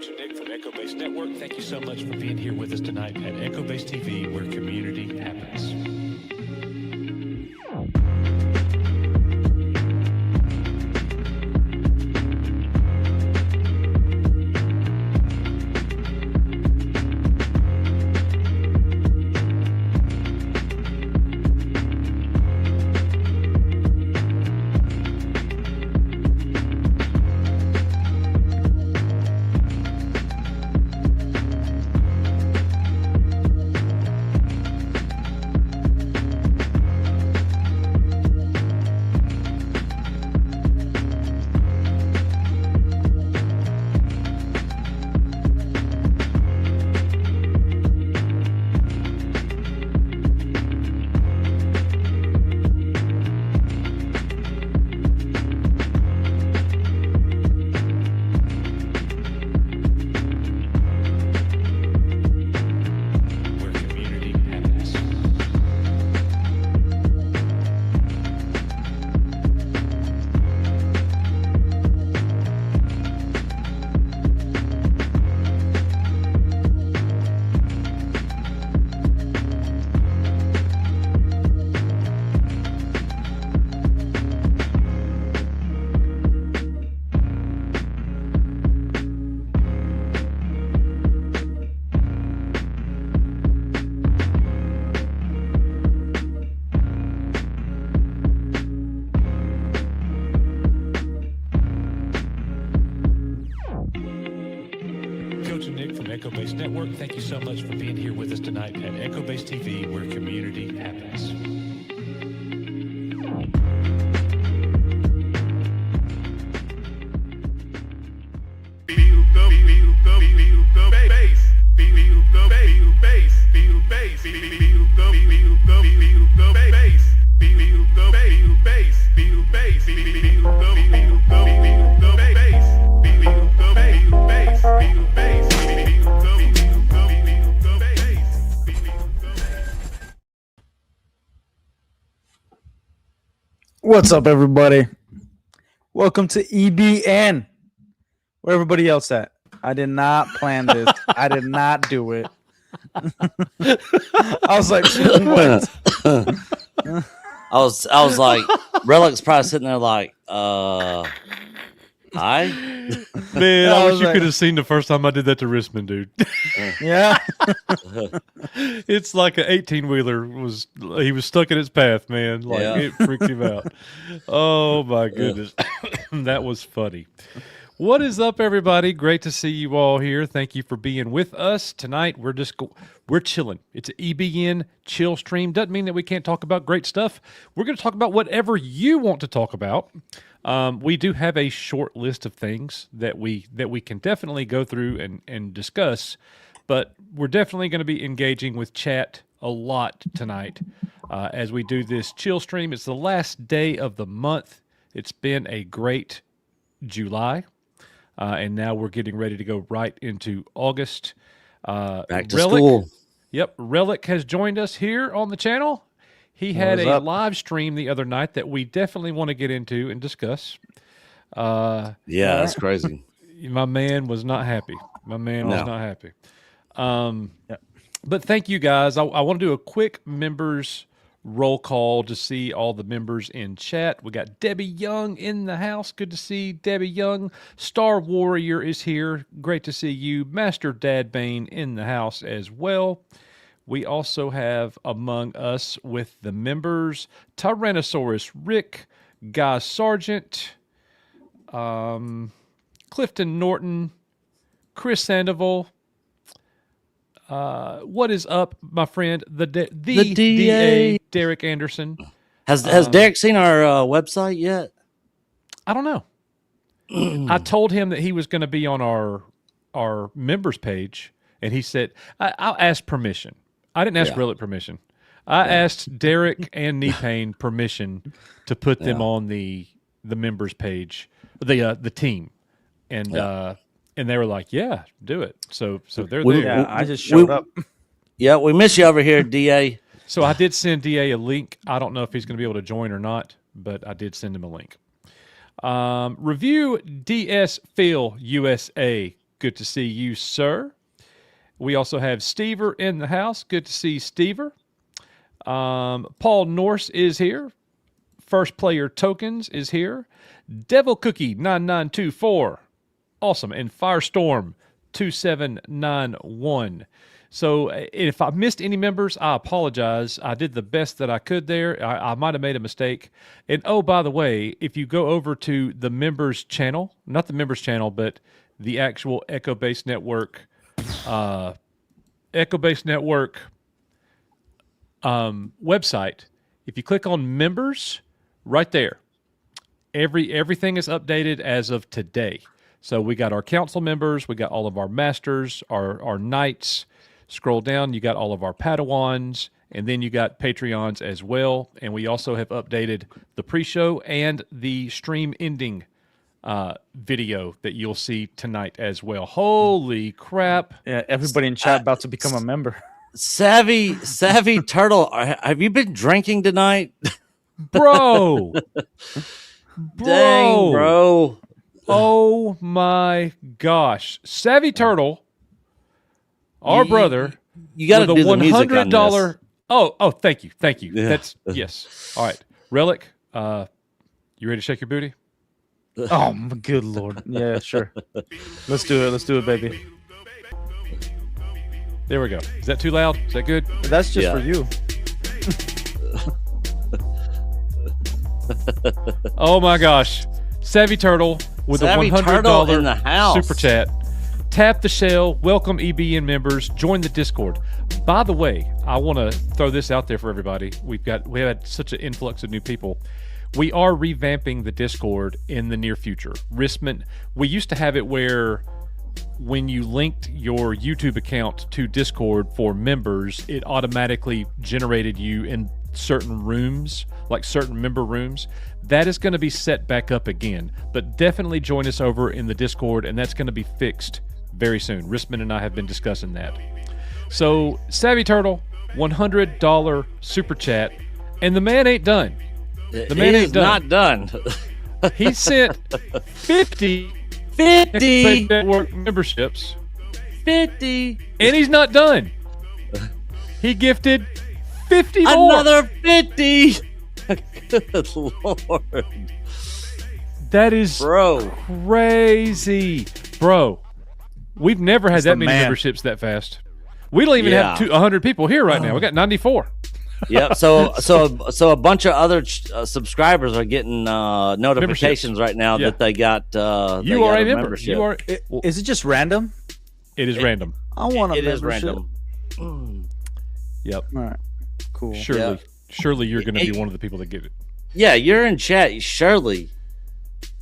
Coach and Nick from Echo Base Network. Thank you so much for being here with us tonight at Echo Base TV, where community happens. Echo Base Network. Thank you so much for being here with us tonight at Echo Base TV, where community happens. What's up, everybody? Welcome to EBN. Where everybody else at? I did not plan this. I did not do it. I was like, what? I was like, Relic's probably sitting there like, hi. Man, I wish you could have seen the first time I did that to Risman, dude. Yeah. It's like an 18-wheeler he was stuck in its path, man. Like It freaked him out. Oh my goodness. That was funny. What is up, everybody? Great to see you all here. Thank you for being with us tonight. We're chilling. It's an EBN Chill stream. Doesn't mean that we can't talk about great stuff. We're going to talk about whatever you want to talk about. We do have a short list of things that we can definitely go through and discuss, but we're definitely going to be engaging with chat a lot tonight as we do this chill stream. It's the last day of the month. It's been a great July, and now we're getting ready to go right into August. Back to school. Yep, Relic has joined us here on the channel. He had a live stream the other night that we definitely want to get into and discuss. That's crazy. My man was not happy. But thank you guys. I want to do a quick members roll call to see all the members in chat. We got Debbie Young in the house. Good to see Debbie Young. Star Warrior is here. Great to see you. Master Dad Bane in the house as well. We also have among us with the members Tyrannosaurus Rick, Guy Sargent, Clifton Norton, Chris Sandoval. What is up, my friend? The DA Derek Anderson. Has Derek seen our website yet? I don't know. I told him that he was going to be on our members page, and he said I'll ask permission. I didn't ask Relic permission. I asked Derek and Knee permission to put them on the members page, the team, and they were like, "Yeah, do it." So they're there. Yeah, I just showed up. Yeah, we miss you over here, DA. So I did send DA a link. I don't know if he's going to be able to join or not, but I did send him a link. Review DS Phil USA. Good to see you, sir. We also have Stever in the house. Good to see Stever. Paul Norse is here. First Player Tokens is here. Devil Cookie 9924. Awesome. And Firestorm 2791. So if I missed any members, I apologize. I did the best that I could there. I might have made a mistake. And oh, by the way, if you go over to the members channel, not the members channel, but the actual Echo Base Network, website, if you click on members, right there, everything is updated as of today. So we got our council members, we got all of our masters, our knights. Scroll down, you got all of our Padawans, and then you got Patreons as well. And we also have updated the pre-show and the stream ending video that you'll see tonight as well. Holy crap. Yeah, everybody in chat about to become a member. Savvy Turtle, have you been drinking tonight? Bro. Dang, bro. Oh my gosh. Savvy Turtle, our brother, you got to do the music on this. Oh, thank you. Yeah. That's yes. All right. Relic, you ready to shake your booty? Oh, my good Lord. Yeah, sure. Let's do it, baby. There we go. Is that too loud? Is that good? That's just for you. Oh my gosh. Savvy Turtle with Savvy a $100 Turtle in the house. super chat. Tap the shell. Welcome EBN members. Join the Discord. By the way, I want to throw this out there for everybody. We had such an influx of new people. We are revamping the Discord in the near future. Riskman, we used to have it where when you linked your YouTube account to Discord for members, it automatically generated you in certain rooms, like certain member rooms. That is going to be set back up again, but definitely join us over in the Discord, and that's going to be fixed very soon. Riskman and I have been discussing that. So, Savvy Turtle, $100 super chat, and the man ain't done. The man ain't done. Not done. He sent 50 network memberships. 50. And he's not done. He gifted 50 more. Another 50. Good Lord. That is crazy. Bro, we've never had that many memberships that fast. We don't even have 100 people here right now. We got 94. Yep. So a bunch of other subscribers are getting notifications right now that they got you are a membership. Is it just random? It is random. I want a membership. It is random. Yep. All right. Cool. Surely you're going to be one of the people that get it. Yeah, you're in chat. Surely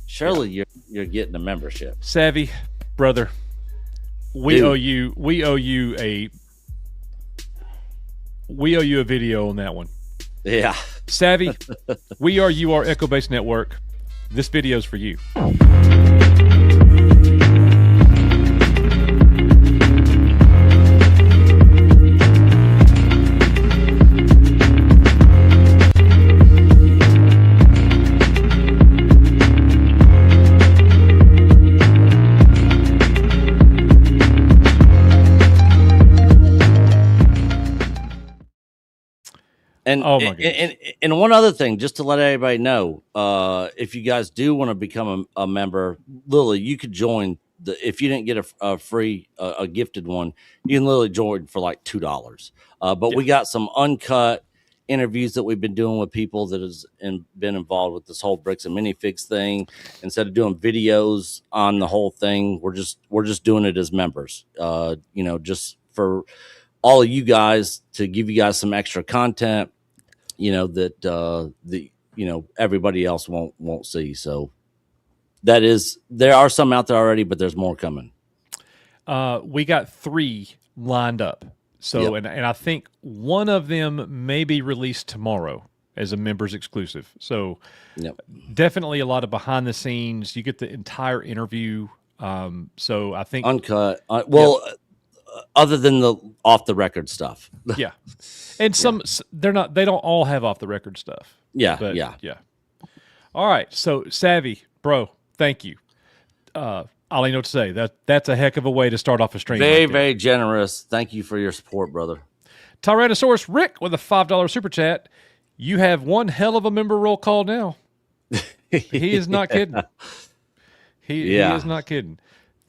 you're getting a membership. Savvy, brother, we owe you a video on that one. Yeah. Savvy, you are Echo Base Network. This video's for you. And, oh my goodness. And one other thing, just to let everybody know, if you guys do want to become a member, Lily, you could join. If you didn't get a free, a gifted one, you can literally join for like $2. But we got some uncut interviews that we've been doing with people that has been involved with this whole Bricks and Minifigs thing. Instead of doing videos on the whole thing, we're just doing it as members. Just for all of you guys, to give you guys some extra content, that everybody else won't see. So there are some out there already, but there's more coming. We got 3 lined up. So, and I think one of them may be released tomorrow as a members exclusive. So definitely a lot of behind the scenes. You get the entire interview. So I think uncut. Other than the off the record stuff. Yeah. And they don't all have off the record stuff. Yeah. All right. So Savvy, bro, thank you. all I know what to say. That's a heck of a way to start off a stream. Very, right there. very generous. Thank you for your support, brother. Tyrannosaurus Rick with a $5 super chat. You have one hell of a member roll call now. He is not kidding. He is not kidding.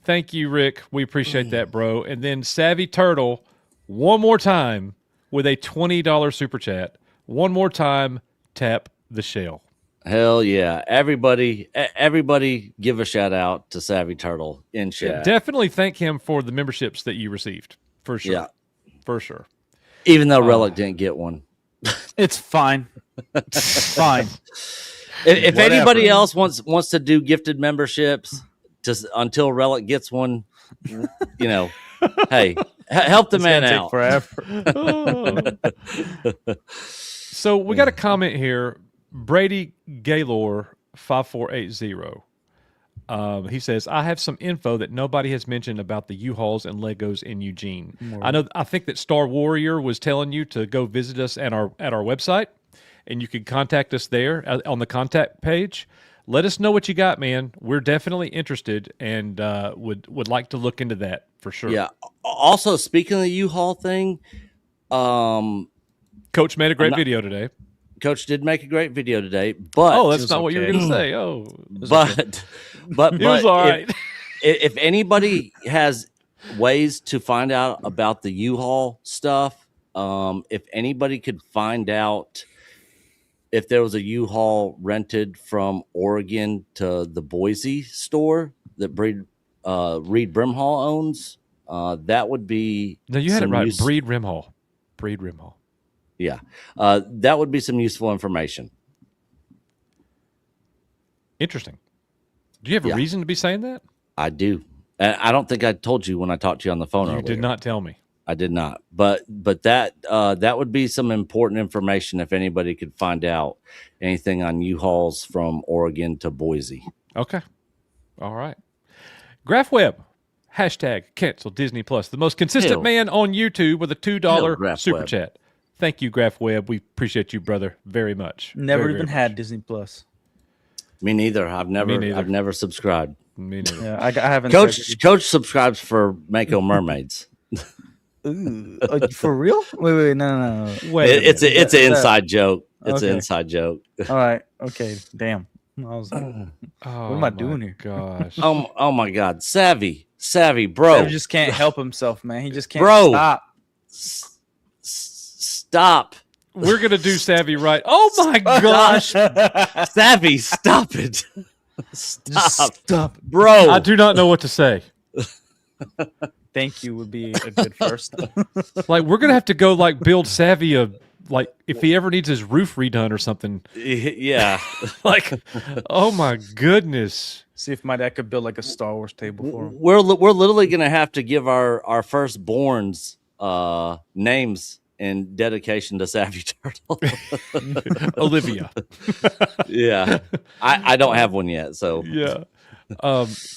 Thank you, Rick. We appreciate that, bro. And then Savvy Turtle, one more time with a $20 super chat. One more time, tap the shell. Hell yeah. Everybody give a shout out to Savvy Turtle in chat. Definitely thank him for the memberships that you received. For sure. Yeah. For sure. Even though Relic didn't get one. It's fine. It's fine. If anybody else wants to do gifted memberships until Relic gets one, hey, help the man out. Forever. So we got a comment here. Brady Gaylor 5480. He says, I have some info that nobody has mentioned about the U-Hauls and Legos in Eugene. I think that Star Warrior was telling you to go visit us at our website, and you can contact us there on the contact page. Let us know what you got, man. We're definitely interested and would like to look into that for sure. Yeah. Also, speaking of the U-Haul thing, Coach made a great video today. Coach did make a great video today, but that's not what you were going to say. Oh, but it was all right. If anybody has ways to find out about the U-Haul stuff, if anybody could find out if there was a U-Haul rented from Oregon to the Boise store that Reed Brimhall owns, that would be no, you had it right. Breed Rimhall. Yeah, that would be some useful information. Interesting. Do you have a reason to be saying that? I do. I don't think I told you when I talked to you on the phone earlier. You did not tell me. I did not. But that would be some important information if anybody could find out anything on U-Hauls from Oregon to Boise. Okay. All right. Graph Web. Hashtag cancel Disney Plus. The most consistent man on YouTube with a $2 super chat. Thank you, Graph Web. We appreciate you, brother, very much. Never very, even very had much. Disney Plus. Me neither. I've never subscribed. Me neither. Yeah, I haven't. Coach subscribes for Mako Mermaids. Ooh, for real? Wait, no. Wait, it's an inside joke. It's an inside joke. All right. Okay. Damn. I was like, what am I doing here? Gosh. Oh my God. Savvy, bro. He just can't help himself, man. He just can't stop. Stop. We're going to do Savvy right. Oh, my gosh. Savvy, stop it. Stop. Bro. I do not know what to say. Thank you would be a good first. Like, we're going to have to go, build Savvy if he ever needs his roof redone or something. Yeah. Oh, my goodness. See if my dad could build a Star Wars table for him. We're literally going to have to give our firstborns names in dedication to Savvy Turtle. Olivia. Yeah. I don't have one yet, so. Yeah.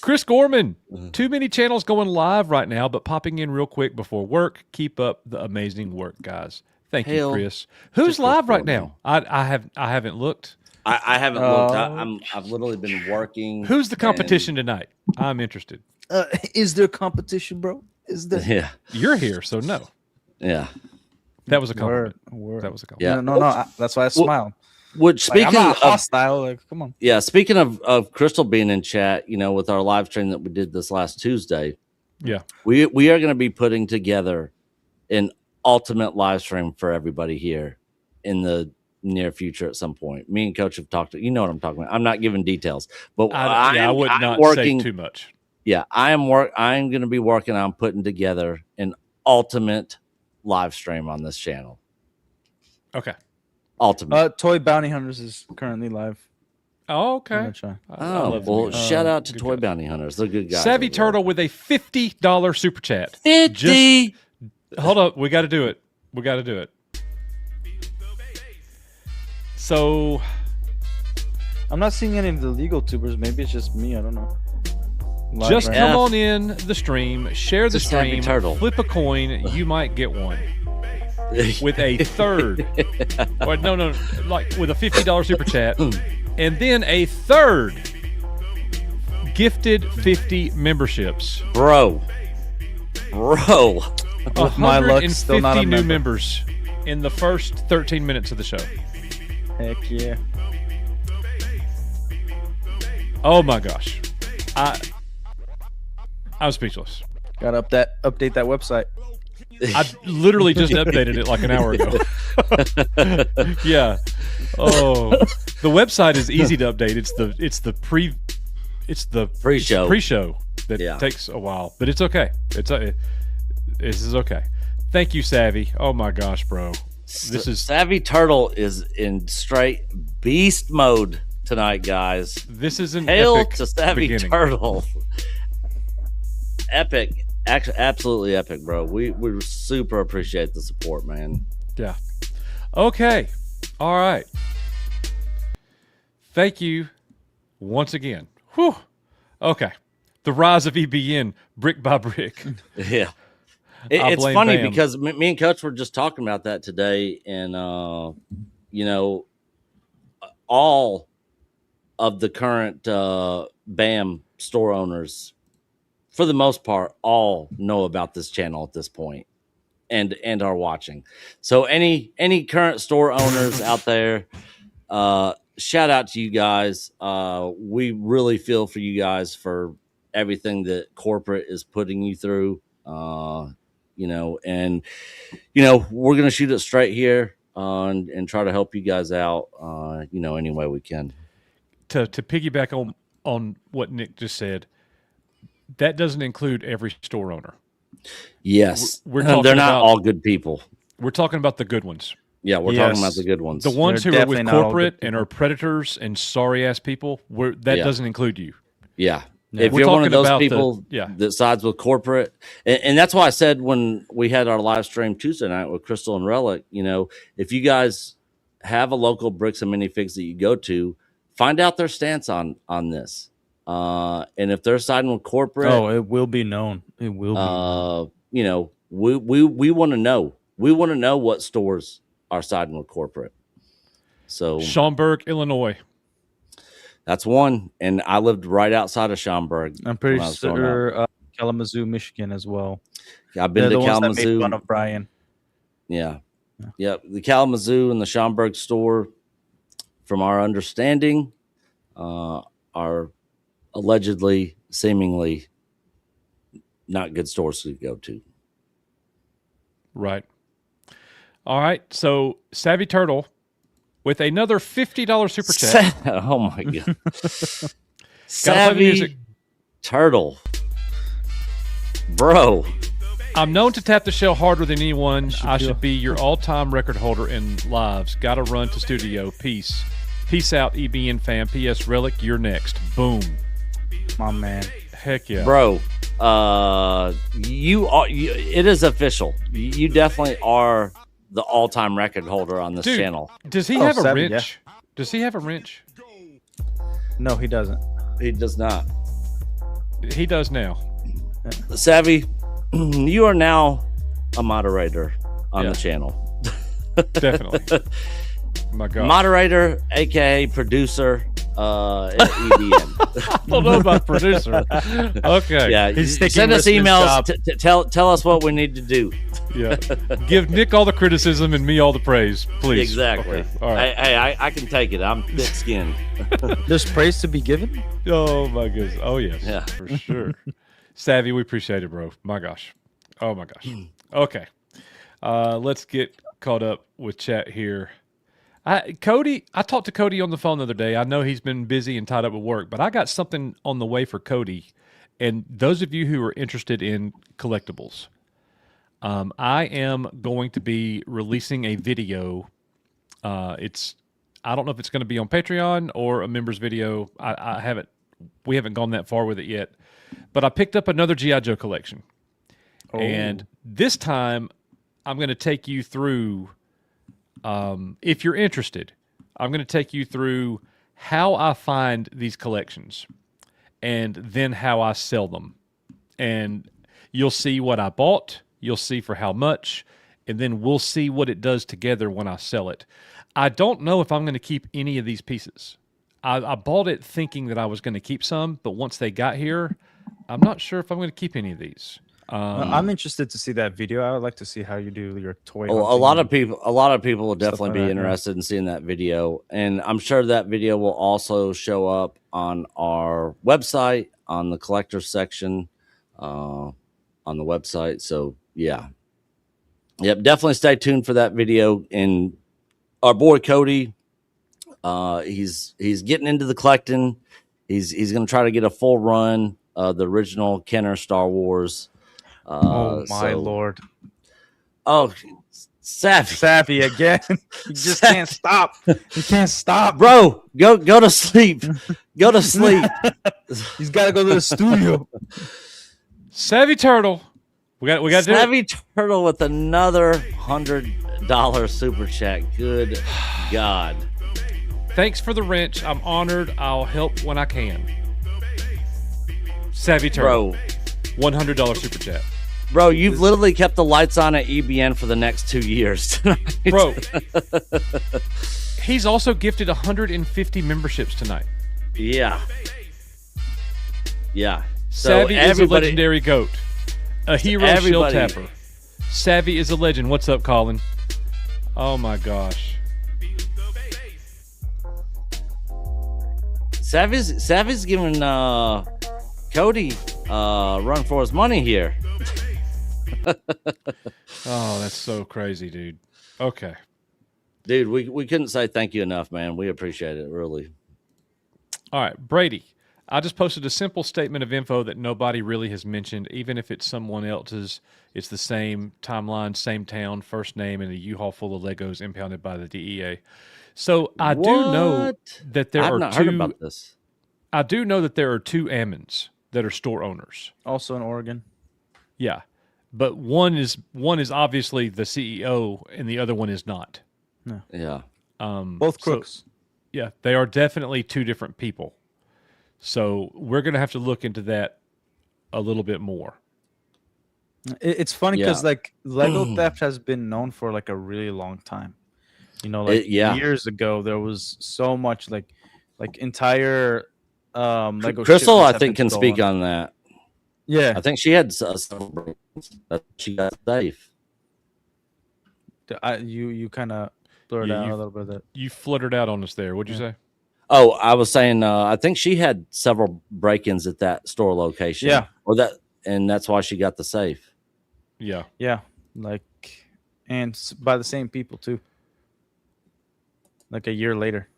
Chris Gorman, too many channels going live right now, but popping in real quick before work. Keep up the amazing work, guys. Thank you, Chris. Who's live right now? I haven't looked. I haven't looked. I've literally been working. Who's the competition tonight? I'm interested. Is there competition, bro? Is there? Yeah. You're here, so no. Yeah. That was a compliment. Word. That was a Yeah. compliment. No. That's why I smiled. Speaking I'm not of hostile. Come on. Yeah, speaking of Crystal being in chat, with our live stream that we did this last Tuesday. Yeah. We are going to be putting together an ultimate live stream for everybody here in the near future at some point. Me and Coach have talked to, you know what I'm talking about. I'm not giving details, but I would not say too much. Yeah, I'm going to be working on putting together an ultimate live stream on this channel. Okay. Ultimate. Toy Bounty Hunters is currently live. Oh, okay. Shout out to Toy Bounty Hunters. They're good guys. Savvy Turtle with a $50 super chat. 50. Hold up. We got to do it. So I'm not seeing any of the legal tubers. Maybe it's just me. I don't know. Just come on in the stream, share the stream, Turtle. Flip a coin. You might get one. With a third, or no, with a $50 super chat, and then a third gifted 50 memberships. Bro. With my luck, still not a 150 new member. members in the first 13 minutes of the show. Heck yeah. Oh my gosh. I'm speechless. Gotta update that website. I literally just updated it like an hour ago. Yeah. Oh, the website is easy to update. It's the pre-show that takes a while, but it's okay. This is okay. Thank you, Savvy. Oh my gosh, bro. This is Savvy Turtle is in straight beast mode tonight, guys. This is an Hail epic to Savvy beginning. Turtle. Epic. Actually, absolutely epic, bro. We super appreciate the support, man. Yeah. Okay. All right. Thank you once again. Whew. Okay. The rise of EBN, brick by brick. Yeah. I It's blame funny Bam. because me and Coach were just talking about that today, and you know, all of the current BAM store owners, for the most part, all know about this channel at this point, and are watching. So any current store owners out there, shout out to you guys. We really feel for you guys for everything that corporate is putting you through. You know, and you know, we're gonna shoot it straight here and try to help you guys out, you know, any way we can. To piggyback on what Nick just said, that doesn't include every store owner. Yes, We're talking they're not about- all good people. We're talking about the good ones. Yeah, we're talking about the good ones. The ones They're who are with definitely not all corporate good and are predators and sorry ass people, that Yeah. doesn't include you. Yeah. If We're you're one of talking those about people that sides with corporate, and that's why I said when we had our live stream Tuesday night with Crystal and Relic, you know, if you guys have a local Bricks and Minifigs that you go to, find out their stance on this. And if they're siding with corporate, It will be known. It will be. you know, we want to know. We want to know what stores are siding with corporate. So Schaumburg, Illinois. that's one. And I lived right outside of Schaumburg. I'm pretty when I was growing up. sure Kalamazoo, Michigan as well. I've been They're to the ones that made Kalamazoo. fun of Brian. Yeah. Yep. The Kalamazoo and the Schaumburg store, from our understanding, are allegedly, seemingly not good stores to go to. Right. All right. So Savvy Turtle with another $50 super chat. Oh my God. Gotta play music. Savvy Turtle. Bro. I'm known to tap the shell harder than anyone. I should be your all-time record holder in lives. Gotta run to studio. Peace. Peace out, EBN fam. P.S. Relic, you're next. Boom. My man. Heck yeah. Bro. It is official. You definitely are the all-time record holder on this Dude, channel. Does he have a Savvy, wrench? Does he have a wrench? No, he doesn't. He does not. He does now. Savvy, you are now a moderator on the channel. Definitely. My God. Moderator, aka producer, at EBN. I don't know about producer. Okay. Yeah, He's taking send us Richmond's emails. job. Tell us what we need to do. Yeah. Give Nick all the criticism and me all the praise, please. Exactly. Okay. All right. Hey, I can take it. I'm thick-skinned. There's praise to be given. Oh my goodness. Oh yes. Yeah. For sure. Savvy, we appreciate it, bro. My gosh. Oh my gosh. Okay. Let's get caught up with chat here. I talked to Cody on the phone the other day. I know he's been busy and tied up with work, but I got something on the way for Cody. And those of you who are interested in collectibles, I am going to be releasing a video. I don't know if it's going to be on Patreon or a members video. We haven't gone that far with it yet, but I picked up another G.I. Joe collection. And this time I'm going to take you through, if you're interested, I'm going to take you through how I find these collections and then how I sell them. And you'll see what I bought. You'll see for how much, and then we'll see what it does together when I sell it. I don't know if I'm going to keep any of these pieces. I bought it thinking that I was going to keep some, but once they got here, I'm not sure if I'm going to keep any of these. I'm interested to see that video. I would like to see how you do your toy. A hunting lot and- of people will stuff definitely like be that, yeah. interested in seeing that video, and I'm sure that video will also show up on our website on the collectors section on the website. So yeah, yep, definitely stay tuned for that video. And our boy Cody, he's getting into the collecting. He's going to try to get a full run of the original Kenner Star Wars. Oh my lord! Oh, Savvy again. You just can't stop. You can't stop, bro. Go to sleep. Go to sleep. He's got to go to the studio. Savvy Turtle. We got to do it. Savvy Turtle with another $100 super chat. Good God. Thanks for the wrench. I'm honored. I'll help when I can. Savvy Turtle. Bro. $100 super chat. Bro, you've literally kept the lights on at EBN for the next 2 years tonight. Bro, he's also gifted 150 memberships tonight. Yeah. Yeah. So Savvy is a legendary goat. A hero shell everybody- tapper. Savvy is a legend. What's up, Colin? Oh my gosh. Savvy's giving Cody run for his money here. Oh, that's so crazy, dude. Okay. Dude, we couldn't say thank you enough, man. We appreciate it, really. All right, Brady. I just posted a simple statement of info that nobody really has mentioned, even if it's someone else's. It's the same timeline, same town, first name, and a U-Haul full of Legos impounded by the DEA. So I do know that there I've are not two. heard about this. I do know that there are two Ammons that are store owners. Also in Oregon. Yeah, but one is obviously the CEO, and the other one is not. Yeah. Both crooks. Yeah, they are definitely two different people. So we're going to have to look into that a little bit more. It's funny because Yeah. like Lego theft has been known for like a really long time. You know, like yeah. years ago there was so much like entire Lego. Crystal, shipments I have think, been can speak stolen. on that. Yeah, I think she had several breaks that she got safe. you kind of blurred Yeah, out you- a little bit of that. You fluttered out on us there. What'd you say? Oh, I was saying, I think she had several break-ins at that store location. Yeah. And that's why she got the safe. Yeah. Yeah, like, and by the same people too. Like a year later,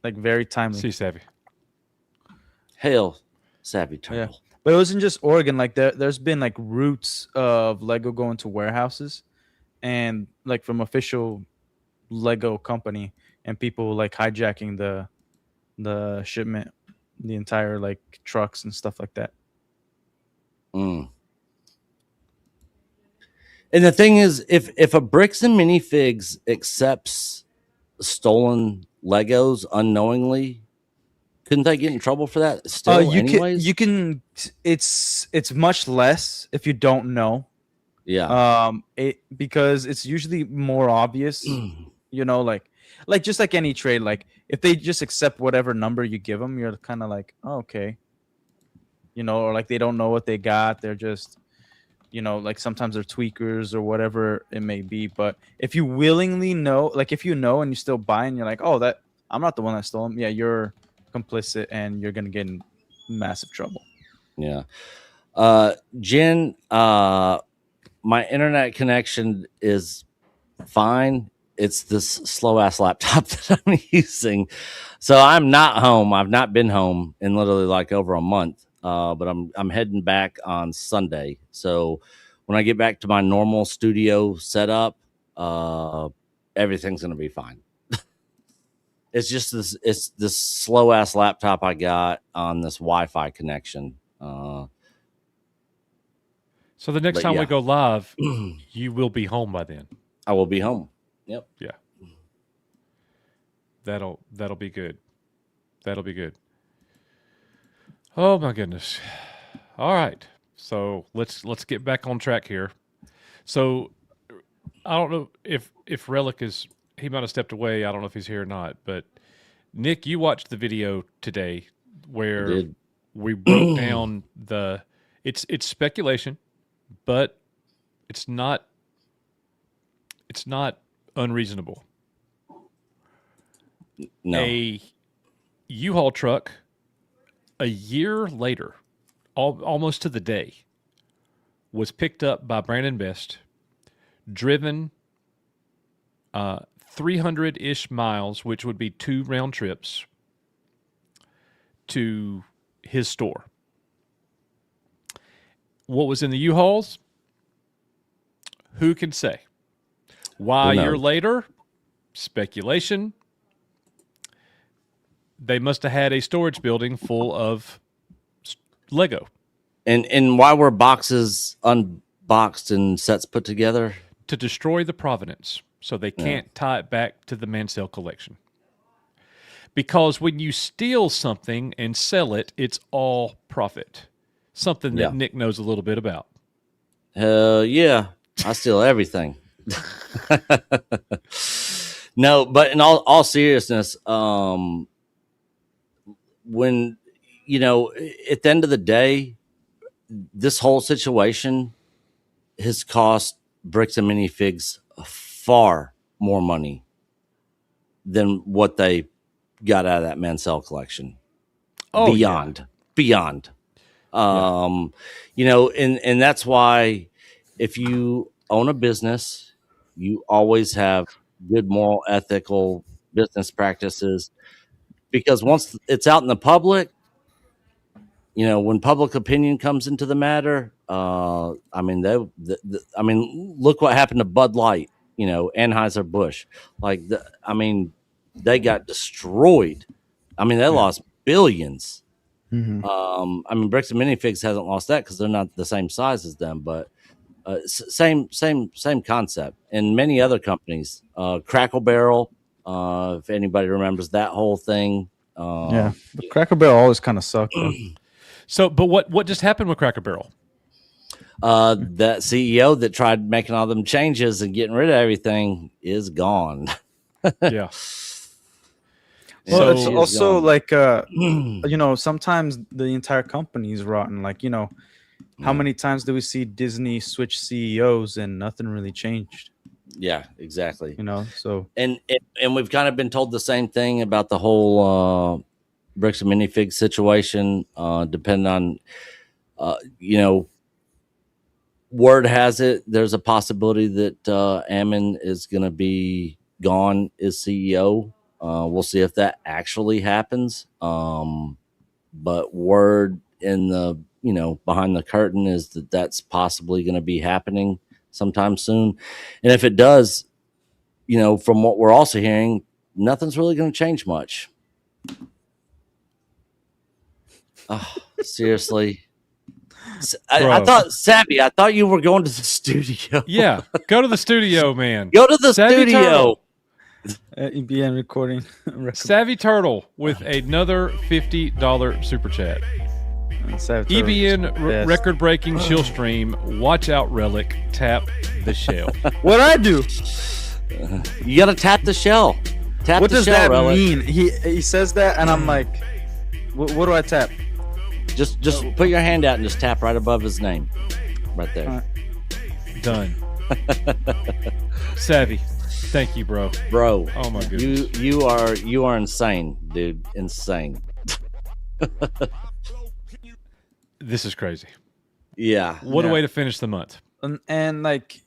like very timely. See, Savvy. Hell, Savvy Turtle. But it wasn't just Oregon. Like there's been like routes of Lego going to warehouses, and like from official Lego company, and people like hijacking the shipment, the entire like trucks and stuff like that. Mm. And the thing is, if a Bricks and Minifigs accepts stolen Legos unknowingly, couldn't they get in trouble for that still? You can. It's much less if you don't know. Yeah. Because it's usually more obvious. You know, like just like any trade, like if they just accept whatever number you give them, you're kind of like, oh, okay. You know, or like they don't know what they got. They're just, you know, like sometimes they're tweakers or whatever it may be. But if you willingly know, like if you know and you still buy and you're like, oh, that I'm not the one that stole them. Yeah, you're complicit and you're gonna get in massive trouble. Yeah. Jen, my internet connection is fine. It's this slow ass laptop that I'm using. So I'm not home. I've not been home in literally like over a month. But I'm heading back on Sunday. So when I get back to my normal studio setup, everything's gonna be fine. It's just this slow ass laptop I got on this Wi-Fi connection. So the next But time yeah. we go live, you will be home by then. I will be home. Yep. Yeah. That'll be good. That'll be good. Oh my goodness. All right. So let's get back on track here. So I don't know if Relic is, he might have stepped away. I don't know if he's here or not, but Nick, you watched the video today where Did. we broke down it's speculation, but it's not unreasonable. No. A U-Haul truck a year later, almost to the day, was picked up by Brandon Best, driven 300-ish miles, which would be 2 round trips, to his store. What was in the U-Hauls? Who can say? Why a year later? Speculation. They must have had a storage building full of Lego. And why were boxes unboxed and sets put together? To destroy the provenance, so they can't tie it back to the Mansell collection. Because when you steal something and sell it, it's all profit. Something that Nick knows a little bit about. Yeah. I steal everything. No, but in all seriousness, when, at the end of the day, this whole situation has cost Bricks and Minifigs far more money than what they got out of that Mansell collection. Oh, beyond. And that's why if you own a business, you always have good moral, ethical business practices, because once it's out in the public, when public opinion comes into the matter, look what happened to Bud Light, Anheuser-Busch. They got destroyed. They lost billions. Mm-hmm. Bricks and Minifigs hasn't lost that because they're not the same size as them, but same concept. And many other companies, Crackle Barrel, if anybody remembers that whole thing. The Cracker Barrel always kind of sucked. So, but what just happened with Cracker Barrel? That CEO that tried making all them changes and getting rid of everything is gone. Yeah. Well, it's also like, sometimes the entire company is rotten. Like, how many times do we see Disney switch CEOs and nothing really changed? Yeah, exactly. So and we've kind of been told the same thing about the whole Bricks and Minifigs situation. Depending on, word has it there's a possibility that Ammon is going to be gone as CEO. We'll see if that actually happens. But word in the behind the curtain is that that's possibly going to be happening sometime soon. And if it does, from what we're also hearing, nothing's really going to change much. Oh, seriously. I thought, Savvy, I thought you were going to the studio. Yeah, go to the studio, man. Go to the Savvy studio. Turtle. EBN recording. Savvy Turtle with another $50 super chat. EBN record-breaking chill stream. Watch out, Relic. Tap the shell. What'd I do? You gotta tap the shell. Tap what the does shell, that Relic. mean? He says that, and I'm like, what do I tap? Just put your hand out and just tap right above his name, right there. Done. Savvy, thank you, bro. Bro, oh my goodness, you are insane, dude. Insane. This is crazy. Yeah. What a way to finish the month. And like,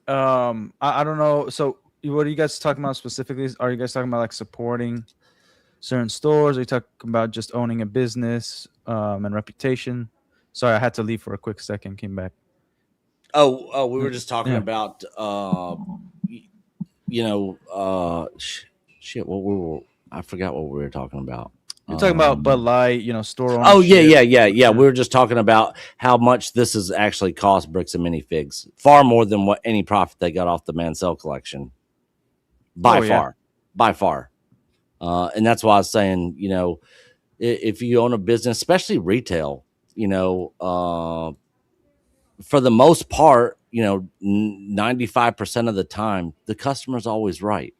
I don't know. So, what are you guys talking about specifically? Are you guys talking about like supporting certain stores? Are you talking about just owning a business and reputation? Sorry, I had to leave for a quick second. Came back. Oh, we were just talking about shit. I forgot what we were talking about. You're talking about Bud Light, store ownership. Oh yeah. We were just talking about how much this has actually cost Bricks and Minifigs. Far more than what any profit they got off the Mansell collection. By far. And that's why I was saying, if you own a business, especially retail, for the most part, 95% of the time, the customer's always right.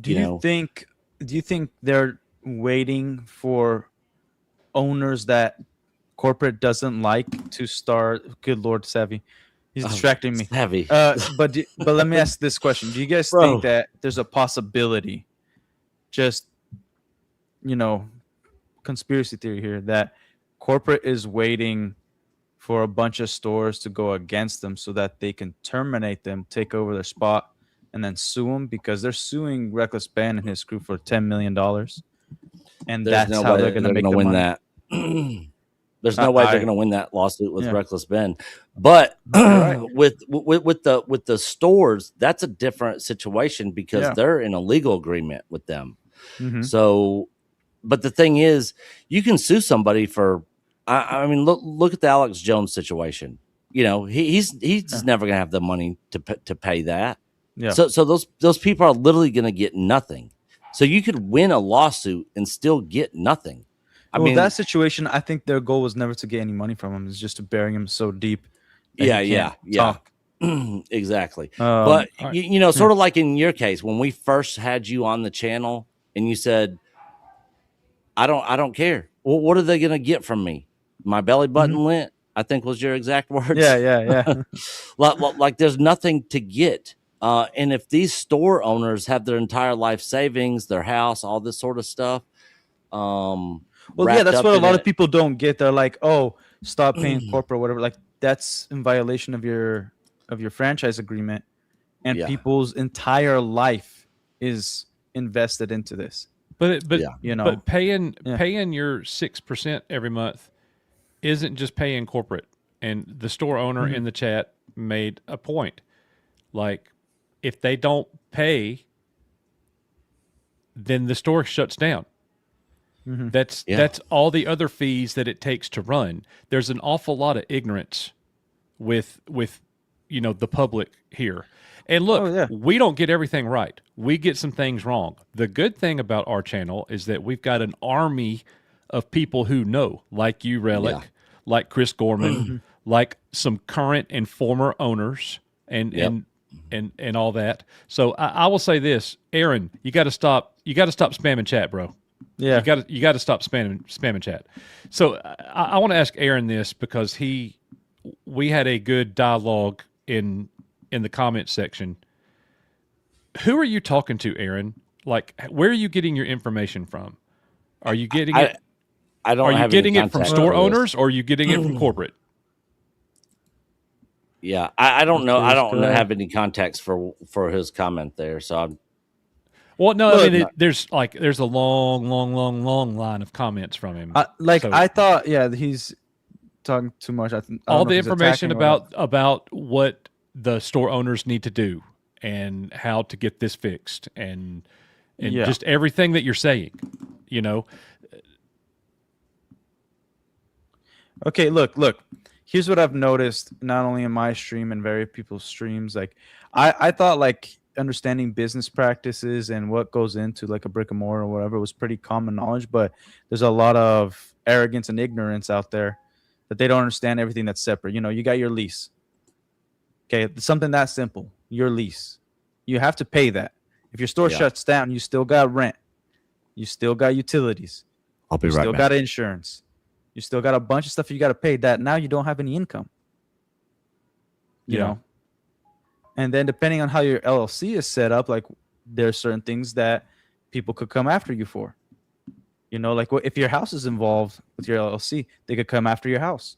Do you think do you think they're waiting for owners that corporate doesn't like to start? Good Lord, Savvy, he's distracting me. Savvy. But let me ask this question: do you guys Bro. think that there's a possibility, just conspiracy theory here, that corporate is waiting for a bunch of stores to go against them so that they can terminate them, take over their spot, and then sue them, because they're suing Reckless Ben and his crew for $10 million, and There's that's no how way they're going to make the win money. that. There's no way they're I- going to win that lawsuit with Reckless Ben. But right. with the stores, that's a different situation because Yeah. they're in a legal agreement with them. Mhm. So, but the thing is, you can sue somebody for. I mean, look at the Alex Jones situation. You know, he's just never going to have the money to pay that. Yeah. So those people are literally going to get nothing. So you could win a lawsuit and still get nothing. I mean, that situation, I think their goal was never to get any money from him. It's just to bury him so deep. that he can't talk. Exactly. Right. But you know, sort of like in your case, when we first had you on the channel, and you said, "I don't care. Well, what are they going to get from me? My belly button lint," I think was your exact words. Yeah. like there's nothing to get. And if these store owners have their entire life savings, their house, all this sort of stuff, well, yeah, that's what a lot of people don't get. They're like, "Oh, stop paying corporate, whatever." Like, that's in violation of your franchise agreement, and people's entire life is invested into this. But But paying your 6% every month isn't just paying corporate. And the store owner in the chat made a point. Like, if they don't pay, then the store shuts down. That's all the other fees that it takes to run. There's an awful lot of ignorance with the public here. And look, we don't get everything right. We get some things wrong. The good thing about our channel is that we've got an army of people who know, like you, Relic, like Chris Gorman, like some current and former owners, and all that. So I will say this, Aaron, you got to stop spamming chat, bro. Yeah, you got to stop spamming chat. So I want to ask Aaron this because we had a good dialogue in the comment section. Who are you talking to, Aaron? Like, where are you getting your information from? Are you getting it? I don't. Are you getting it from store owners, or are you getting it from corporate? Yeah, I don't know. I don't have any context for his comment there. So I'm. Well, no, I mean, there's a long line of comments from him. I thought, he's talking too much. All the information about what the store owners need to do and how to get this fixed and just everything that you're saying, Okay, look. Here's what I've noticed, not only in my stream and very people's streams. Like, I thought, like, understanding business practices and what goes into like a brick and mortar or whatever was pretty common knowledge, but there's a lot of arrogance and ignorance out there that they don't understand everything that's separate. You got your lease. Okay, something that simple. Your lease. You have to pay that. If your store shuts down, you still got rent. You still got utilities. I'll be right back. You still got insurance. You still got a bunch of stuff you got to pay that now you don't have any income. You know? And then depending on how your LLC is set up, like, there's certain things that people could come after you for. Like, if your house is involved with your LLC, they could come after your house.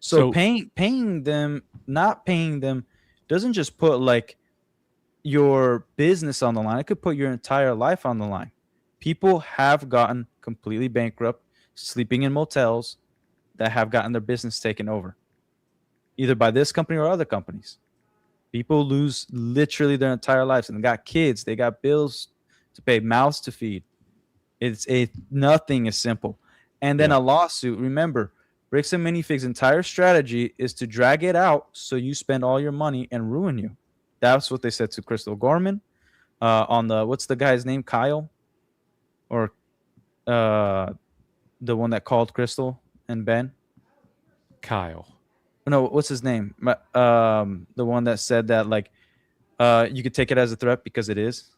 So paying them, not paying them, doesn't just put like your business on the line. It could put your entire life on the line. People have gotten completely bankrupt, sleeping in motels, that have gotten their business taken over, either by this company or other companies. People lose literally their entire lives, and they got kids, they got bills to pay, mouths to feed. Nothing is simple. And then a lawsuit. Remember, Bricks and Minifigs' entire strategy is to drag it out so you spend all your money and ruin you. That's what they said to Crystal Gorman. On the, what's the guy's name? Kyle? Or the one that called Crystal and Ben? Kyle. No, what's his name? The one that said that, like, you could take it as a threat because it is.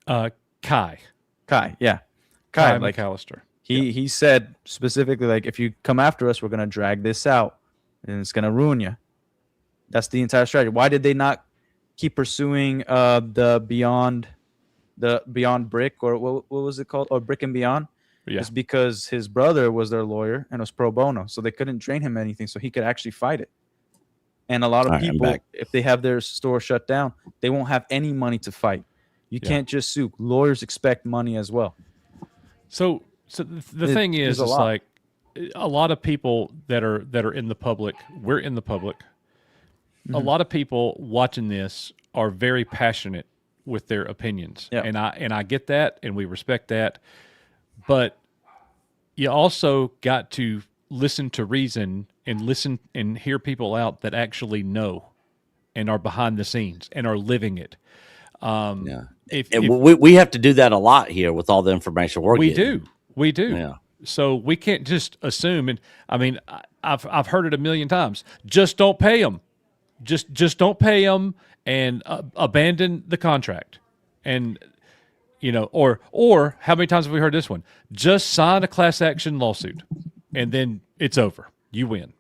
Kai Yeah, Kai. Like McAllister. he said specifically, like, if you come after us, we're gonna drag this out, and it's gonna ruin you. That's the entire strategy. Why did they not keep pursuing the Beyond Brick, or what was it called, or Brick and Beyond? Yeah. It's because his brother was their lawyer and was pro bono, so they couldn't drain him anything, so he could actually fight it. And a lot of All right, I'm people, back. if they have their store shut down, they won't have any money to fight. You can't just sue. Lawyers expect money as well. So the thing is, there's a it's lot. like a lot of people that are in the public. We're in the public. A lot of people watching this are very passionate with their opinions, Yeah. and I get that, and we respect that. But you also got to listen to reason and listen and hear people out that actually know and are behind the scenes and are living it. Yeah. If We have to do that a lot here with all the information we getting. we do. Yeah. So we can't just assume. And I mean, I've heard it a million times. Just don't pay them. Just don't pay them and abandon the contract. And or how many times have we heard this one? Just sign a class action lawsuit, and then it's over. You win.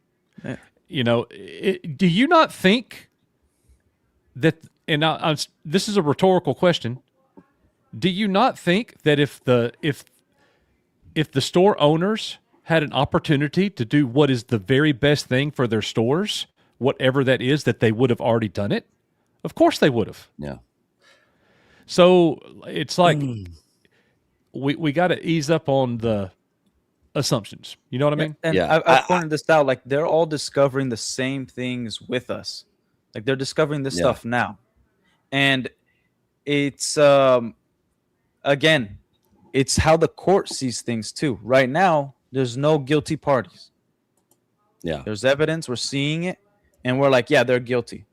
Yeah. Do you not think that? And this is a rhetorical question. Do you not think that if the store owners had an opportunity to do what is the very best thing for their stores, whatever that is, that they would have already done it? Of course they would have. Yeah. So it's like we got to ease up on the assumptions. You know what I mean? And Yeah. I pointed this out. Like, they're all discovering the same things with us. Like, they're discovering this stuff now, and it's again, it's how the court sees things too. Right now, there's no guilty parties. Yeah. There's evidence. We're seeing it, and we're like, yeah, they're guilty.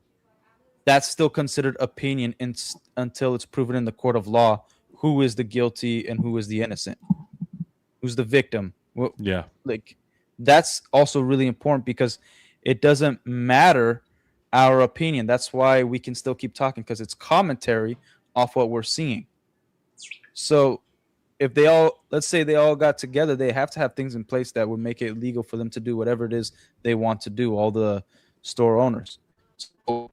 That's still considered opinion until it's proven in the court of law who is the guilty and who is the innocent, who's the victim. Yeah. Like, that's also really important, because it doesn't matter our opinion. That's why we can still keep talking, because it's commentary off what we're seeing. So if let's say they all got together, they have to have things in place that would make it legal for them to do whatever it is they want to do, all the store owners. So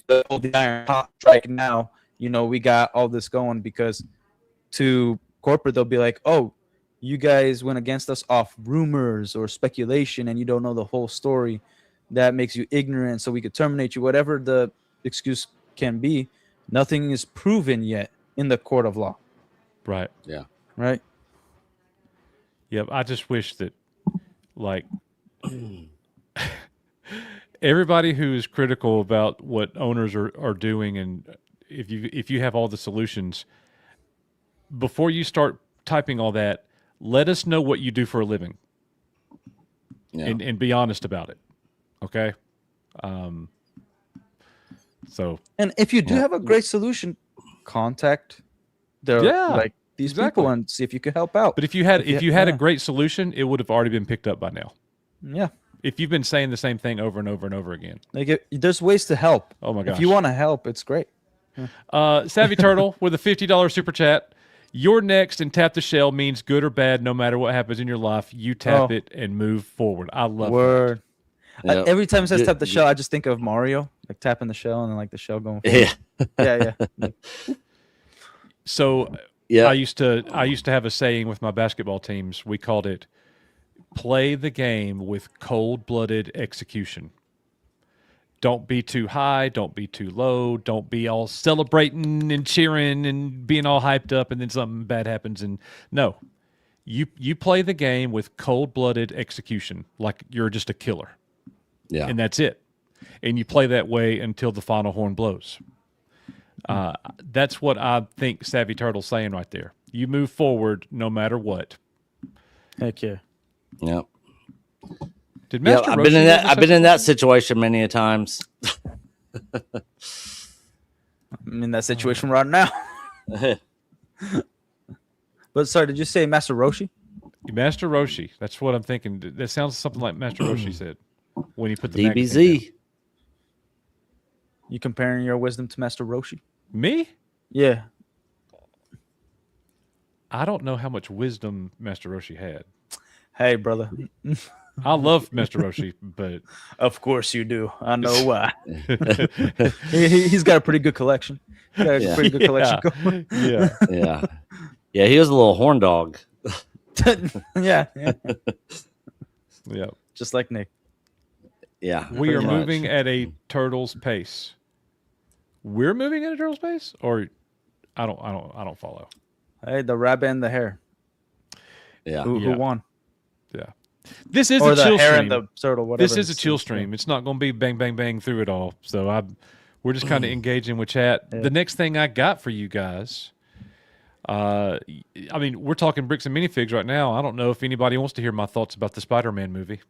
the iron hot strike now, we got all this going, because to corporate, they'll be like, oh, you guys went against us off rumors or speculation, and you don't know the whole story. That makes you ignorant, so we could terminate you. Whatever the excuse can be, nothing is proven yet in the court of law. Right. Yeah. Right? Yep. I just wish that, like, everybody who is critical about what owners are doing, and if you have all the solutions, before you start typing all that, let us know what you do for a living, and be honest about it. Okay. And if you do have a great solution, contact these exactly. people and see if you could help out. But if you had a yeah. great solution, it would have already been picked up by now. Yeah. If you've been saying the same thing over and over and over again. Like, there's ways to help. Oh my gosh. If you want to help, it's great. Savvy Turtle with a $50 super chat. You're next, and tap the shell means good or bad, no matter what happens in your life. You tap it and move forward. I love Word. Yep. Every time it says tap the shell, I just think of Mario, like tapping the shell and then like the shell going forward. Yeah. Yeah. So Yeah. I used to have a saying with my basketball teams. We called it play the game with cold-blooded execution. Don't be too high. Don't be too low. Don't be all celebrating and cheering and being all hyped up, and then something bad happens. And no, you play the game with cold-blooded execution, like you're just a killer. Yeah. And that's it. And you play that way until the final horn blows. That's what I think Savvy Turtle's saying right there. You move forward no matter what. Heck yeah. Yep. Did Yeah, Master I've Roshi been in have that. a I've been in that situation many a times. I'm in that situation right now. But sorry, did you say Master Roshi? Master Roshi. That's what I'm thinking. That sounds something like Master Roshi said when he put the magazine down. DBZ. You comparing your wisdom to Master Roshi? Me? Yeah. I don't know how much wisdom Master Roshi had. Hey, brother. I love Master Roshi, but Of course you do. I know why. He's got a pretty good collection. He's got a Yeah. pretty good collection going. yeah. Yeah. Yeah, he was a little horn dog. yeah. Yeah. Just like Nick. Yeah. We are pretty much. moving at a turtle's pace. We're moving at a turtle's pace, or I don't follow. Hey, the rabbit and the hare. Yeah. Who Yeah. won? Yeah. This is Or a the chill hare stream. and the turtle, whatever. This is a chill stream. It's not going to be bang, bang, bang through it all. So we're just kind of engaging with chat. Yeah. The next thing I got for you guys, I mean, we're talking bricks and minifigs right now. I don't know if anybody wants to hear my thoughts about the Spider-Man movie.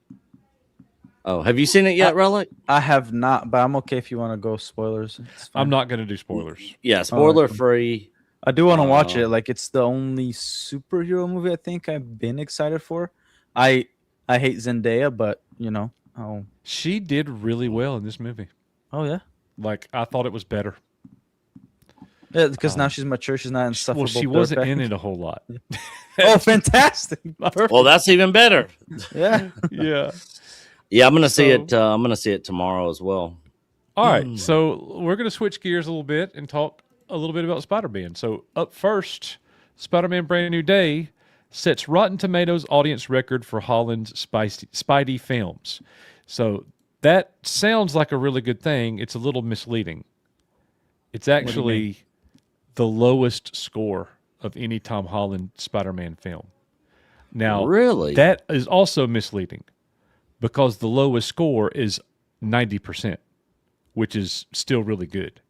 Oh, have you seen it yet, Relic? I have not, but I'm okay if you want to go spoilers. It's fine. I'm not going to do spoilers. Yeah, spoiler free. I do want to watch it. Like, it's the only superhero movie I think I've been excited for. I hate Zendaya, but oh She did really well in this movie. yeah, Like, I thought it was better. yeah, because now she's mature. She's not insufferable. Well, she wasn't in it a whole lot. Oh, fantastic! Perfect. Well, that's even better. Yeah. Yeah. Yeah, I'm gonna see So- it. I'm gonna see it tomorrow as well. All right, so we're going to switch gears a little bit and talk a little bit about Spider-Man. So up first, Spider-Man Brand New Day sets Rotten Tomatoes audience record for Holland's Spidey films. So that sounds like a really good thing. It's a little misleading. It's actually the lowest score of any Tom Holland Spider-Man film. Now, Really? that is also misleading because the lowest score is 90%, which is still really good.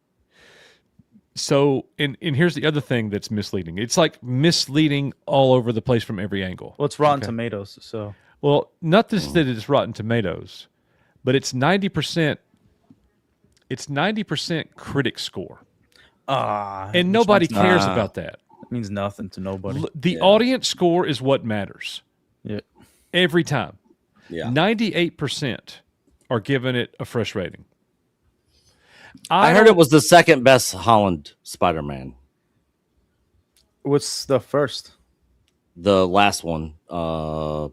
So, and here's the other thing that's misleading. It's like misleading all over the place from every angle. Well, it's Rotten Tomatoes, so Well, not just that it's Rotten Tomatoes, but it's 90%. It's 90% critic score, and which nobody means cares about that. It means nothing to nobody. The audience score is what matters Yeah. every time. Yeah. 98% are giving it a fresh rating. I heard it was the second best Holland Spider-Man. What's the first? The last one, No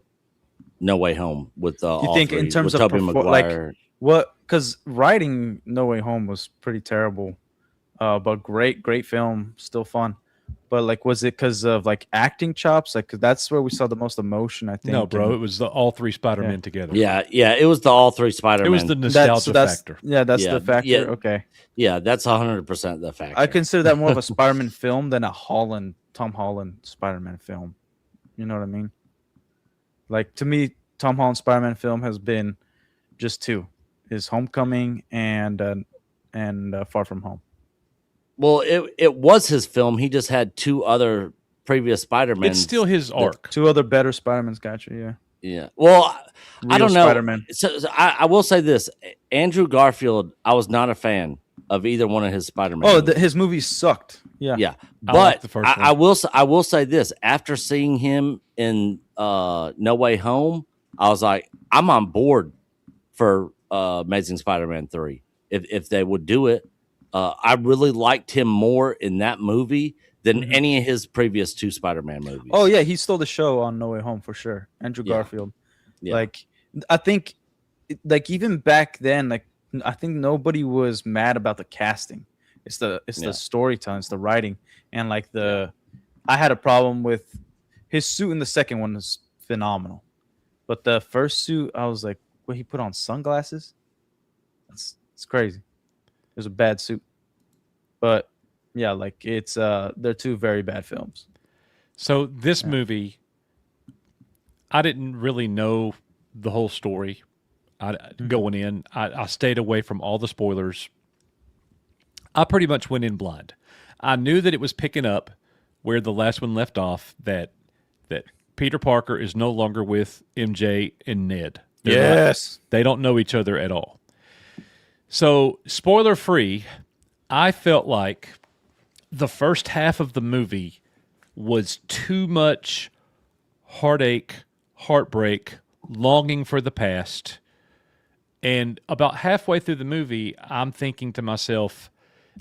Way Home, with You think in terms of Tobey like Maguire. what? Because writing No Way Home was pretty terrible, but great film, still fun. But like, was it because of like acting chops? Like, 'cause that's where we saw the most emotion, I think. No, bro, and it was all three Spider-Men together. Yeah, it was the all three Spider-Man. It was the nostalgia factor. Yeah, that's Yeah, the factor. yeah. Okay, Yeah, that's 100% the factor. I consider that more of a Spider-Man film than a Tom Holland Spider-Man film. You know what I mean? Like, to me, Tom Holland Spider-Man film has been just two: his Homecoming and Far From Home. Well, it was his film. He just had two other previous Spider-Man. It's still his arc. Two other better Spider-Mans, gotcha. Yeah. Yeah. Well, I Real don't know. Spider-Man. So I will say this: Andrew Garfield. I was not a fan of either one of his Spider-Man. Oh, movies. his movies sucked. Yeah. Yeah, I but like the first one. I will say this: after seeing him in No Way Home, I was like, I'm on board for Amazing Spider-Man 3 if they would do it. I really liked him more in that movie than any of his previous two Spider-Man movies. Oh yeah, he stole the show on No Way Home for sure. Andrew Yeah. Garfield. Yeah. Like, I think, like, even back then, like, I think nobody was mad about the casting. It's the Yeah. storytelling, it's the writing, and like I had a problem with his suit in the second one was phenomenal, but the first suit, I was like, what, he put on sunglasses? It's crazy. It was a bad suit, but yeah, like they're two very bad films. So this movie, I didn't really know the whole story. Going in, I stayed away from all the spoilers. I pretty much went in blind. I knew that it was picking up where the last one left off. That Peter Parker is no longer with MJ and Ned. They don't know each other at all. So, spoiler free, I felt like the first half of the movie was too much heartache, heartbreak, longing for the past. And about halfway through the movie, I'm thinking to myself,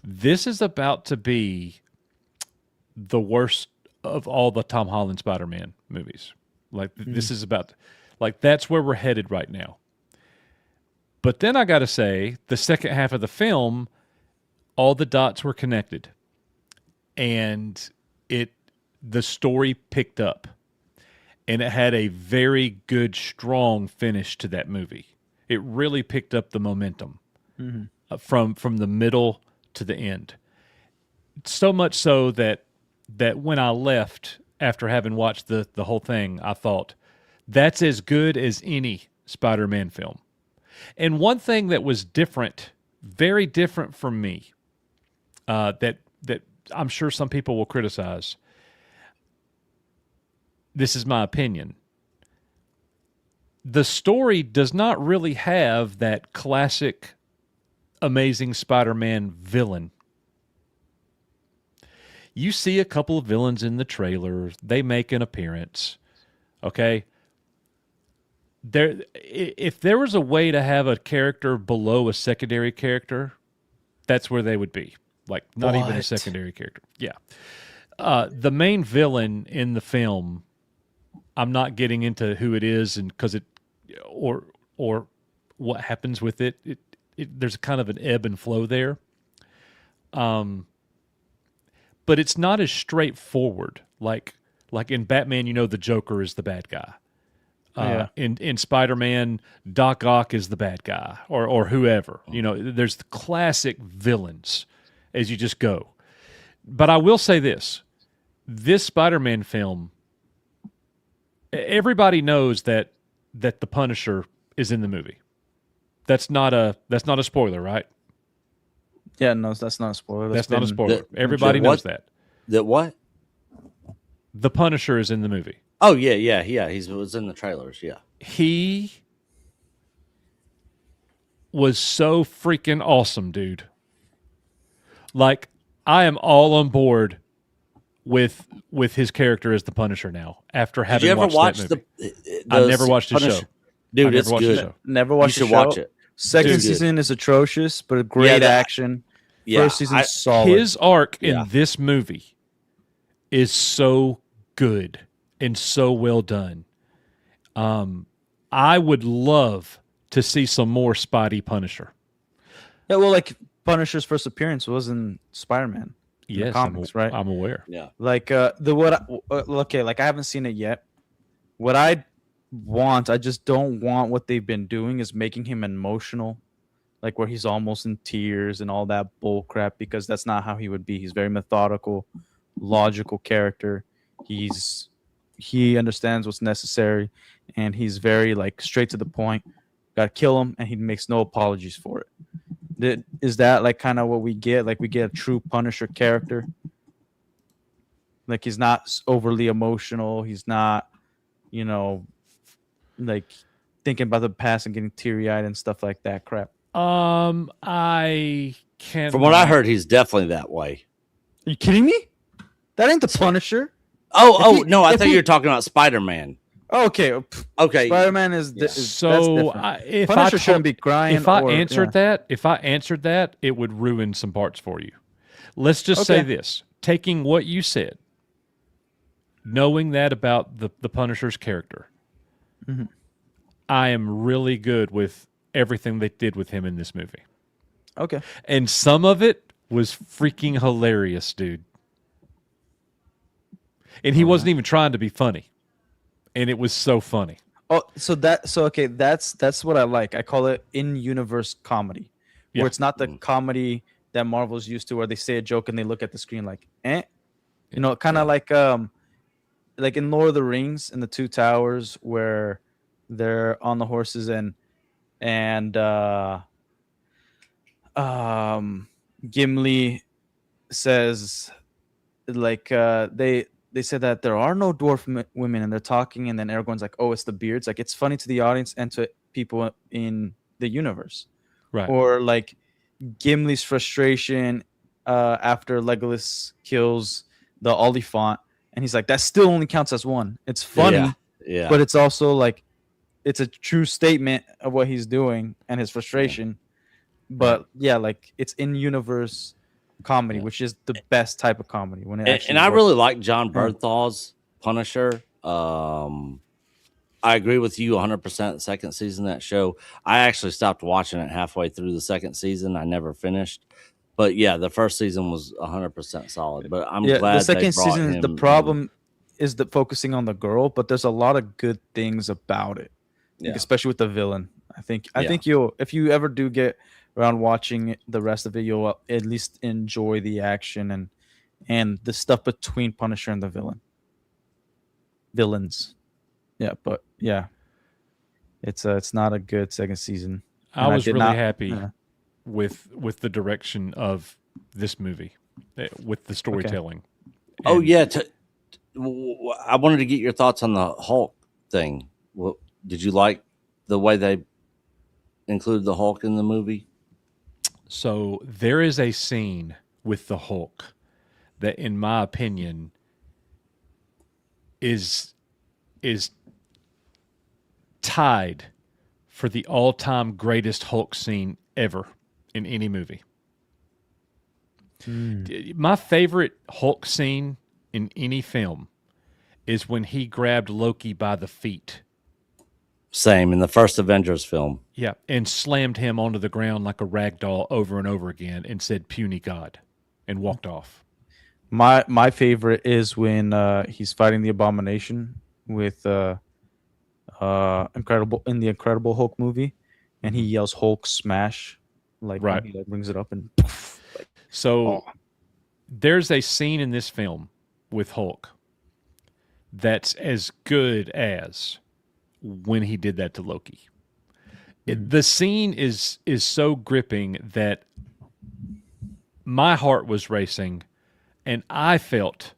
this is about to be the worst of all the Tom Holland Spider-Man movies. Like this is about, like that's where we're headed right now. But then I got to say, the second half of the film, all the dots were connected, and the story picked up, and it had a very good, strong finish to that movie. It really picked up the momentum from the middle to the end. So much so that when I left after having watched the whole thing, I thought that's as good as any Spider-Man film. And one thing that was different, very different from me, that I'm sure some people will criticize. This is my opinion. The story does not really have that classic Amazing Spider-Man villain. You see a couple of villains in the trailer. They make an appearance. Okay? If there was a way to have a character below a secondary character, that's where they would be. Like, not even a secondary character. Yeah. The main villain in the film, I'm not getting into who it is and because it or what happens with it. There's kind of an ebb and flow there. But it's not as straightforward. Like in Batman, the Joker is the bad guy. In Spider-Man, Doc Ock is the bad guy, or whoever. There's the classic villains as you just go. But I will say this Spider-Man film, everybody knows that the Punisher is in the movie. That's not a spoiler, right? Yeah, no, that's not a spoiler. That's not a spoiler. Everybody knows that. That what? The Punisher is in the movie. Oh, yeah. He was in the trailers, yeah. He was so freaking awesome, dude. Like, I am all on board with his character as the Punisher now. After having watched that movie. I never watched the show. Dude, it's good. Never watched the show. You should watch it. Second season is atrocious, but a great action. Yeah, First season solid. His arc in this movie is so good and so well done. I would love to see some more Spidey Punisher. Yeah, well, like Punisher's first appearance was in Spider-Man. Yes, comics, right? I'm aware. Yeah. Like like I haven't seen it yet. What I just don't want what they've been doing is making him emotional, like where he's almost in tears and all that bull crap, because that's not how he would be. He's very methodical, logical character. He understands what's necessary, and he's very like straight to the point. Got to kill him, and he makes no apologies for it. Is that like kind of what we get? Like we get a true Punisher character. Like he's not overly emotional. He's not, like thinking about the past and getting teary-eyed and stuff like that crap. I can't. From what I heard, he's definitely that way. Are you kidding me? That ain't the Punisher. No! I thought you were talking about Spider-Man. Okay. Spider-Man is so. If Punisher shouldn't be crying. If I answered that, it would ruin some parts for you. Let's just say this: taking what you said, knowing that about the Punisher's character, I am really good with everything they did with him in this movie. Okay. And some of it was freaking hilarious, dude. And he wasn't even trying to be funny. And it was so funny. Oh, that's what I like. I call it in-universe comedy. Yeah. Where it's not the comedy that Marvel's used to, where they say a joke and they look at the screen like, eh. Kind of like in Lord of the Rings in the Two Towers, where they're on the horses and Gimli says like they said that there are no dwarf women, and they're talking, and then Aragorn's like, oh, it's the beards. Like, it's funny to the audience and to people in the universe. Right. Or like Gimli's frustration after Legolas kills the Oliphant, and he's like, that still only counts as one. It's funny, but it's also like, it's a true statement of what he's doing and his frustration. But like it's in universe comedy, which is the best type of comedy when it actually And I works. really like John Bernthal's Punisher. I agree with you 100%. Second season of that show, I actually stopped watching it halfway through the second season. I never finished, but yeah, the first season was 100% solid. But I'm Yeah, the glad they second brought season, him the in. problem is the focusing on the girl, but there's a lot of good things about it. Like, Yeah. especially with the villain. I think Yeah. you'll, if you ever do get around watching the rest of it, you'll at least enjoy the action and the stuff between Punisher and the villains. Yeah, but yeah, it's not a good second season. I And was did really not- happy yeah. with the direction of this movie, with the storytelling. Oh And yeah, I wanted to get your thoughts on the Hulk thing. Did you like the way they included the Hulk in the movie? So there is a scene with the Hulk that, in my opinion, is tied for the all-time greatest Hulk scene ever in any movie. My favorite Hulk scene in any film is when he grabbed Loki by the feet. Same in the first Avengers film. Yeah, and slammed him onto the ground like a rag doll over and over again and said, "Puny God," and walked off. My favorite is when he's fighting the Abomination with Incredible in the Incredible Hulk movie, and he yells Hulk smash, like when Right. he like brings it up and So oh. there's a scene in this film with Hulk that's as good as when he did that to Loki. The scene is so gripping that my heart was racing, and I felt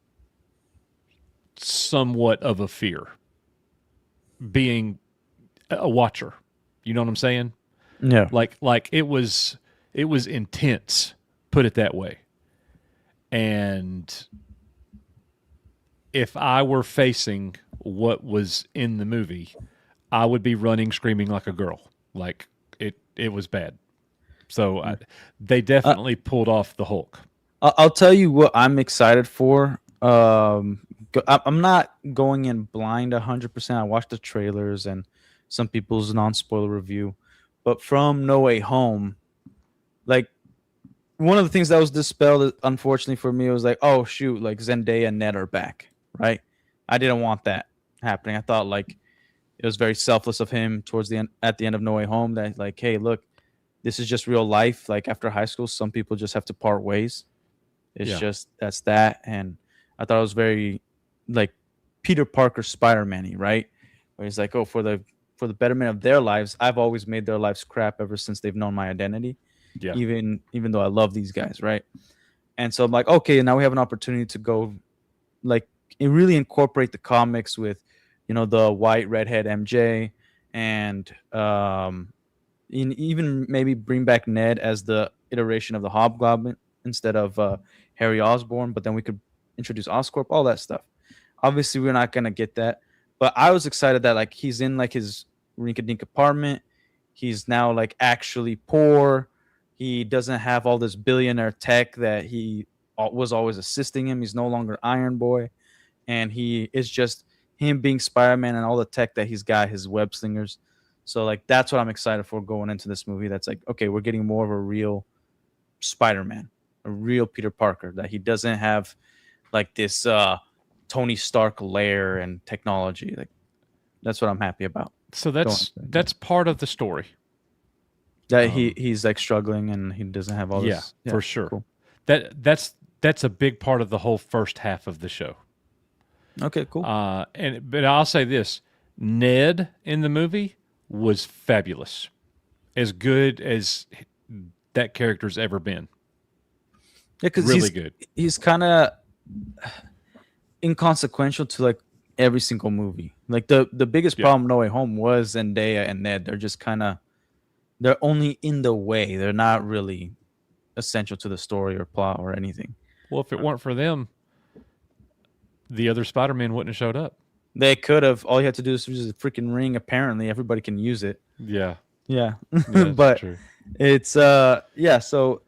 somewhat of a fear being a watcher. You know what I'm saying? Yeah. Like it was intense, put it that way. And if I were facing what was in the movie, I would be running screaming like a girl. Like it was bad. So they definitely pulled off the Hulk. I'll tell you what I'm excited for. I'm not going in blind 100%. I watched the trailers and some people's non-spoiler review, but from No Way Home, like one of the things that was dispelled, unfortunately for me, was like, oh shoot, like Zendaya and Ned are back, right? I didn't want that happening. I thought like it was very selfless of him towards the end, at the end of No Way Home, that like, hey, look, this is just real life. Like after high school, some people just have to part ways. It's just that's that. And I thought it was very like Peter Parker Spider-Man-y, right? Where he's like, oh, for the betterment of their lives, I've always made their lives crap ever since they've known my identity. Yeah. Even though I love these guys, right? And so I'm like, okay, now we have an opportunity to go like really incorporate the comics with, you know, the white redhead MJ and even maybe bring back Ned as the iteration of the Hobgoblin instead of Harry Osborn, but then we could introduce Oscorp, all that stuff. Obviously, we're not gonna get that, but I was excited that like he's in like his rinky-dink apartment. He's now like actually poor. He doesn't have all this billionaire tech that he was always assisting him. He's no longer Iron Boy, and he is just him being Spider-Man and all the tech that he's got, his web slingers. So like that's what I'm excited for going into this movie. That's like, okay, we're getting more of a real Spider-Man, a real Peter Parker, that he doesn't have like this Tony Stark lair and technology. Like that's what I'm happy about. So that's part of the story. That he's like struggling and he doesn't have all this. Yeah, for sure. Cool. That's a big part of the whole first half of the show. Okay, cool. But I'll say this: Ned in the movie was fabulous, as good as that character's ever been. Yeah, because really good. He's kind of inconsequential to like every single movie. Like the biggest problem No Way Home was Zendaya and Ned. They're just kind of they're only in the way. They're not really essential to the story or plot or anything. Well, if it weren't for them, the other Spider-Man wouldn't have showed up. They could have. All you have to do is use a freaking ring. Apparently, everybody can use it. Yeah. Yeah, that's but true. it's yeah. So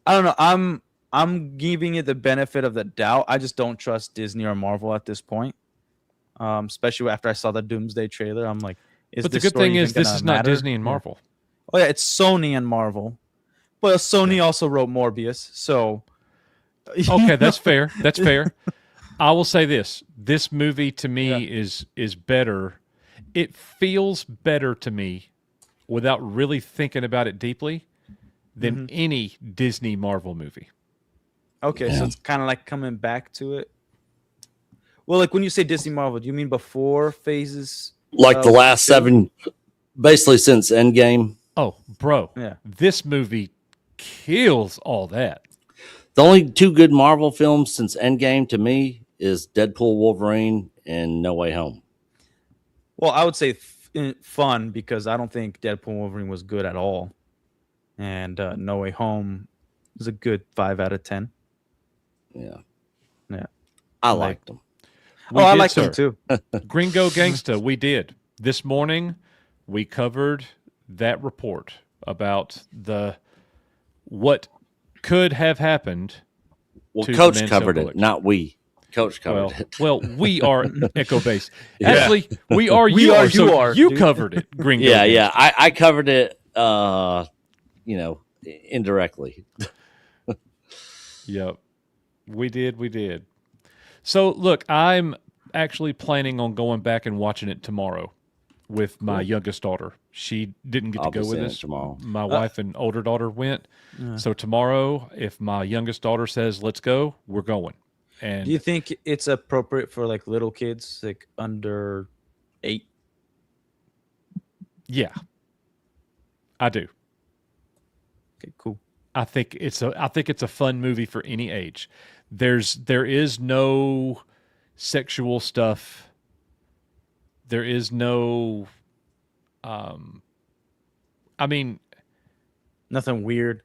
I don't know. I'm I'm giving it the benefit of the doubt. I just don't trust Disney or Marvel at this point. Especially after I saw the Doomsday trailer, I'm like, is But the this good story thing even is this gonna is not matter? Disney and Yeah. Marvel. Oh yeah, it's Sony and Marvel. Well, Sony also wrote Morbius, so Okay, that's fair. That's fair. I will say this: this movie to me is better. It feels better to me without really thinking about it deeply than any Disney Marvel movie. Okay, so Yeah. it's kind of like coming back to it. Well, like when you say Disney Marvel, do you mean before phases? Like the last 7, basically since Endgame. Oh, bro, Yeah. this movie kills all that. The only 2 good Marvel films since Endgame to me is Deadpool, Wolverine, and No Way Home. Well, I would say fun because I don't think Deadpool and Wolverine was good at all, and No Way Home was a good 5 out of 10. Yeah. Yeah. I Like- liked them. We I did, like sir. them too. Gringo Gangsta, we did. This morning, we covered that report about what could have happened. Well, to the Coach Mansell covered it, collection. not we. Coach covered it. Well, we are Echo Base. Yeah. Actually, we are. We You are, are. So you are, you dude. covered it, Gringo. Yeah, Gangsta. yeah. I covered it, indirectly. Yep. We did. So look, I'm actually planning on going back and watching it tomorrow with my youngest daughter. She didn't get I'll to be go with seeing it us. tomorrow. My wife and older daughter went. So tomorrow, if my youngest daughter says, let's go, we're going. And Do you think it's appropriate for like little kids, like under 8? yeah, I do. Okay, cool. I think it's a fun movie for any age. There is no sexual stuff. There is no I mean, Nothing weird.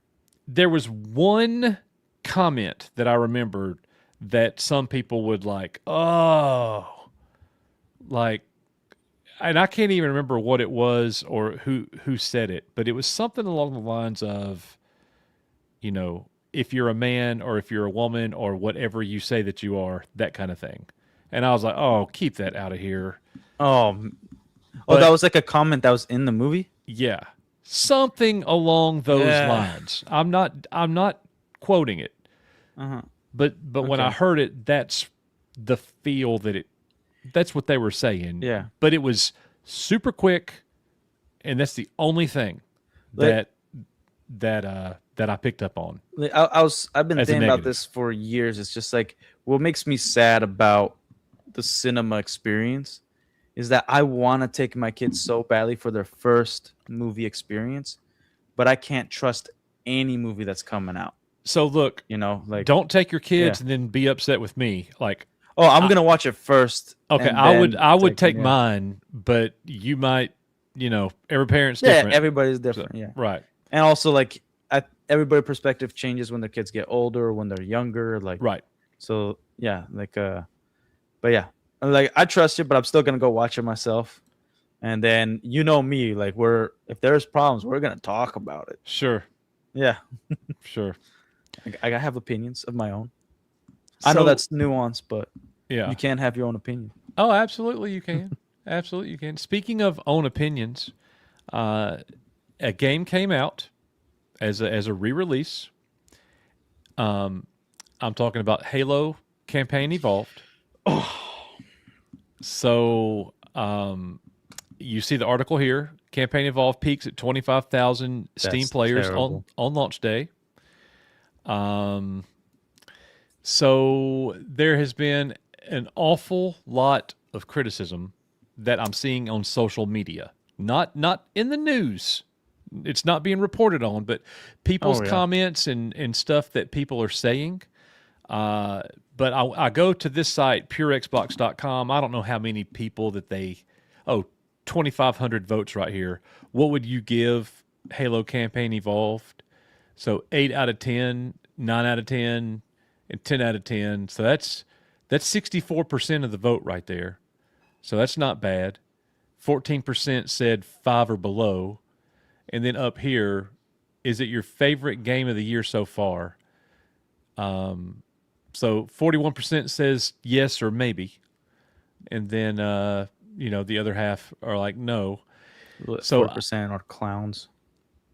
there was one comment that I remembered that some people would like, oh, like, and I can't even remember what it was or who said it, but it was something along the lines of, you know, if you're a man or if you're a woman or whatever you say that you are, that kind of thing. And I was like, oh, keep that out of here. Oh, But- that was like a comment that was in the movie. Yeah. Something along those Yeah. lines. I'm not quoting it. Uh-huh. But when I Okay. heard it, that's the feel that's what they were saying. Yeah. But it was super quick, and that's the only thing Like- that I picked up on. Like, I've been As a thinking about negative. this for years. It's just like what makes me sad about the cinema experience is that I want to take my kids so badly for their first movie experience, but I can't trust any movie that's coming out. So look, You know, like don't take your kids Yeah. and then be upset with me. Like, oh, I'm gonna watch it first. okay, and I then would take yeah. mine, but you might, every parent's Yeah, different. everybody's So- different. Yeah, Right. and also like everybody's perspective changes when their kids get older or when they're younger. Like Right. So yeah, like but yeah, like I trust you, but I'm still gonna go watch it myself. And then me, like if there's problems, we're gonna talk about it. Sure. Yeah, Sure. I have opinions of my own. I know So- that's nuanced, but Yeah. you can have your own opinion. Oh, absolutely, you can. Absolutely, you can. Speaking of own opinions, a game came out as a re-release. I'm talking about Halo Campaign Evolved. So, you see the article here. Campaign Evolved peaks at 25,000 Steam That's players terrible. on launch day. So there has been an awful lot of criticism that I'm seeing on social media. Not in the news. It's not being reported on, but people's Oh, yeah. comments and stuff that people are saying. But I go to this site, purexbox.com. I don't know how many people that 2,500 votes right here. What would you give Halo Campaign Evolved? So 8 out of 10, 9 out of 10, and 10 out of 10. So that's 64% of the vote right there. So that's not bad. 14% said 5 or below. And then up here, is it your favorite game of the year so far? So 41% says yes or maybe, and then the other half are like no. So 4% are clowns.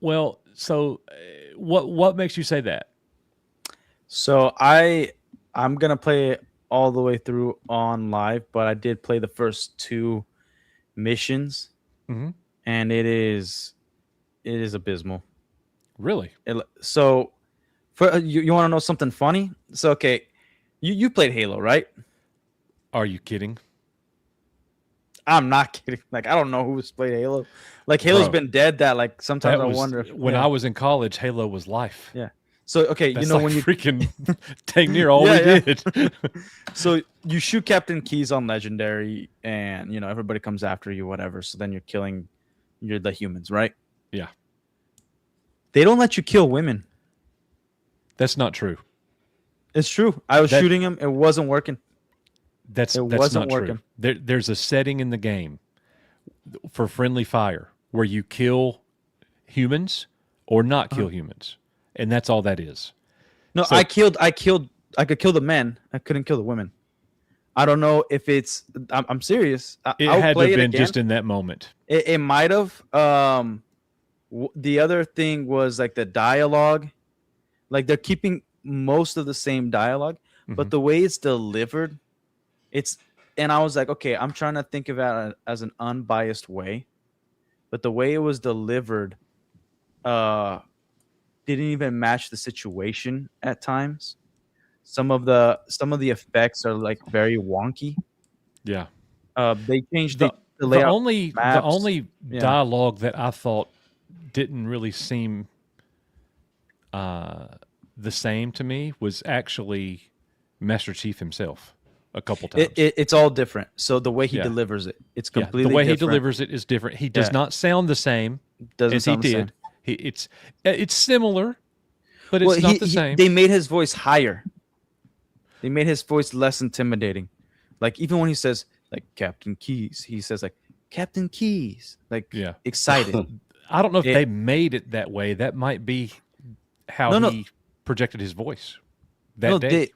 well, so what makes you say that? So I'm gonna play it all the way through on live, but I did play the first 2 missions, Mm-hmm. and it is abysmal. Really? So for you want to know something funny? So okay, you played Halo, right? Are you kidding? I'm not kidding. Like I don't know who's played Halo. Like Halo's Bro, been dead. That like sometimes That I was wonder if, when yeah, I was in college. Halo was life. yeah. So okay, That's you know like when you freaking dang near all Yeah, we yeah. did. so you shoot Captain Keys on Legendary, and everybody comes after you, whatever. So then you're the humans, right? Yeah. They don't let you kill women. That's not true. It's true. I was shooting him. It wasn't working. That's wasn't not working. true. There's a setting in the game for friendly fire where you kill humans or not kill humans, and that's all that is. No, So- I could kill the men. I couldn't kill the women. I don't know if it's. I'm serious. It I'll had to play have it been again. just in that moment. It might have. The other thing was like the dialogue. Like they're keeping most of the same dialogue, but Mhm. the way it's delivered, and I was like, okay, I'm trying to think of it as an unbiased way, but the way it was delivered, didn't even match the situation at times. Some of the effects are like very wonky. Yeah. They changed The the layout. the maps. only Yeah. dialogue that I thought didn't really seem the same to me was actually Master Chief himself a couple times. It's all different. So the way he Yeah. delivers it, it's Yeah, completely the way different. he delivers it is different. He does Yeah. not sound the same Doesn't as he sound the same. did. It's similar, but it's Well, not the same. they made his voice higher. They made his voice less intimidating. Like even when he says like Captain Keys, he says like Captain Keys, like Yeah. excited. I don't know if it- they made it that way. That might be how No. he projected his voice that No, day.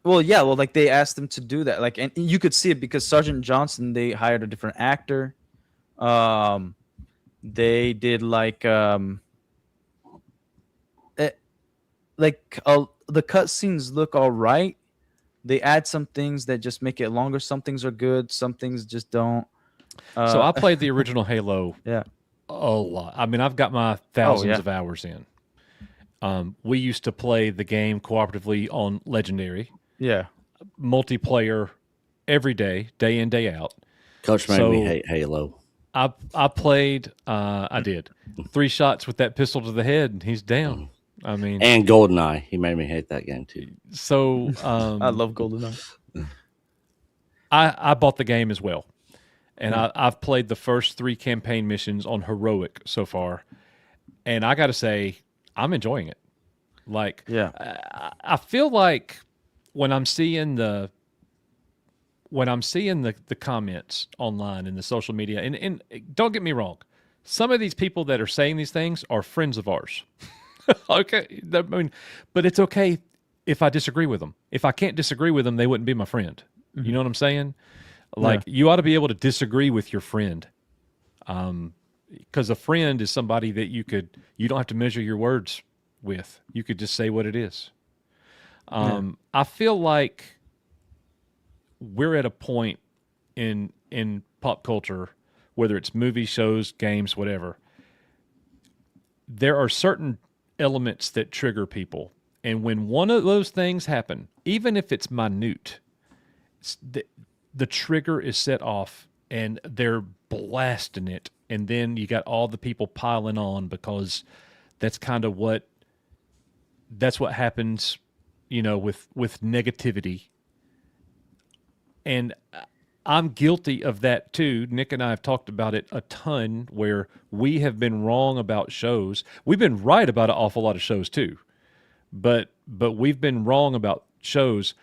like they asked him to do that. Like, and you could see it because Sergeant Johnson, they hired a different actor. They did like the cutscenes look all right. They add some things that just make it longer. Some things are good. Some things just don't. So I played the original Halo Yeah. a lot. I mean, I've got my thousands yeah. of hours in. We used to play the game cooperatively on Legendary, Yeah. multiplayer every day, day in, day out. Coach made So- me hate Halo. I played. I did 3 shots with that pistol to the head, and he's down. I mean, And GoldenEye. He made me hate that game too. so I love GoldenEye. I bought the game as well, and I've played the first 3 campaign missions on heroic so far, and I got to say I'm enjoying it. Like, Yeah. I feel like when I'm seeing the comments online in the social media, and don't get me wrong, some of these people that are saying these things are friends of ours. Okay, I mean, but it's okay if I disagree with them. If I can't disagree with them, they wouldn't be my friend. You know what I'm saying? Like, you ought to be able to disagree with your friend, because a friend is somebody that you don't have to measure your words with. You could just say what it is. I feel like we're at a point in pop culture, whether it's movies, shows, games, whatever. There are certain elements that trigger people, and when one of those things happen, even if it's minute, the trigger is set off, and they're blasting it, and then you got all the people piling on because that's kind of what happens, with negativity. And I'm guilty of that too. Nick and I have talked about it a ton, where we have been wrong about shows. We've been right about an awful lot of shows too, but we've been wrong about shows.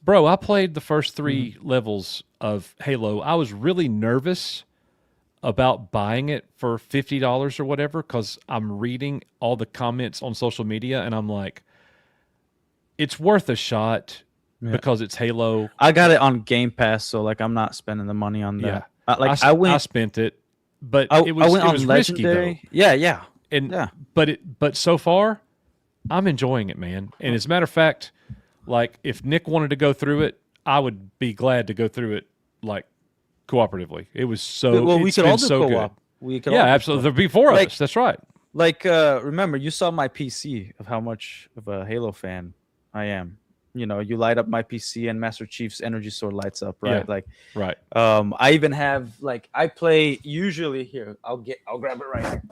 Bro, I played the first 3 levels of Halo. I was really nervous about buying it for $50 or whatever, because I'm reading all the comments on social media, and I'm like, it's worth a shot Yeah. because it's Halo. I got it on Game Pass, so like I'm not spending the money on that. Yeah, I spent it, but I it was went on risky though. Legendary. Yeah. And but so far, I'm enjoying it, man. And as a matter of fact, like if Nick wanted to go through it, I would be glad to go through it like cooperatively. It was so Well, we it's could been all do so co-op. good. We could Yeah, all do absolutely. co-op. There'll be four of Like- us. That's right. Like remember, you saw my PC of how much of a Halo fan I am. You know, you light up my PC and Master Chief's energy sword lights up, right? Yeah. Like Right. I even have like I play usually here. I'll grab it right here.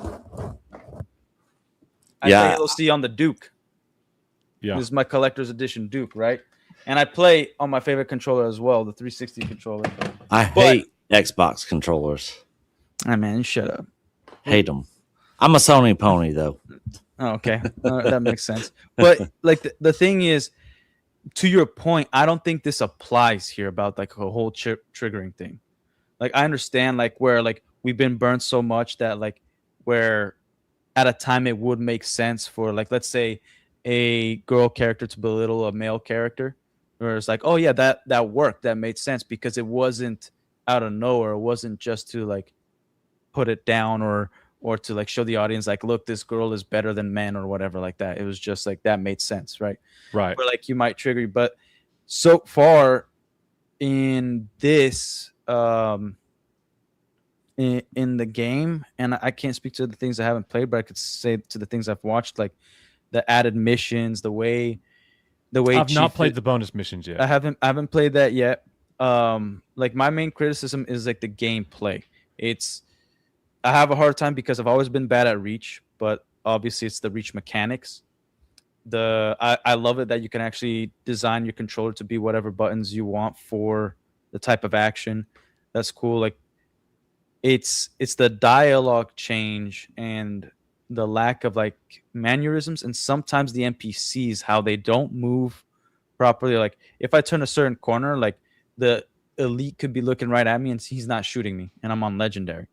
I Yeah. play Halo C on the Duke. Yeah. This is my collector's edition Duke, right? And I play on my favorite controller as well, the 360 controller. I hate Xbox controllers. Ah, man, shut up. Hate them. I'm a Sony pony though. Oh, okay, that makes sense. But like the thing is, to your point, I don't think this applies here about like a whole triggering thing. Like I understand like where like we've been burned so much that like where at a time it would make sense for like let's say a girl character to belittle a male character, where it's like, oh yeah, that worked, that made sense because it wasn't out of nowhere, it wasn't just to like put it down or to like show the audience like, look, this girl is better than men or whatever like that. It was just like that made sense, right? Right. Where like you might trigger, but so far in this in the game, and I can't speak to the things I haven't played, but I could say to the things I've watched, like the added missions, the way I've not played the bonus missions yet. I haven't played that yet. Like my main criticism is like the gameplay. I have a hard time because I've always been bad at reach, but obviously it's the reach mechanics. I love it that you can actually design your controller to be whatever buttons you want for the type of action. That's cool. Like it's the dialogue change and the lack of like mannerisms and sometimes the NPCs, how they don't move properly. Like if I turn a certain corner, like the elite could be looking right at me and he's not shooting me and I'm on legendary.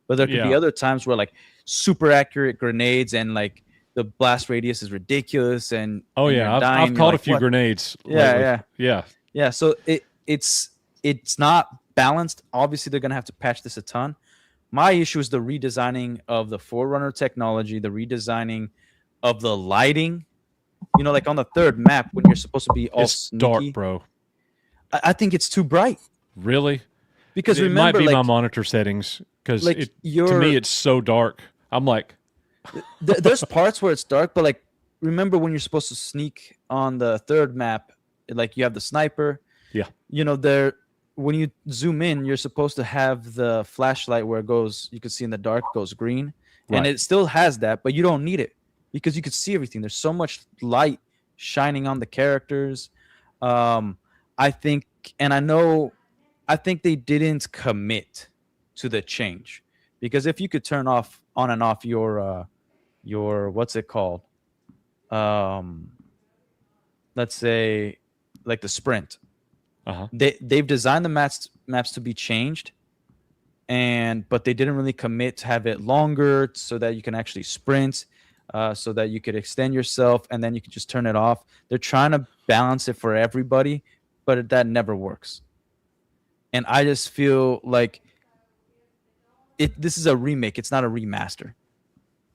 But there could be other times where like super accurate grenades and like the blast radius is ridiculous and I've caught a few grenades. Yeah. So it's not balanced. Obviously, they're gonna have to patch this a ton. My issue is the redesigning of the Forerunner technology, the redesigning of the lighting. You know, like on the third map when you're supposed to be all It's sneaky, dark, bro. I think it's too bright. Really? Because it remember, might be like, my monitor settings because like to me it's so dark. I'm like, there's parts where it's dark, but like remember when you're supposed to sneak on the third map, like you have the sniper. Yeah. You know, when you zoom in, you're supposed to have the flashlight where it goes, you can see in the dark goes green. Right. And it still has that, but you don't need it because you can see everything. There's so much light shining on the characters. I think they didn't commit to the change because if you could turn on and off your what's it called? Let's say like the sprint. uh-huh. They've designed the maps to be changed, but they didn't really commit to have it longer so that you can actually sprint, so that you could extend yourself and then you could just turn it off. They're trying to balance it for everybody, but that never works. And I just feel like this is a remake. It's not a remaster.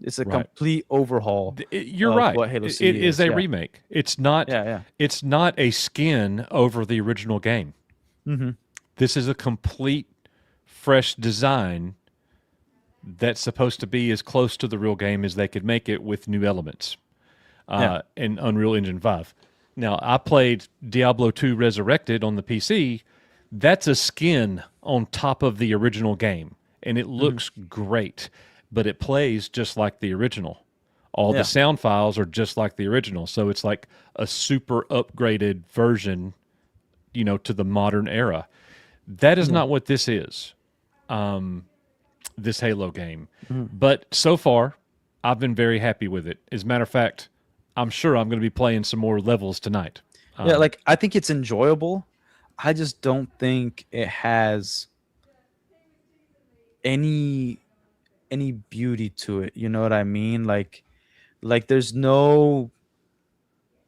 It's a complete overhaul. You're right. What Halo C it is a yeah. remake. It's not. Yeah. It's not a skin over the original game. Mm-hmm. This is a complete, fresh design that's supposed to be as close to the real game as they could make it with new elements. In Unreal Engine 5. Now, I played Diablo 2 Resurrected on the PC. That's a skin on top of the original game, and it looks great, but it plays just like the original. All the sound files are just like the original, so it's like a super upgraded version, to the modern era. That is not what this is, this Halo game. But so far, I've been very happy with it. As a matter of fact, I'm sure I'm going to be playing some more levels tonight. Like I think it's enjoyable. I just don't think it has any beauty to it. You know what I mean? Like there's no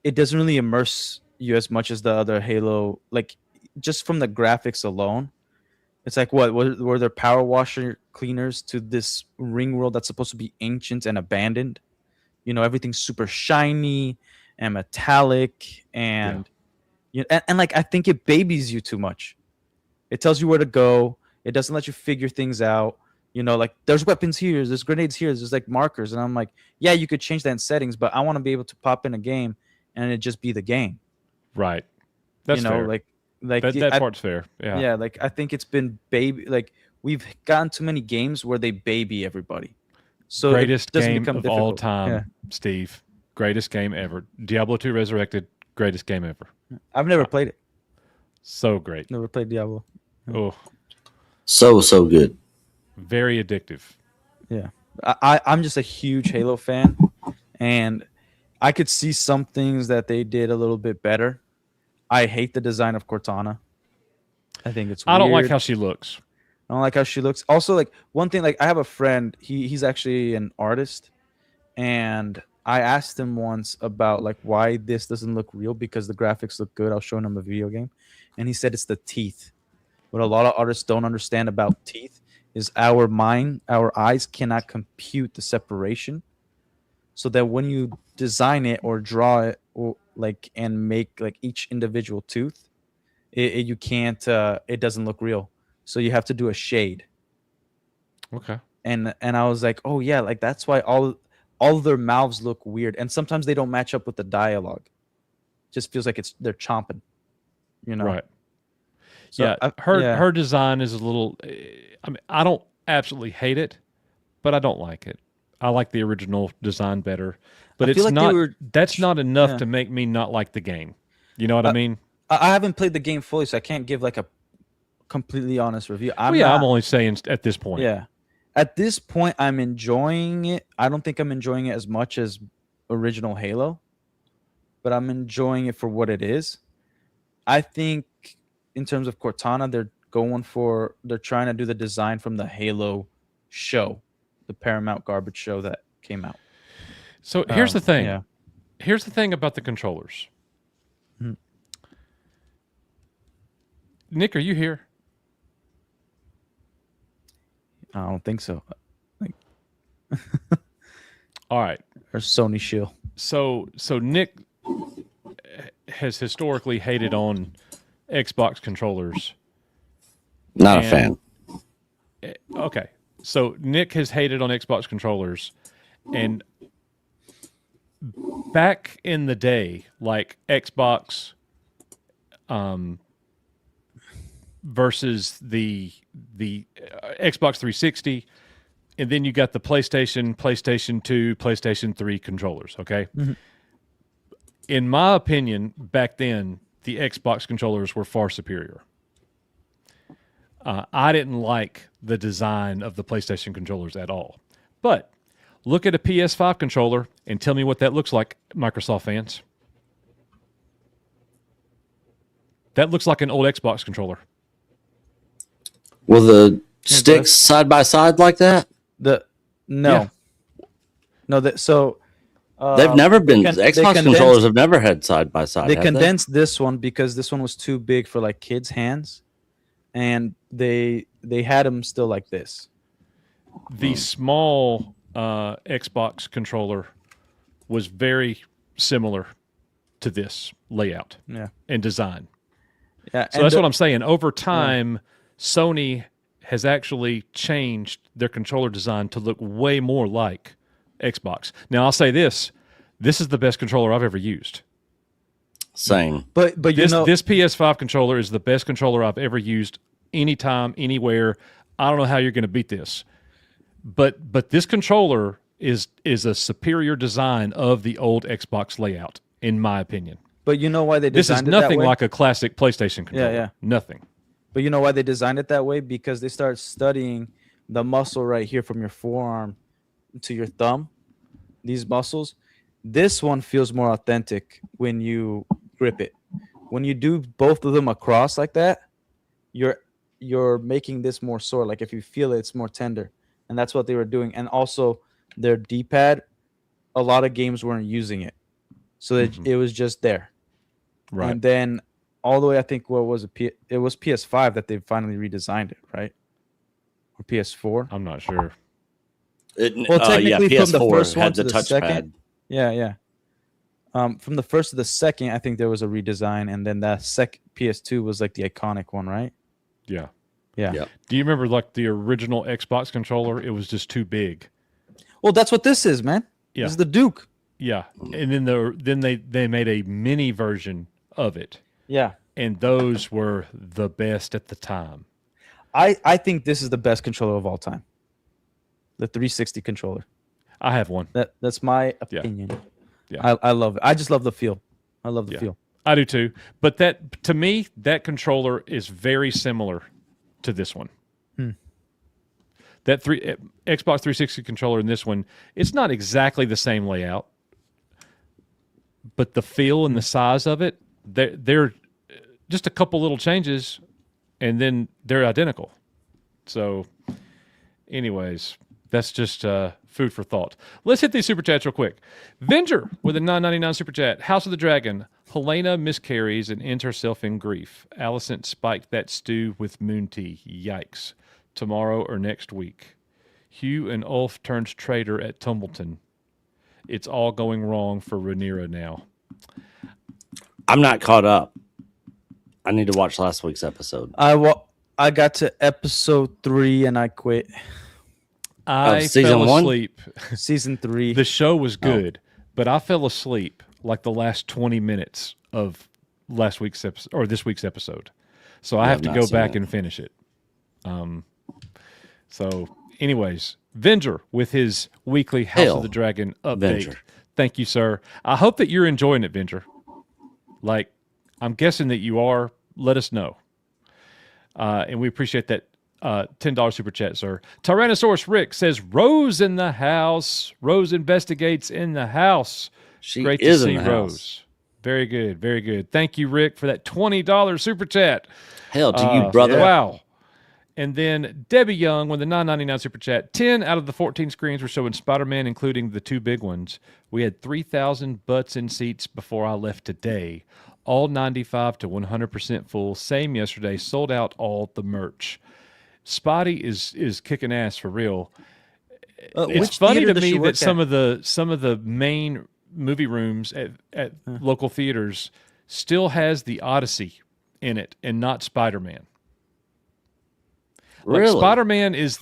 it doesn't really immerse you as much as the other Halo. Like just from the graphics alone, it's like what were there power washer cleaners to this ring world that's supposed to be ancient and abandoned? You know, everything's super shiny and metallic, and and like I think it babies you too much. It tells you where to go. It doesn't let you figure things out. You know, like there's weapons here, there's grenades here, there's like markers, and I'm like, yeah, you could change that in settings, but I want to be able to pop in a game and it just be the game. Right. That's you know, fair. like That part's fair. Yeah. yeah, like I think it's been baby. Like we've gotten too many games where they baby everybody. So Greatest it doesn't game become of all difficult. time, Yeah. Steve. Greatest game ever. Diablo 2 Resurrected. Greatest game ever. I've never played it. So great. Never played Diablo. Oh, So good. very addictive. Yeah, I'm just a huge Halo fan, and I could see some things that they did a little bit better. I hate the design of Cortana. I think it's weird. I don't like how she looks. I don't like how she looks. Also, like one thing, like I have a friend. He's actually an artist, and I asked him once about like why this doesn't look real because the graphics look good. I was showing him a video game, and he said it's the teeth. What a lot of artists don't understand about teeth is our eyes cannot compute the separation, so that when you design it or draw it or like and make like each individual tooth, you can't. It doesn't look real. So you have to do a shade. Okay. And I was like, oh yeah, like that's why all of their mouths look weird, and sometimes they don't match up with the dialogue. Just feels like they're chomping, you know. Right. So Yeah. Her design is a little. I mean, I don't absolutely hate it, but I don't like it. I like the original design better, but I it's feel like they not. were- That's not enough yeah. to make me not like the game. You know what I mean? I haven't played the game fully, so I can't give like a completely honest review. I'm only saying at this point. Yeah. At this point, I'm enjoying it. I don't think I'm enjoying it as much as original Halo, but I'm enjoying it for what it is. I think in terms of Cortana, they're trying to do the design from the Halo show, the Paramount garbage show that came out. So here's the thing. Yeah. Here's the thing about the controllers. Mhm. Nick, are you here? I don't think so. All right. Or Sony shill. So Nick has historically hated on Xbox controllers. Not a fan. Okay. So Nick has hated on Xbox controllers, and back in the day, like Xbox versus the Xbox 360, and then you got the PlayStation 2, PlayStation 3 controllers, okay? Mhm. In my opinion, back then, the Xbox controllers were far superior. I didn't like the design of the PlayStation controllers at all. But look at a PS5 controller and tell me what that looks like, Microsoft fans. That looks like an old Xbox controller. Will the sticks side by side like that? No. So They've never been. they Xbox condensed- controllers have never had side by side. They have condensed this one because this one was too big for like kids' hands, and they had them still like this. The small Xbox controller was very similar to this layout Yeah. and design. Yeah. So that's what I'm saying. Over time, Sony has actually changed their controller design to look way more like Xbox. Now, I'll say this. This is the best controller I've ever used. Same. But you know, This PS5 controller is the best controller I've ever used anytime, anywhere. I don't know how you're going to beat this. But this controller is a superior design of the old Xbox layout, in my opinion. but you know why they This is designed it that nothing way? like a classic PlayStation controller. Yeah. Nothing. But you know why they designed it that way? Because they started studying the muscle right here from your forearm to your thumb. These muscles. This one feels more authentic when you grip it. When you do both of them across like that, you're making this more sore. Like if you feel it, it's more tender. And that's what they were doing. And also their D-pad, a lot of games weren't using it. so that it was just there. Right. And then all the way, I think, what was it? It was PS5 that they finally redesigned it, right? Or PS4? I'm not sure. Well, technically, PS4 from the first one had to the the second. touchpad. Yeah. From the first to the second, I think there was a redesign, and then that PS2 was like the iconic one, right? Yeah. Yep. Do you remember like the original Xbox controller? It was just too big. Well, that's what this is, man. Yeah. This is the Duke. Yeah. And then they made a mini version of it. Yeah. And those were the best at the time. I think this is the best controller of all time. The 360 controller. I have one. That's my opinion. Yeah. I love it. I just love the feel. I love the feel. I do too. But that, to me, that controller is very similar to this one. That Xbox 360 controller and this one, it's not exactly the same layout, but the feel and the size of it, they're just a couple little changes, and then they're identical. So, anyways, that's just food for thought. Let's hit these super chats real quick. Venger with a $9.99 super chat. House of the Dragon. Helena miscarries and ends herself in grief. Alicent spiked that stew with moon tea. Yikes. Tomorrow or next week. Hugh and Ulf turns traitor at Tumbleton. It's all going wrong for Rhaenyra now. I'm not caught up. I need to watch last week's episode. I got to episode 3 and I quit. I season fell 1? asleep. Season 3. The show was good, but I fell asleep like the last 20 minutes of last week's episode or this week's episode. So I have to go back and finish it. So anyways, Venger with his weekly House of the Dragon update. Venger. Thank you, sir. I hope that you're enjoying it, Venger. Like, I'm guessing that you are. Let us know. And we appreciate that $10 super chat, sir. Tyrannosaurus Rick says, Rose in the house. Rose investigates in the house. Great to see Rose. Very good. Very good. Thank you, Rick, for that $20 super chat. Hell to you, brother. Wow. And then Debbie Young with the $9.99 super chat. 10 out of the 14 screens were showing Spider-Man, including the 2 big ones. We had 3,000 butts in seats before I left today. All 95 to 100% full. Same yesterday. Sold out all the merch. Spotty is kicking ass for real. It's funny to me that some of the main movie rooms at local theaters still has the Odyssey in it and not Spider-Man. Like Really? Spider-Man is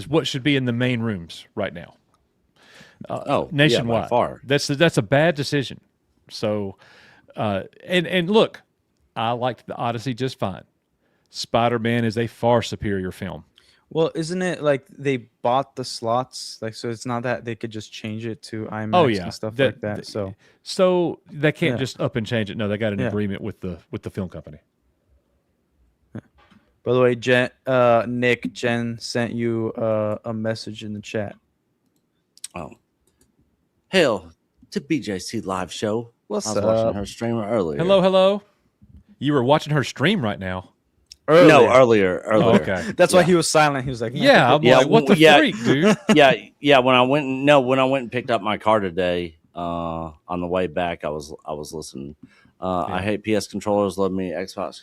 what should be in the main rooms right now. Nationwide. Yeah, by far. That's a bad decision. So, and look, I liked the Odyssey just fine. Spider-Man is a far superior film. Well, isn't it like they bought the slots, like so it's not that they could just change it to IMAX and stuff like that. So they can't just up and change it. No, they got an agreement with the film company. By the way, Jen sent you a message in the chat. Oh, hell to BJC live show. What's I was up? watching her stream earlier. Hello. You were watching her stream right now. Earlier. No, earlier. Oh, okay. That's why he was silent. He was like, "Yeah, I'm like, what the freak, dude?" yeah. When I went and picked up my car today, on the way back, I was listening. I hate PS controllers. Love me Xbox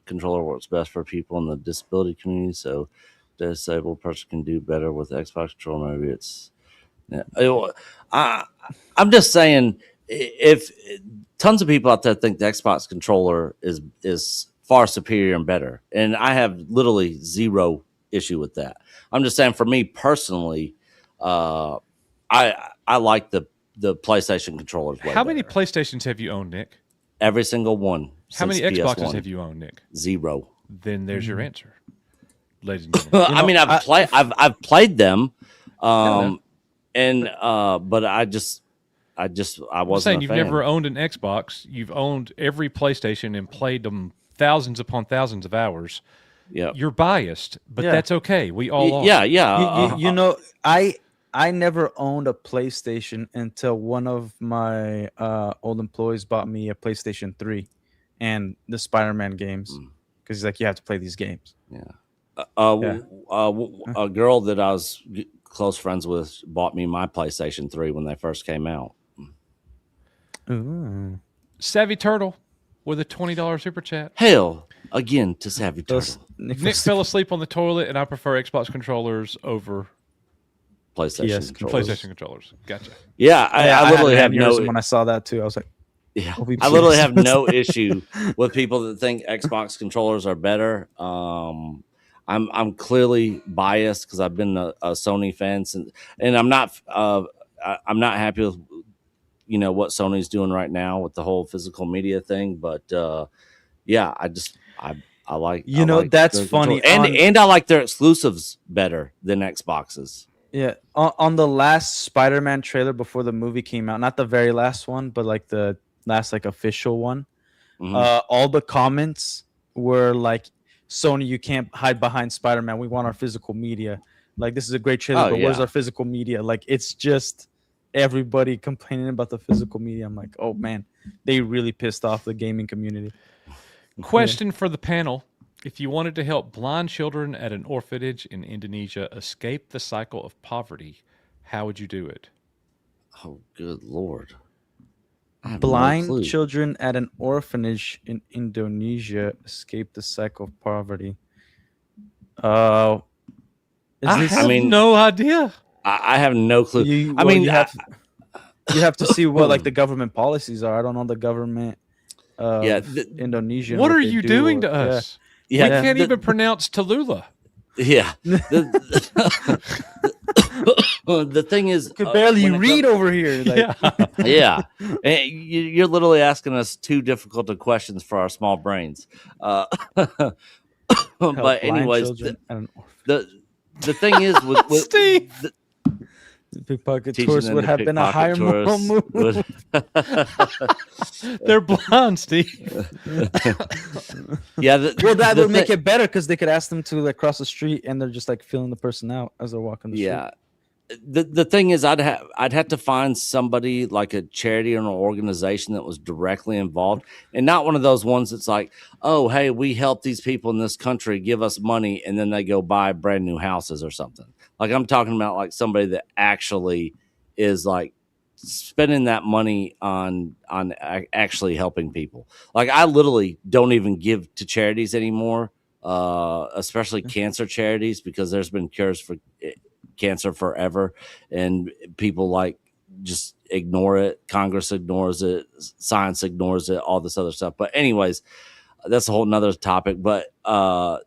controller works best for people in the disability community. So, the disabled person can do better with Xbox controller. Maybe it's. Yeah. I'm just saying, if tons of people out there think the Xbox controller is far superior and better, and I have literally zero issue with that. I'm just saying, for me personally, I like the PlayStation controllers. How many PlayStations have you owned, Nick? Every single one. How many Xboxes have you owned, Nick? Zero. Then there's your answer, ladies and gentlemen. I mean, I've played them, but I wasn't saying a you've fan. never owned an Xbox. You've owned every PlayStation and played them thousands upon thousands of hours. Yeah, you're biased, but that's okay. We all are. Yeah. You know, I never owned a PlayStation until one of my old employees bought me a PlayStation 3 and the Spider-Man games because he's like, you have to play these games. A girl that I was close friends with bought me my PlayStation 3 when they first came out. Ooh. Savvy Turtle with a $20 super chat. Hell, again to Savvy Those- Turtle. Nick fell asleep on the toilet, and I prefer Xbox controllers over PlayStation PS controllers. PlayStation controllers. Gotcha. Yeah, I had literally an have no. aneurysm when I saw that too. I was like, Yeah, I'll be I literally have PS. no issue with people that think Xbox controllers are better. I'm clearly biased because I've been a Sony fan since, and I'm not happy with what Sony's doing right now with the whole physical media thing. But yeah, I like that's their funny. controller. And I like their exclusives better than Xboxes. Yeah, on the last Spider-Man trailer before the movie came out, not the very last one, but like the last like official one, all the comments were like, Sony, you can't hide behind Spider-Man. We want our physical media. Like, this is a great trailer, but where's our physical media? Like, it's just everybody complaining about the physical media. I'm like, oh man, they really pissed off the gaming community. Question for the panel. If you wanted to help blind children at an orphanage in Indonesia escape the cycle of poverty, how would you do it? Oh, good Lord. Blind children at an orphanage in Indonesia escape the cycle of poverty. I have no idea. I have no clue. You have to see what like the government policies are. I don't know the government. Indonesia. What are you doing to us? Yeah, we can't even pronounce Tallulah. Yeah. The thing is, could barely read over here. Like. Yeah. And you're literally asking us too difficult of questions for our small brains. But anyways, the thing is with Steve. The pickpocket tours would have been a higher moral move. They're blonde, Steve. Yeah. That would make it better because they could ask them to like cross the street and they're just like feeling the person out as they're walking the street. The thing is, I'd have to find somebody like a charity or an organization that was directly involved, and not one of those ones that's like, oh, hey, we help these people in this country, give us money, and then they go buy brand new houses or something. Like, I'm talking about like somebody that actually is like spending that money on actually helping people. Like, I literally don't even give to charities anymore, especially cancer charities, because there's been cures for cancer forever, and people like just ignore it. Congress ignores it, science ignores it, all this other stuff. But anyways, that's a whole nother topic. But I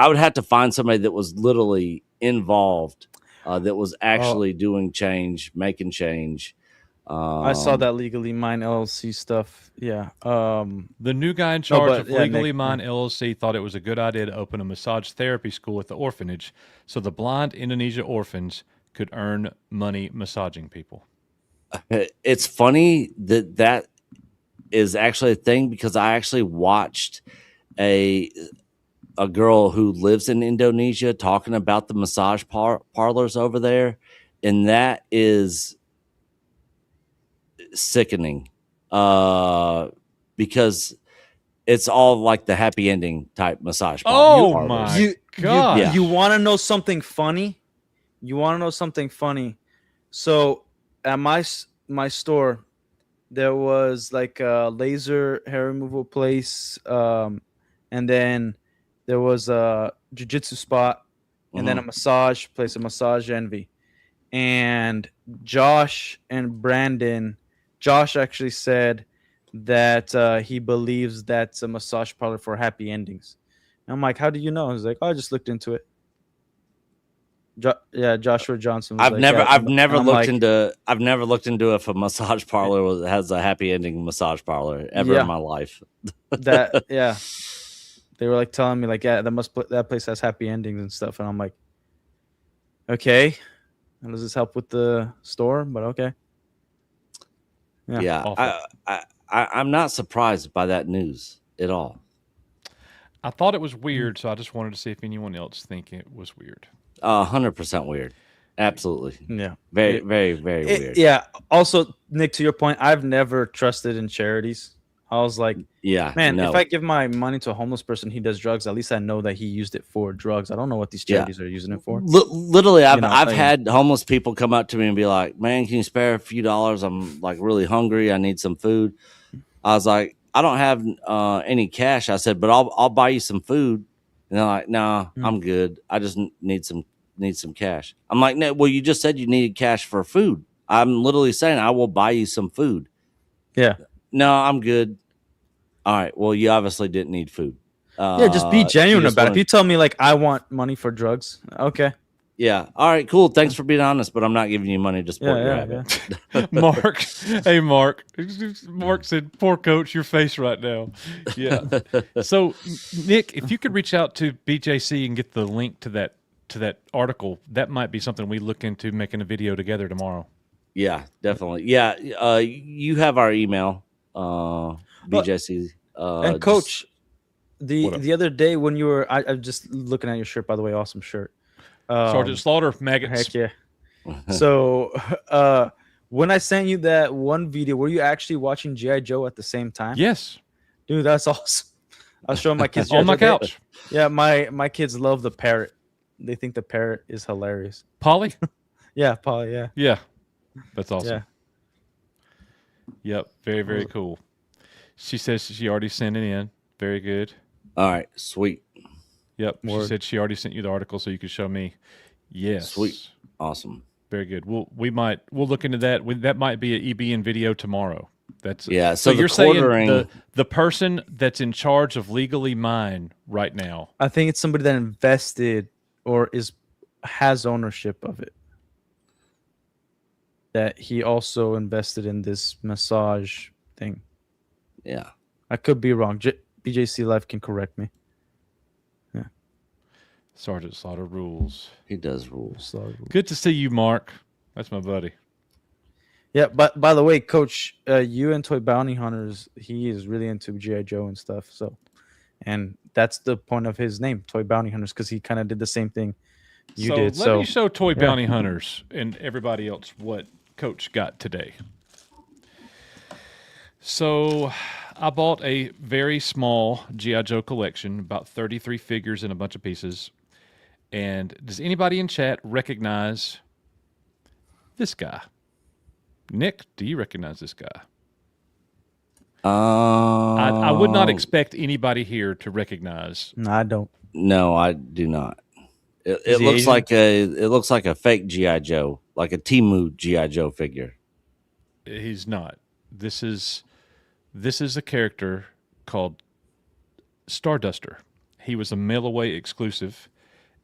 would have to find somebody that was literally involved, that was actually doing change, making change. I saw that Legally Mine LLC stuff. Yeah. The new guy in charge of Legally Mine LLC thought it was a good idea to open a massage therapy school at the orphanage so the blind Indonesia orphans could earn money massaging people. It's funny that is actually a thing, because I actually watched a girl who lives in Indonesia talking about the massage parlors over there, and that is sickening, because it's all like the happy ending type massage parlors. Oh my god! You want to know something funny? So at my store, there was like a laser hair removal place, and then there was a jiu-jitsu spot, and then a massage place, a Massage Envy. And Josh and Brandon, Josh actually said that he believes that's a massage parlor for happy endings. And I'm like, how do you know? He's like, I just looked into it. Joshua Johnson. I've never looked into if a massage parlor has a happy ending massage parlor ever in my life. They were like telling me like, that place has happy endings and stuff, and I'm like, okay, and does this help with the store? But okay. I'm not surprised by that news at all. I thought it was weird, so I just wanted to see if anyone else think it was weird. 100% weird. Absolutely. Yeah. Very, very, very weird. Yeah. Also, Nick, to your point, I've never trusted in charities. I was like, Yeah, man, no. if I give my money to a homeless person, he does drugs. At least I know that he used it for drugs. I don't know what these Yeah. charities are using it for. Literally, I've know, I've like- had homeless people come up to me and be like, "Man, can you spare a few dollars? I'm like really hungry. I need some food." I was like, "I don't have any cash." I said, "But I'll buy you some food." And they're like, "Nah, I'm good. I just need some cash." I'm like, "No, well, you just said you needed cash for food. I'm literally saying I will buy you some food." Yeah. No, I'm good. All right. Well, you obviously didn't need food. Yeah, just be genuine just about it. If wanted- you tell me like I want money for drugs, okay. Yeah. All right. Cool. Thanks for being honest, but I'm not giving you money to support your Yeah, habit. Mark, hey Mark. Mark said, "Poor coach, your face right now." Yeah. So, Nick, if you could reach out to BJC and get the link to that article, that might be something we look into making a video together tomorrow. Yeah, definitely. Yeah. You have our email, BJC. And just- coach, What up? the other day when you were, I'm just looking at your shirt. By the way, awesome shirt. Sergeant Slaughter, maggots. Heck yeah. So when I sent you that one video, were you actually watching G.I. Joe at the same time? Yes, Dude, that's awesome. I was showing my kids on my G.I. Joe. couch. Yeah, my kids love the parrot. They think the parrot is hilarious. Polly. Yeah, Paul. Yeah, Yeah, that's awesome. yeah. Yep, very very cool. She says she already sent it in. Very good. All right. Sweet. Yep. She Word. said she already sent you the article so you could show me. Yes. Sweet. Awesome. Very good. We'll look into that. That might be an EBN video tomorrow. That's Yeah. So, you're the quartering. saying the person that's in charge of Legally Mine right now. I think it's somebody that invested or has ownership of it. That he also invested in this massage thing. Yeah. I could be wrong. BJC Life can correct me. Sergeant Slaughter rules. He does rules. So, Good to see you, Mark. That's my buddy. yeah, but by the way, Coach, you and Toy Bounty Hunters, he is really into G.I. Joe and stuff. So, and that's the point of his name, Toy Bounty Hunters, because he kind of did the same thing you did. Let me show Toy Bounty Hunters and everybody else what Coach got today. So I bought a very small G.I. Joe collection, about 33 figures and a bunch of pieces. And does anybody in chat recognize this guy? Nick, do you recognize this guy? I would not expect anybody here to recognize. No, I don't. No, I do not. It he looks Asian? like a fake GI Joe, like a Temu GI Joe figure. He's not. This is a character called Starduster. He was a mail away exclusive,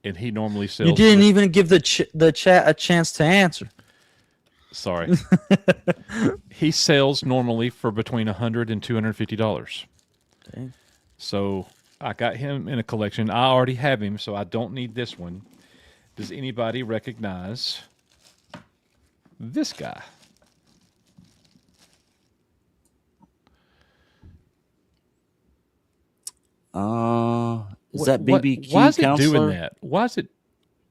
and he normally sells. You didn't even give the chat a chance to answer. Sorry. He sells normally for between $100 and $250. Dang. So I got him in a collection. I already have him, so I don't need this one. Does anybody recognize this guy? Is that BBQ Why is it counselor? doing that? Why is it?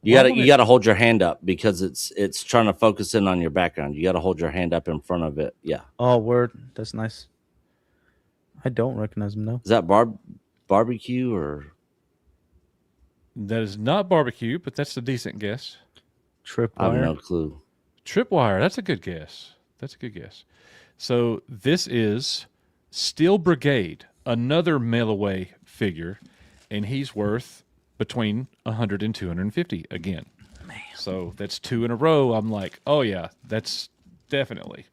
You why gotta would you it- gotta hold your hand up because it's trying to focus in on your background. You gotta hold your hand up in front of it. Yeah. Oh, word. That's nice. I don't recognize him, no. Is that barbecue or That is not barbecue, but that's a decent guess. I have Tripwire. no clue. Tripwire. That's a good guess. That's a good guess. So this is Steel Brigade, another mail away figure, and he's worth between 100 and 250 again. Man. So that's two in a row. I'm like, oh yeah, that's definitely.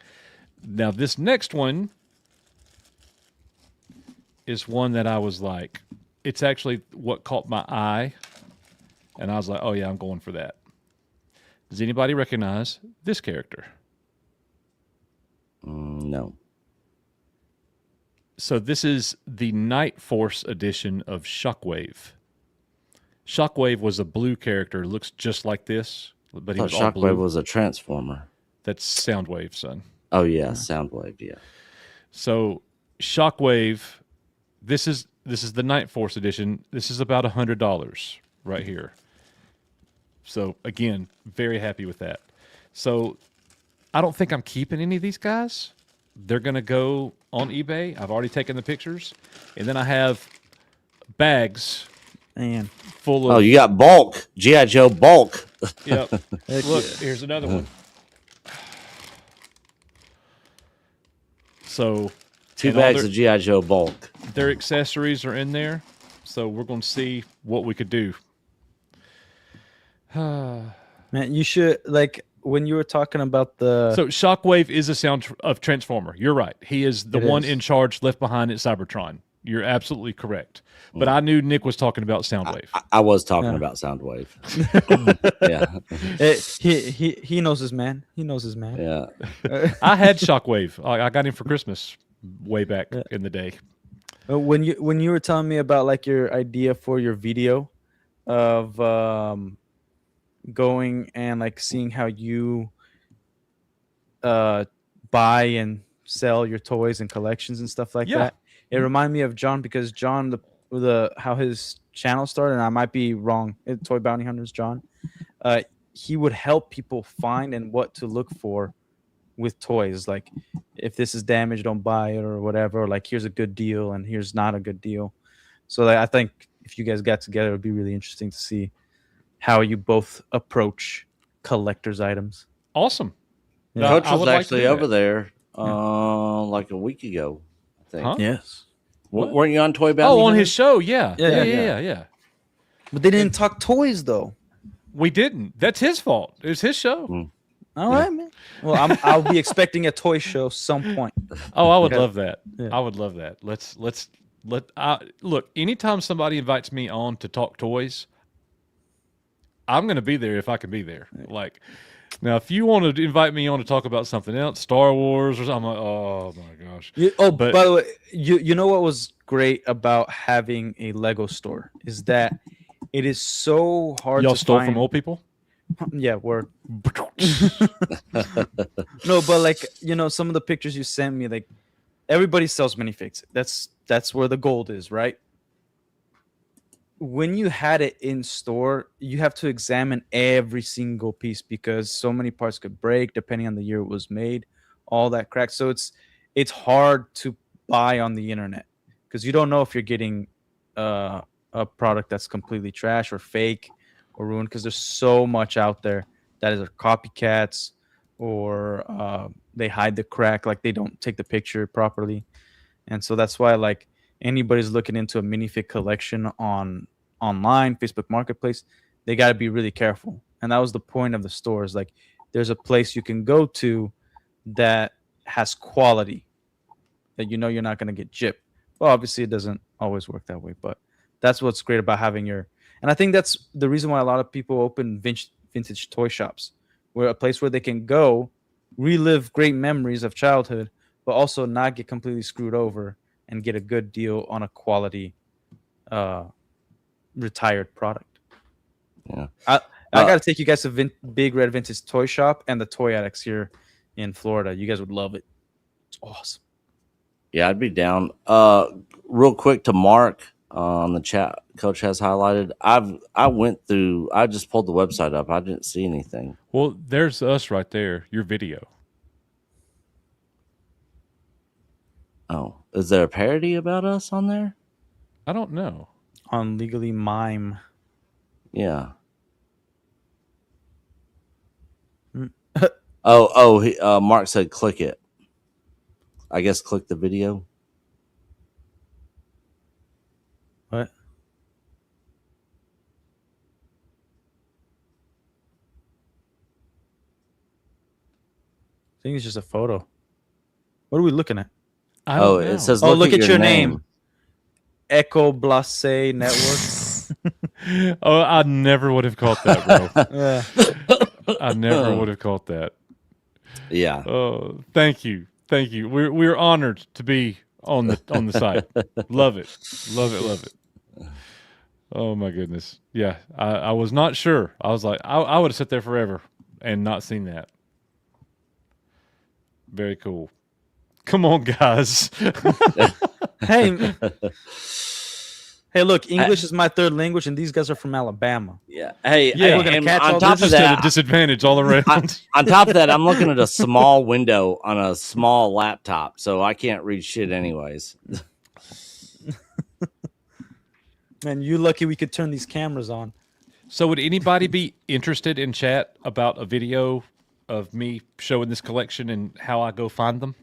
Now this next one is one that I was like, it's actually what caught my eye, and I was like, oh yeah, I'm going for that. Does anybody recognize this character? No. So this is the Night Force edition of Shockwave. Shockwave was a blue character, looks just like this, but he I was thought all blue. Shockwave was a transformer. That's Soundwave, son. Oh yeah, Soundwave. Yeah. So Shockwave, this is the Night Force edition. This is about $100 right here. So again, very happy with that. So I don't think I'm keeping any of these guys. They're going to go on eBay. I've already taken the pictures. And then I have bags Man, full of. Oh, you got bulk. G.I. Joe bulk. Yep. Heck Look, yeah. here's another one. So, 2 and all bags their- of G.I. Joe bulk. Their accessories are in there. So, we're going to see what we could do. Man, you should like when you were talking about the. So, Shockwave is a sound of Transformer. You're right. He is the It one is. in charge left behind at Cybertron. You're absolutely correct. But I knew Nick was talking about Soundwave. I was talking Yeah. about Soundwave. Yeah. He knows his man. He knows his man. Yeah. I had Shockwave. I got him for Christmas way back Yeah. in the day. When you were telling me about like your idea for your video of going and like seeing how you buy and sell your toys and collections and stuff like Yeah. that, it reminded me of John because John the how his channel started, and I might be wrong. Toy Bounty Hunters John, he would help people find and what to look for with toys, like if this is damaged, don't buy it or whatever, or like here's a good deal and here's not a good deal. So like, I think if you guys got together, it would be really interesting to see how you both approach collector's items. Awesome. Yeah. Coach I was would like to actually do over that. there like a week ago, I think. Huh? Yes, Weren't you on Toy Bounty? Oh, on Hunters? his show. Yeah. Yeah, Yeah. but they didn't talk toys though. We didn't. That's his fault. It was his show. Mm. All right, man. Well, I'll be expecting a toy show some point. Oh, I would Yeah. love that. Yeah. I would love that. Look, anytime somebody invites me on to talk toys, I'm going to be there if I can be there. Like, now, if you want to invite me on to talk about something else, Star Wars or something, I'm like, oh my gosh. By the way, you know what was great about having a Lego store is that it is so hard Y'all to stole find. from old people? Yeah, word. No, but like some of the pictures you sent me, like everybody sells minifigs. That's where the gold is, right? When you had it in store, you have to examine every single piece because so many parts could break depending on the year it was made, all that crack. So it's hard to buy on the internet because you don't know if you're getting a product that's completely trash or fake or ruined because there's so much out there that is copycats or they hide the crack, like they don't take the picture properly. And so that's why like anybody's looking into a minifig collection online, Facebook Marketplace, they got to be really careful. And that was the point of the stores. Like there's a place you can go to that has quality that you're not going to get gypped. Well, obviously it doesn't always work that way, but that's what's great about having and I think that's the reason why a lot of people open vintage toy shops, where a place where they can go relive great memories of childhood, but also not get completely screwed over and get a good deal on a quality retired product. Yeah. I got to take you guys to Big Red Vintage Toy Shop and the Toy Addicts here in Florida. You guys would love it. It's awesome. Yeah, I'd be down. Real quick to Mark on the chat, Coach has highlighted. I just pulled the website up. I didn't see anything. Well, there's us right there, your video. Oh, is there a parody about us on there? I don't know. On Legally Mime. Yeah. Mm. Mark said click it. I guess click the video. What? I think it's just a photo. What are we looking at? I don't know. It says Look at at your name. Echo Blase Network. Oh, I never would have caught that, bro. Yeah. I never would have caught that. Yeah. Oh, thank you. We're honored to be on the site. Love it. Oh my goodness. Yeah, I was not sure. I was like, I would have sat there forever and not seen that. Very cool. Come on, guys. Hey, Hey, look, English is my third language, and these guys are from Alabama. Yeah. Hey, Yeah, we're gonna and catch on all top Just of at a that, disadvantage all around. on top of that, I'm looking at a small window on a small laptop, so I can't read shit anyways. And you lucky we could turn these cameras on. So would anybody be interested in chat about a video of me showing this collection and how I go find them?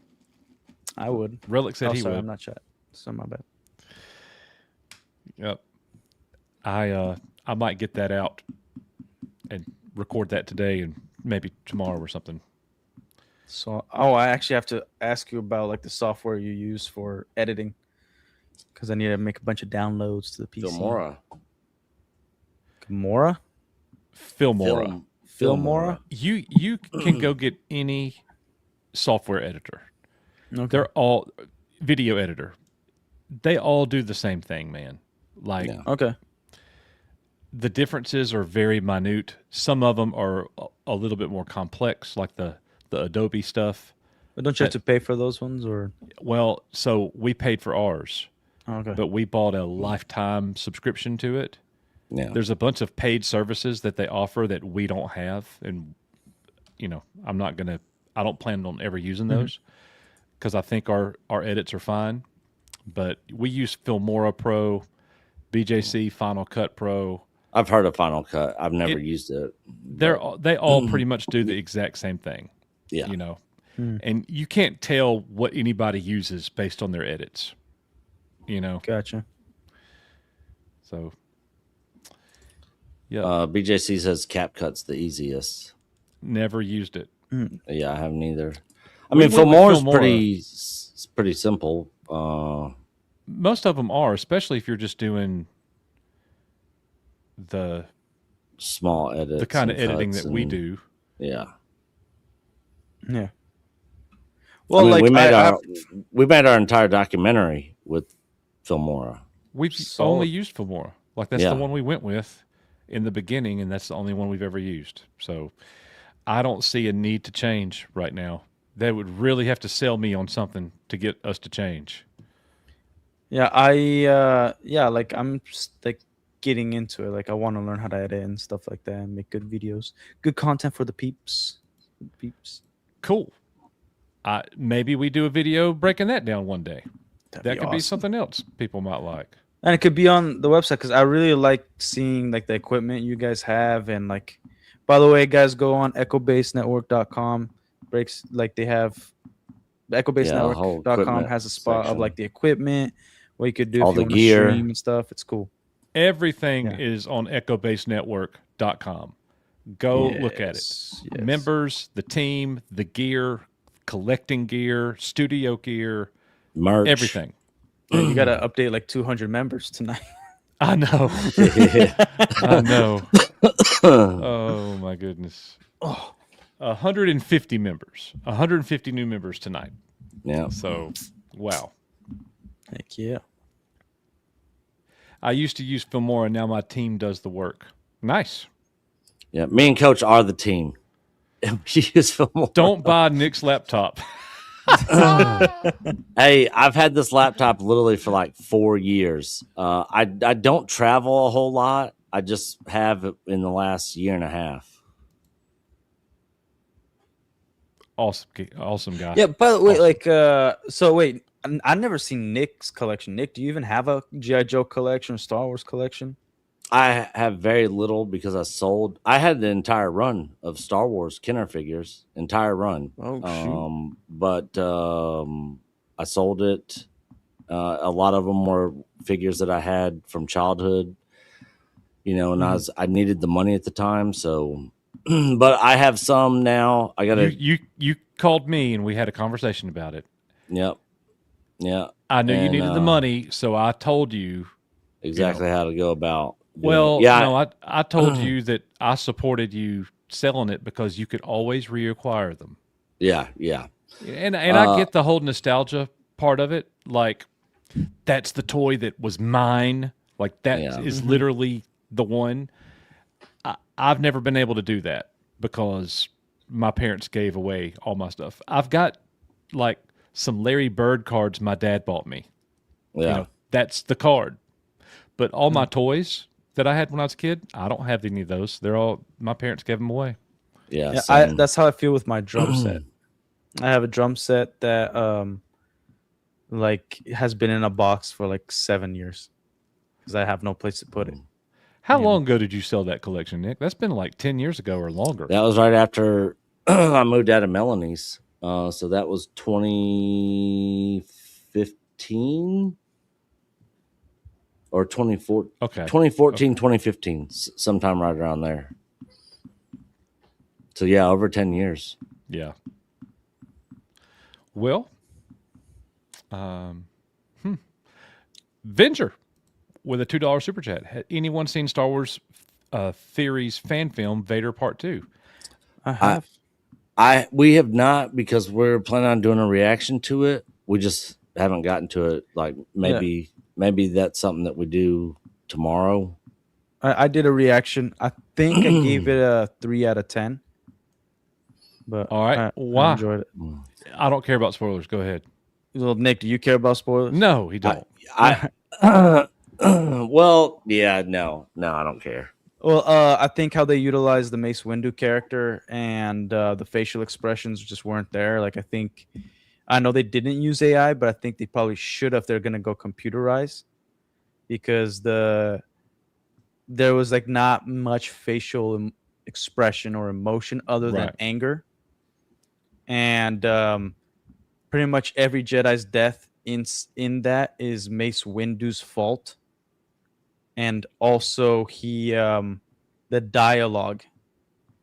I would. Relic said Oh, he sorry, would. I'm not chat. So my bad. Yep. I might get that out and record that today and maybe tomorrow or something. So, I actually have to ask you about like the software you use for editing, because I need to make a bunch of downloads to the PC. Filmora. Filmora. Filmora. You can go get any software editor. Okay. They're all video editor. They all do the same thing, man. Like Yeah. Okay. the differences are very minute. Some of them are a little bit more complex, like the Adobe stuff. But don't you have to pay for those ones, or? Well, so we paid for ours, Okay. but we bought a lifetime subscription to it. Yeah. There's a bunch of paid services that they offer that we don't have, and I don't plan on ever using those because I think our edits are fine. But we use Filmora Pro, BJC Final Cut Pro. I've heard of Final Cut. I've never used it. They all pretty much do the exact same thing. Yeah. You know, and you can't tell what anybody uses based on their edits. You know, Gotcha. so yeah, BJC says CapCut's the easiest. never used it. Yeah, I haven't either. I We mean, went with Filmora's Filmora. pretty simple. Most of them are, especially if you're just doing the Small edits. the kind of and editing cuts that we and- do. Yeah. Yeah. I Well, mean, like we made our entire documentary with Filmora. We've Solid. only used Filmora. Like that's Yeah. the one we went with in the beginning, and that's the only one we've ever used. So I don't see a need to change right now. They would really have to sell me on something to get us to change. yeah, like I'm just like getting into it. Like I want to learn how to edit and stuff like that, and make good videos, good content for the peeps. Cool. Maybe we do a video breaking that down one day. That'd That be could be awesome. something else people might like. And it could be on the website, because I really like seeing like the equipment you guys have. And like, by the way, guys, go on echobasenetwork.com. Breaks, like they have the whole echobasenetwork.com equipment has a spot section. of like the equipment, what you could do All if you the want gear. to stream and stuff. It's cool. Everything Yeah. is on echobasenetwork.com. Go look at it. Yes. Members, the team, the gear, collecting gear, studio gear, Merch. everything. Yeah, you got to update like 200 members tonight. I know. I know. Oh my goodness. 150 members. 150 new members tonight. Yeah. So, wow. Heck yeah. I used to use Filmora. Now my team does the work. Nice. Yeah. Me and Coach are the team. We use Filmora. Don't buy Nick's laptop. Hey, I've had this laptop literally for like 4 years. I don't travel a whole lot. I just have it in the last year and a half. Awesome guy. Yeah, by the way, like, so wait, I never seen Nick's collection. Nick, do you even have a G.I. Joe collection or Star Wars collection? I have very little because I had the entire run of Star Wars Kenner figures, entire run. Oh, shoot. But I sold it. A lot of them were figures that I had from childhood, you know, and I needed the money at the time. So, but I have some now. I got to, You called me and we had a conversation about it. yep. Yeah. I knew you And, needed the money, so I told you. Exactly how to go about. doing Well, it. Yeah. no, I told you that I supported you selling it because you could always reacquire them. Yeah. Yeah. And I get the whole nostalgia part of it. Like, that's the toy that was mine. Like, that is literally the one. I've never been able to do that because my parents gave away all my stuff. I've got, like, some Larry Bird cards my dad bought me. Yeah. You know, that's the card. But all my toys that I had when I was a kid, I don't have any of those. They're all my parents gave them away. Yeah, That's how I feel with my drum set. I have a drum set that like has been in a box for like 7 years because I have no place to put it. How long ago did you sell that collection, Nick? That's been like 10 years ago or longer. that was right after I moved out of Melanie's. So that was 2015 or 2014. Okay. 2014, 2015, sometime right around there. So yeah, over 10 years. Yeah. Well, Venger with a $2 super chat. Had anyone seen Star Wars Theories fan film Vader Part 2? I have. We have not, because we're planning on doing a reaction to it. We just haven't gotten to it. Like maybe that's something that we do tomorrow. I did a reaction. I think I gave it a 3 out of 10. But All right. I Why? enjoyed it. I don't care about spoilers. Go ahead. Well, Nick, do you care about spoilers? No, he don't. Well, yeah, no, I don't care. Well, I think how they utilized the Mace Windu character and the facial expressions just weren't there. Like, I know they didn't use AI, but I think they probably should have. They're gonna go computerized because there was like not much facial expression or emotion other than anger, and pretty much every Jedi's death in that is Mace Windu's fault. And also the dialogue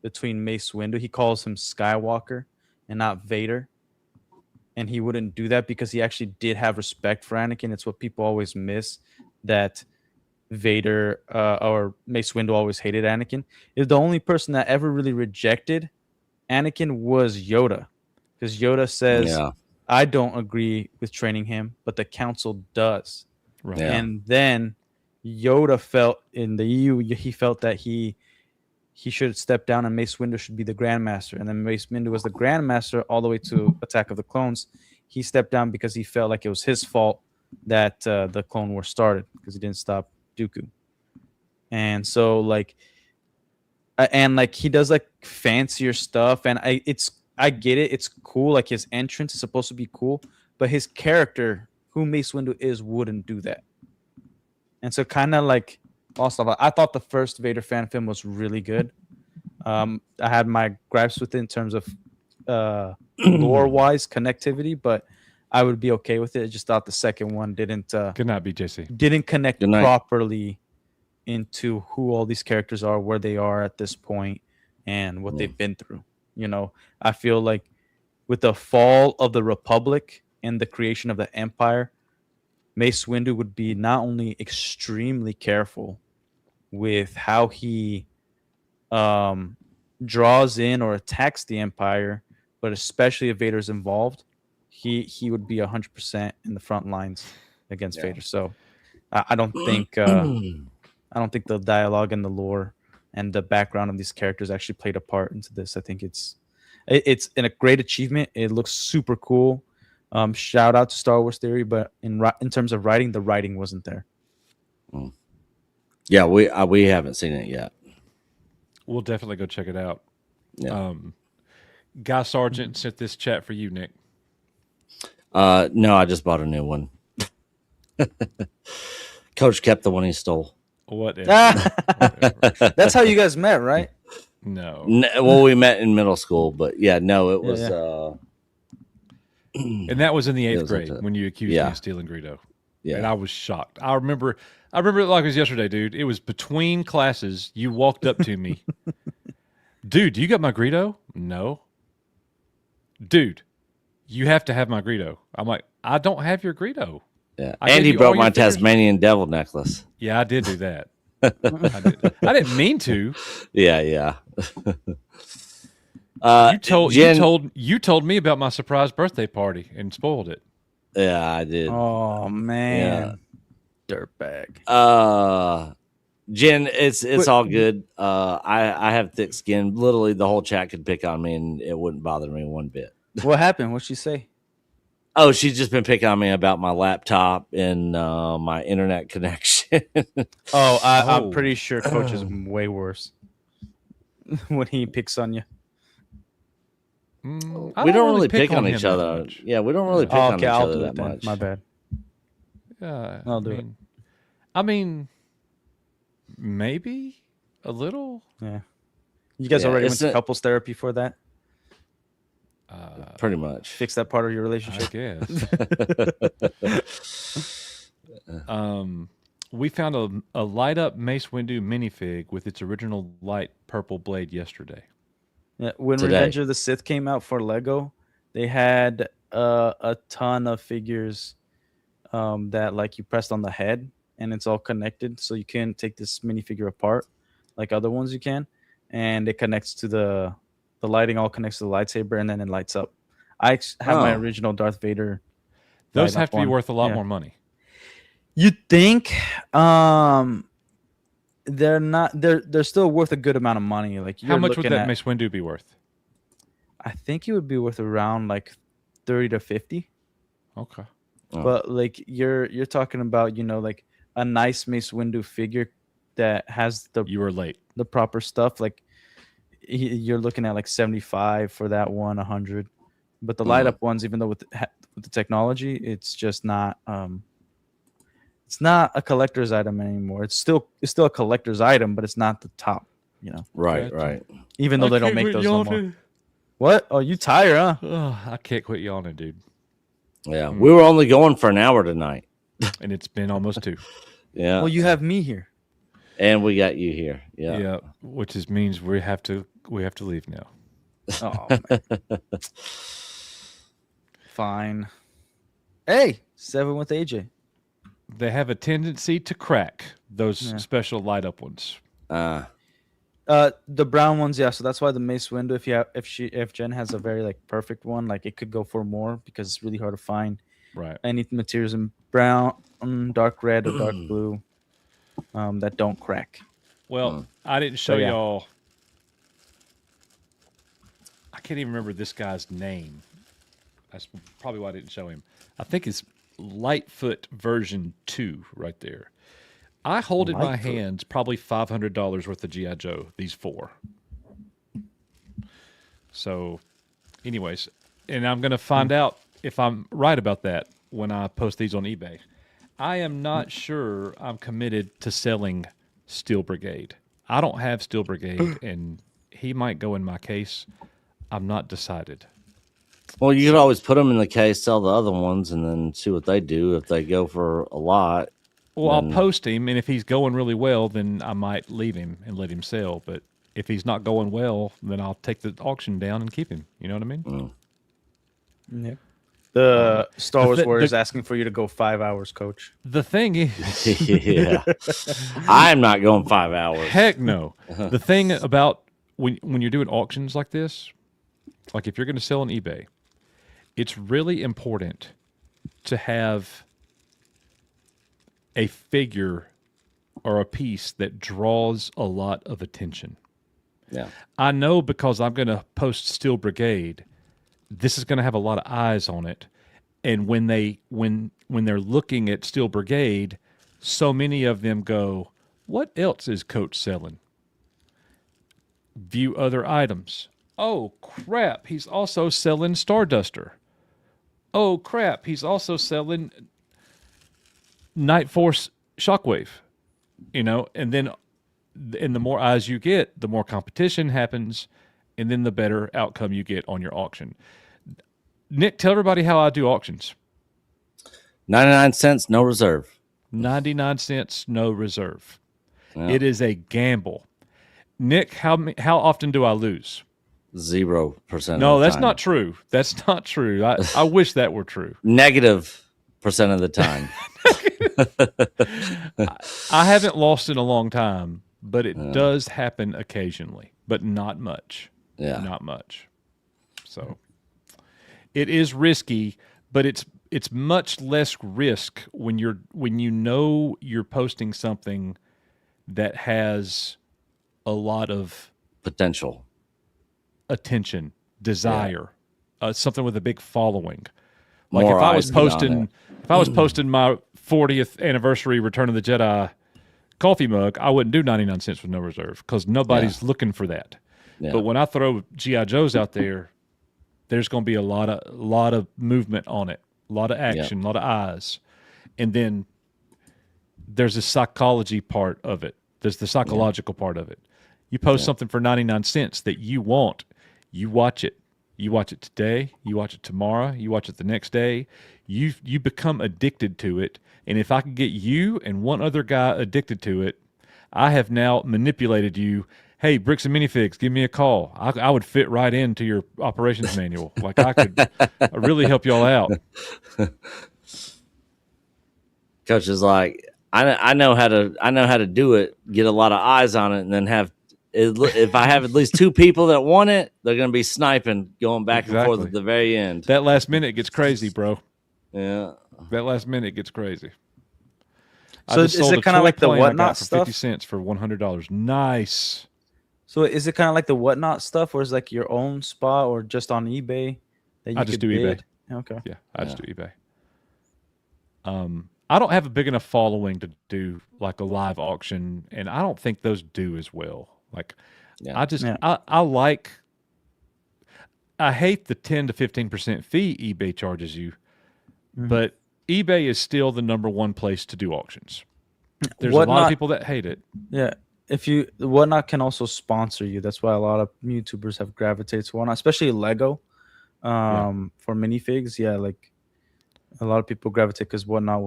between Mace Windu, he calls him Skywalker and not Vader. And he wouldn't do that because he actually did have respect for Anakin. It's what people always miss, that Vader or Mace Windu always hated Anakin. The only person that ever really rejected Anakin was Yoda. Because Yoda says, I don't agree with training him, but the council does. Right. Yeah. And then Yoda felt in the EU, he felt that he should step down and Mace Windu should be the Grandmaster. And then Mace Windu was the Grandmaster all the way to Attack of the Clones. He stepped down because he felt like it was his fault that the Clone War started because he didn't stop Dooku. And so he does like fancier stuff, and I get it. It's cool. Like his entrance is supposed to be cool, but his character, who Mace Windu is, wouldn't do that. And so kind of like lost off. I thought the first Vader fan film was really good. I had my gripes with it in terms of lore-wise connectivity, but I would be okay with it. I just thought the second one didn't. Good night, BJC. Didn't connect properly into who all these characters are, where they are at this point, and what they've been through. You know, I feel like with the fall of the Republic and the creation of the Empire, Mace Windu would be not only extremely careful with how he draws in or attacks the Empire, but especially if Vader's involved, he would be 100% in the front lines against Vader. So I don't think the dialogue and the lore and the background of these characters actually played a part into this. I think it's a great achievement. It looks super cool. Shout out to Star Wars Theory, but in terms of writing, the writing wasn't there. Yeah, we haven't seen it yet. We'll definitely go check it out. Yeah. Guy Sargent sent this chat for you, Nick. No, I just bought a new one. Coach kept the one he stole. Whatever. That's how you guys met, right? No. Well, we met in middle school, but yeah, no, it was. And that was in the 8th grade when you accused me of stealing Greedo. Yeah, and I was shocked. I remember it like it was yesterday, dude. It was between classes. You walked up to me, dude. You got my Greedo? No, dude. You have to have my Greedo. I'm like, I don't have your Greedo. Yeah, and he broke my Tasmanian devil necklace. Yeah, I did do that. I didn't mean to. Yeah. You told me about my surprise birthday party and spoiled it. Yeah, I did. Oh man, dirtbag. Jen, it's all good. I have thick skin. Literally, the whole chat could pick on me, and it wouldn't bother me one bit. What happened? What'd she say? Oh, she's just been picking on me about my laptop and my internet connection. Oh, I'm Oh. pretty sure Coach is way worse when he picks on you. I We don't really pick pick on him each that other. much. Yeah, we don't really pick Oh, on okay, each I'll other do that it then. much. My bad. Yeah, I'll do it. I mean, maybe a little. Yeah. You guys Yeah, already went it's to a- couples therapy for that? Pretty much. Fix that part of your I relationship? guess. We found a light up Mace Windu minifig with its original light purple blade yesterday. Yeah, when Today. Revenge of the Sith came out for Lego, they had a ton of figures that like you pressed on the head and it's all connected, so you can't take this minifigure apart like other ones you can, and it connects to the lighting all connects to the lightsaber, and then it lights up. Have my Oh. original Darth Vader. Those light have up to be one. worth a lot Yeah. more money. You'd think they're not. They're still worth a good amount of money. Like How you're much would looking that at, Mace Windu be worth? I think it would be worth around like 30 to 50. Okay. Oh. But like you're talking about, like a nice Mace Windu figure that has You were late. the proper stuff. Like you're looking at like 75 for that one, 100. But the light up ones, even though with the technology, it's just not. It's not a collector's item anymore. It's still a collector's item, but it's not the top. Right, Gotcha. right. Even though they don't make those no more. What? Oh, you tired, huh? I can't quit yawning, dude. Yeah, we were only going for an hour tonight. And it's been almost 2. Yeah, Well, you have me here. and we got you here. Yeah. Yeah, which means we have to leave now. Oh, man. Fine. Hey, 7 with AJ. They have a tendency to crack, those Yeah. special light up ones. The brown ones, yeah. So that's why the Mace Windu, if Jen has a very like perfect one, like it could go for more because it's really hard to find Right. any materials in brown, dark red, or dark blue that don't crack. Well, I didn't show So, yeah. y'all. I can't even remember this guy's name. That's probably why I didn't show him. I think it's Lightfoot version 2 right there. I hold in my Lightfoot. hands probably $500 worth of G.I. Joe, these 4. So, anyways, and I'm going to find out if I'm right about that when I post these on eBay. I am not sure I'm committed to selling Steel Brigade. I don't have Steel Brigade, and he might go in my case. I'm not decided. Well, you could always put them in the case, sell the other ones, and then see what they do. If they go for a lot, Well, I'll post him, and if he's going really well, then I might leave him and let him sell. But if he's not going well, then I'll take the auction down and keep him. You know what I mean? Yeah. The Star Wars the- Warriors the- asking for you to go 5 hours, Coach. The thing is, yeah, I'm not going 5 hours. heck no. The thing about when you're doing auctions like this, like if you're going to sell on eBay, it's really important to have a figure or a piece that draws a lot of attention. Yeah, I know because I'm going to post Steel Brigade, this is going to have a lot of eyes on it. And when they're looking at Steel Brigade, so many of them go, "What else is Coach selling?" View other items. Oh crap, he's also selling Starduster. Oh crap, he's also selling Night Force Shockwave. And then the more eyes you get, the more competition happens, and then the better outcome you get on your auction. Nick, tell everybody how I do auctions. 99 cents, no reserve. 99 cents, no reserve. Yeah. It is a gamble. Nick, how often do I lose? 0%. No, of the that's time. not true. That's not true. I wish that were true. -% of the time. I haven't lost in a long time, but it does happen occasionally, but not much. Yeah. Not much. So it is risky, but it's much less risk when you know you're posting something that has a lot of Potential. attention, desire, something with a big following. Like More if I was eyes beyond posting my 40th anniversary Return of the Jedi coffee mug, I wouldn't do 99 cents with no reserve because nobody's looking for that. Yeah. But when I throw GI Joes out there, there's going to be a lot of movement on it, a lot of action, a lot of eyes, and then there's a psychology part of it. There's the psychological part of it. You post something for 99 cents that you want, you watch it. You watch it today, you watch it tomorrow, you watch it the next day. You become addicted to it. And if I can get you and one other guy addicted to it, I have now manipulated you. Hey, Bricks and Minifigs, give me a call. I would fit right into your operations manual. Like I could really help y'all out. Coach is like, I know how to do it, get a lot of eyes on it, and then if I have at least 2 people that want it, they're going to be sniping, going back and forth at the very end. That last minute gets crazy, bro. Yeah. That last minute gets crazy. So is it kind of like the whatnot for stuff? 50 cents for $100. Nice. So is it kind of like the whatnot stuff, or is it like your own spot, or just on eBay? That you I just could do bid? eBay. Okay. Yeah, I just do eBay. I don't have a big enough following to do like a live auction, and I don't think those do as well. Like, I hate the 10 to 15% fee eBay charges you, but eBay is still the number one place to do auctions. There's a lot of people that hate it. Yeah. Whatnot can also sponsor you. That's why a lot of YouTubers have gravitated to Whatnot, especially Lego for minifigs. Yeah, like a lot of people gravitate because Whatnot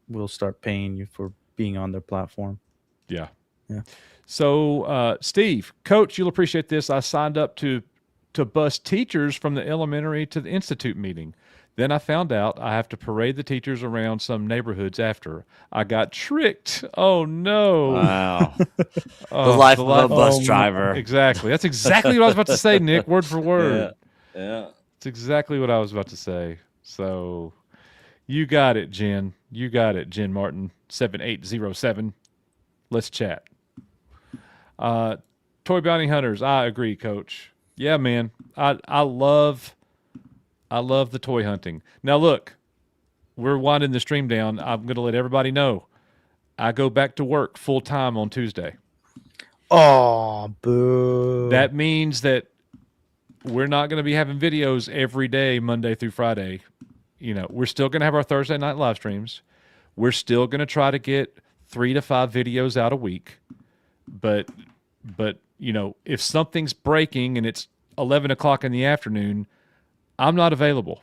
will start paying you for being on their platform. Yeah. Yeah. So, Steve, Coach, you'll appreciate this. I signed up to bus teachers from the elementary to the institute meeting. Then I found out I have to parade the teachers around some neighborhoods after. I got tricked. Oh, no. Wow. The life of a bus driver. Exactly. That's exactly what I was about to say, Nick, word for word. Yeah. It's exactly what I was about to say. So you got it, Jen. You got it, Jen Martin, 7807. Let's chat. Toy Bounty Hunters, I agree, Coach. Yeah, man. I love the toy hunting. Now, look, we're winding the stream down. I'm going to let everybody know I go back to work full time on Tuesday. Oh, boo. That means that we're not going to be having videos every day, Monday through Friday. You know, we're still going to have our Thursday night live streams. We're still going to try to get 3 to 5 videos out a week. But you know, if something's breaking and it's 11 o'clock in the afternoon, I'm not available.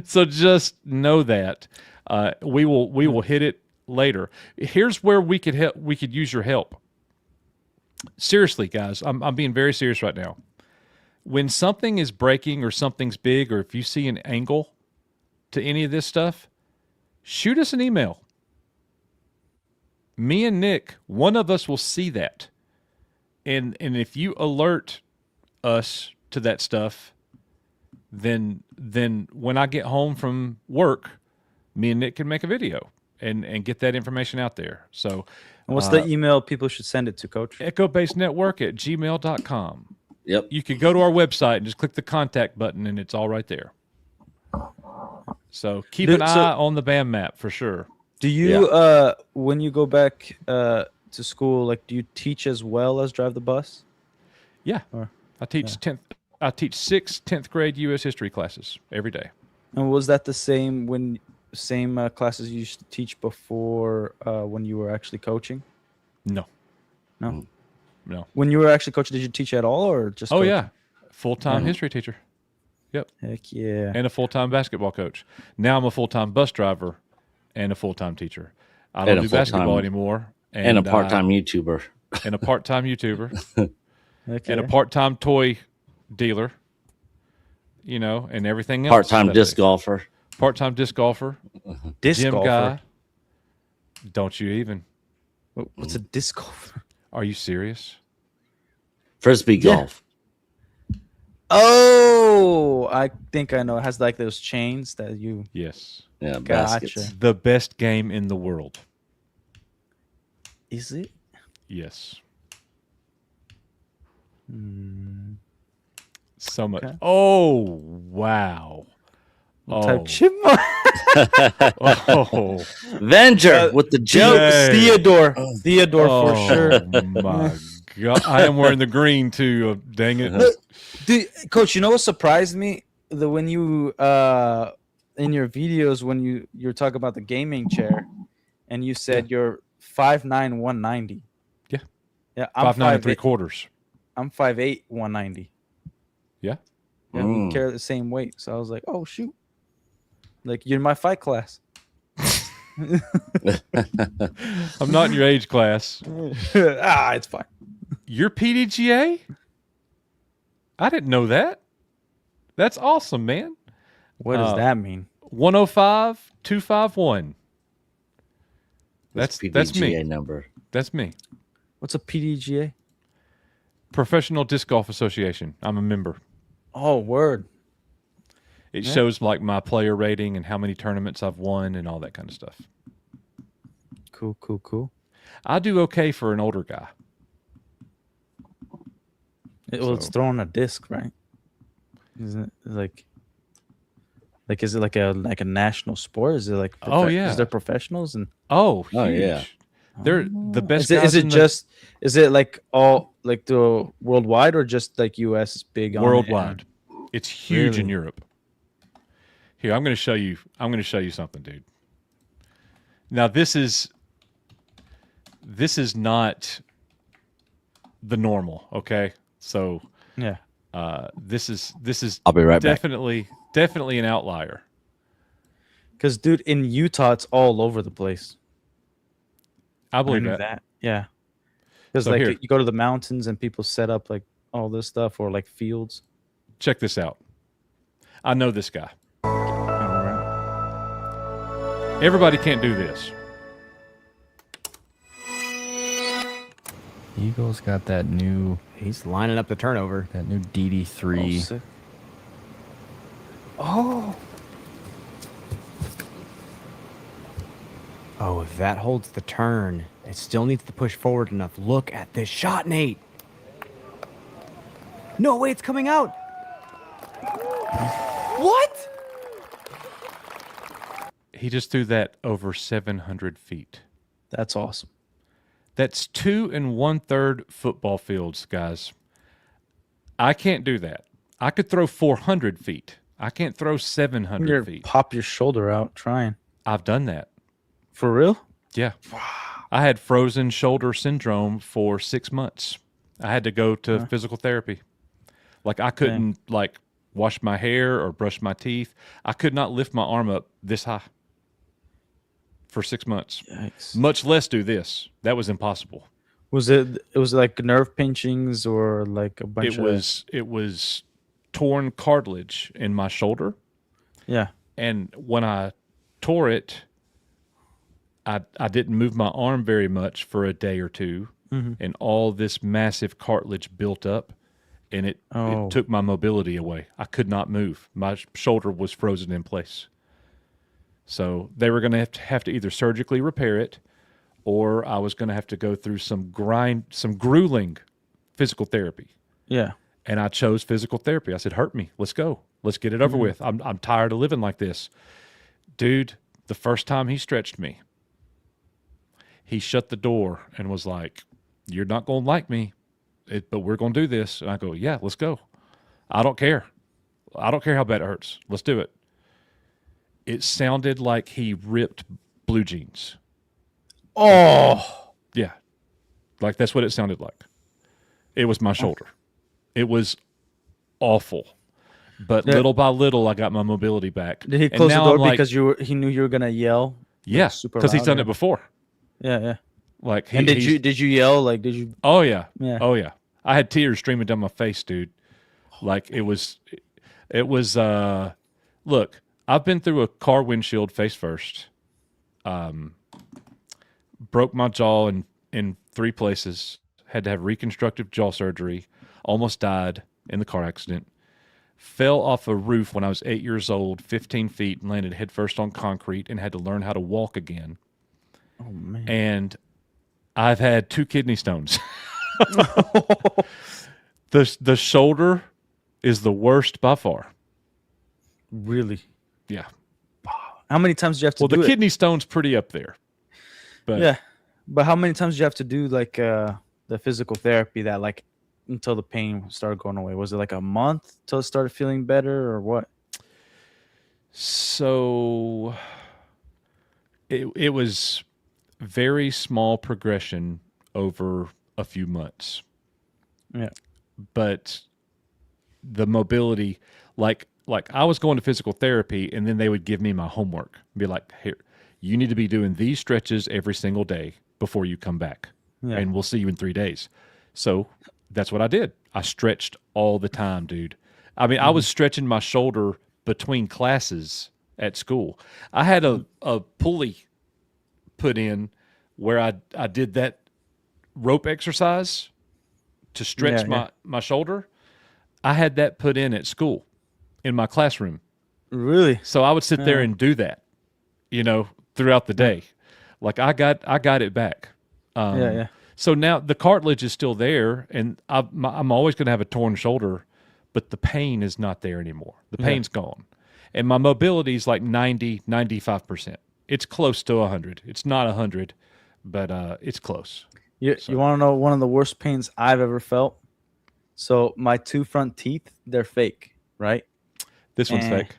So just know that we will hit it later. Here's where we could help. We could use your help. Seriously, guys, I'm being very serious right now. When something is breaking or something's big, or if you see an angle to any of this stuff, shoot us an email. Me and Nick, one of us will see that. And if you alert us to that stuff, then when I get home from work, me and Nick can make a video and get that information out there. So and what's the email people should send it to, Coach? EchoBaseNetwork@gmail.com. Yep. You can go to our website and just click the contact button, and it's all right there. So keep an eye on the BAM map for sure. Do you, when you go back to school, like, do you teach as well as drive the bus? Yeah. I teach 10th. I teach 6th, 10th grade U.S. history classes every day. And was that the same classes you used to teach before when you were actually coaching? No. When you were actually coaching, did you teach at all, or just? Oh coaching? yeah, full-time history teacher. Yep. Heck yeah. And a full-time basketball coach. Now I'm a full-time bus driver and a full-time teacher. I don't do basketball anymore. And a part-time YouTuber. And a part-time YouTuber. Okay. And a part-time toy dealer. You know, and everything else. Part-time disc golfer. Part-time disc golfer. Disc gym golfer. guy. Don't you even. What's a disc golfer? Are you serious? Frisbee golf. Oh, I think I know. It has like those chains that you. Yes. Yeah, Gotcha. baskets. The best game in the world. Is it? Yes. Mm. So much. Okay. Oh, wow. Type chipmunk. Oh, Venger with the jokes. Hey. Theodore for sure. Oh my God! I am wearing the green too. Dang it! Look, dude, Coach, you know what surprised me? When you in your videos when you're talking about the gaming chair, and you said you're 5'9", 190. Yeah. Yeah, I'm 5'9" 5'8", 3/4. I'm 5'8", 190. Yeah. Yeah, we carry the same weight. So I was like, oh shoot, like you're in my fight class. I'm not in your age class. It's fine. You're PDGA? I didn't know that. That's awesome, man. What does that mean? 105 251. That's me. PDGA number. That's me. What's a PDGA? Professional Disc Golf Association. I'm a member. Oh, word. It shows like my player rating and how many tournaments I've won and all that kind of stuff. Cool. I do okay for an older guy. It's throwing a disc, right? Isn't it like is it like a national sport? Is it like yeah. Is there professionals and Oh, huge. Oh, yeah. They're the best is guys is it like all like the worldwide or just like US big on it? worldwide. It's huge in Really? Europe. Here, I'm going to show you something, dude. Now this is not the normal, okay? So Yeah. this is I'll be right back. definitely an outlier. Cuz dude, in Utah it's all over the place. I I believe knew that. Yeah. Cuz So like here. you go to the mountains and people set up like all this stuff or like fields. Check this out. I know this guy. Everybody can't do this. Eagles got that new He's lining up the turnover. DD3. sick. Oh, if that holds the turn, it still needs to push forward enough. Look at this shot, Nate. No way, it's coming out. What? He just threw that over 700 feet. That's awesome. That's 2 1/3 football fields, guys. I can't do that. I could throw 400 feet. I can't throw 700 You feet. pop your shoulder out trying. I've done that. For real? Yeah. I had frozen shoulder syndrome for 6 months. I had to go to physical therapy. Like I couldn't like wash my hair or brush my teeth. I could not lift my arm up this high for 6 months. Yikes. Much less do this. That was impossible. Was it like nerve pinchings or like a bunch It was torn cartilage in my shoulder. Yeah. And when I tore it, I didn't move my arm very much for a day or two, and all this massive cartilage built up, and it took my mobility away. I could not move. My shoulder was frozen in place. So they were going to have to either surgically repair it, or I was going to have to go through some grueling physical therapy. Yeah. And I chose physical therapy. I said, hurt me. Let's go. Let's get it over with. I'm tired of living like this. Dude, the first time he stretched me, he shut the door and was like, you're not going to like me, but we're going to do this. And I go, yeah, let's go. I don't care. I don't care how bad it hurts. Let's do it. It sounded like he ripped blue jeans. Oh. Yeah. Like that's what it sounded like. It was my shoulder. It was awful. But little by little, I got my mobility back. Did he And close the now door I'm like, because he knew you were gonna yell? yeah, super because he's loud, done yeah. it before. Yeah. Like, And did you yell? Like, did you? Oh yeah. Yeah. Oh yeah. I had tears streaming down my face, dude. Like it was. Look, I've been through a car windshield face first. Broke my jaw in 3 places. Had to have reconstructive jaw surgery. Almost died in the car accident. Fell off a roof when I was 8 years old, 15 feet, and landed headfirst on concrete and had to learn how to walk again. Oh man. And I've had 2 kidney stones. The shoulder is the worst by far. Really? Yeah. How many times do you have to Well, do the it? kidney stone's pretty up there. But Yeah, but how many times do you have to do like the physical therapy that like until the pain started going away? Was it like a month till it started feeling better, or what? so it was very small progression over a few months. Yeah. But the mobility, like I was going to physical therapy, and then they would give me my homework, be like, here, you need to be doing these stretches every single day before you come back, Yeah. and we'll see you in 3 days. So that's what I did. I stretched all the time, dude. I mean, I was stretching my shoulder between classes at school. I had a pulley put in where I did that rope exercise to stretch my shoulder. I had that put in at school in my classroom. Really? So I would sit there and do that, throughout the day. Like I got it back. Yeah. So now the cartilage is still there, and I'm always going to have a torn shoulder, but the pain is not there anymore. The pain's gone. And my mobility is like 90, 95%. It's close to 100. It's not 100, but it's close. You want to know one of the worst pains I've ever felt? So my 2 front teeth, they're fake, right? This one's fake.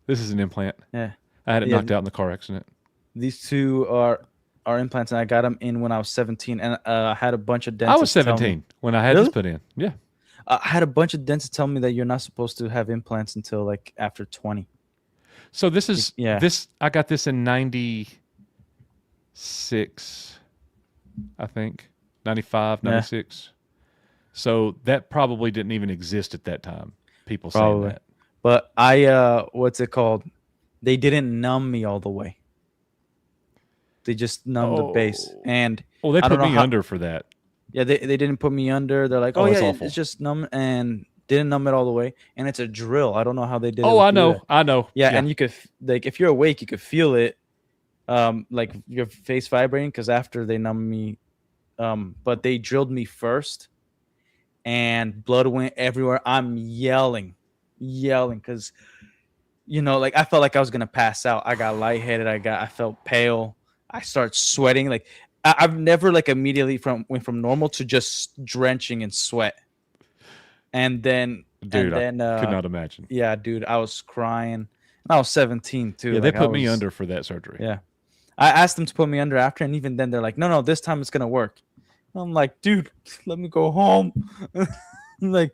This is an implant. Yeah. I had it knocked out in the car accident. These 2 are implants, and I got them in when I was 17, and I had a bunch of dentists. I was 17 when I had this put in. Yeah. I had a bunch of dentists tell me that you're not supposed to have implants until like after 20. So this is this. I got this in 96, I think. 95, 96. So that probably didn't even exist at that time. People saying that. But what's it called? They didn't numb me all the way. They just numbed the base. And they put me under for that. Yeah, they didn't put me under. They're like, that's awful. it's just numb, and didn't numb it all the way. And it's a drill. I don't know how they did it. Oh, I know. Yeah, and you could like if you're awake, you could feel it, like your face vibrating because after they numbed me, but they drilled me first, and blood went everywhere. I'm yelling because, like I felt like I was gonna pass out. I got lightheaded. I felt pale. I start sweating. Like I've never like immediately went from normal to just drenching in sweat. And then, dude, I could not imagine. Yeah, dude, I was crying. I was 17 too. Yeah, they put me under for that surgery. Yeah, I asked them to put me under after, and even then they're like, no, this time it's gonna work. I'm like, dude, let me go home. Like,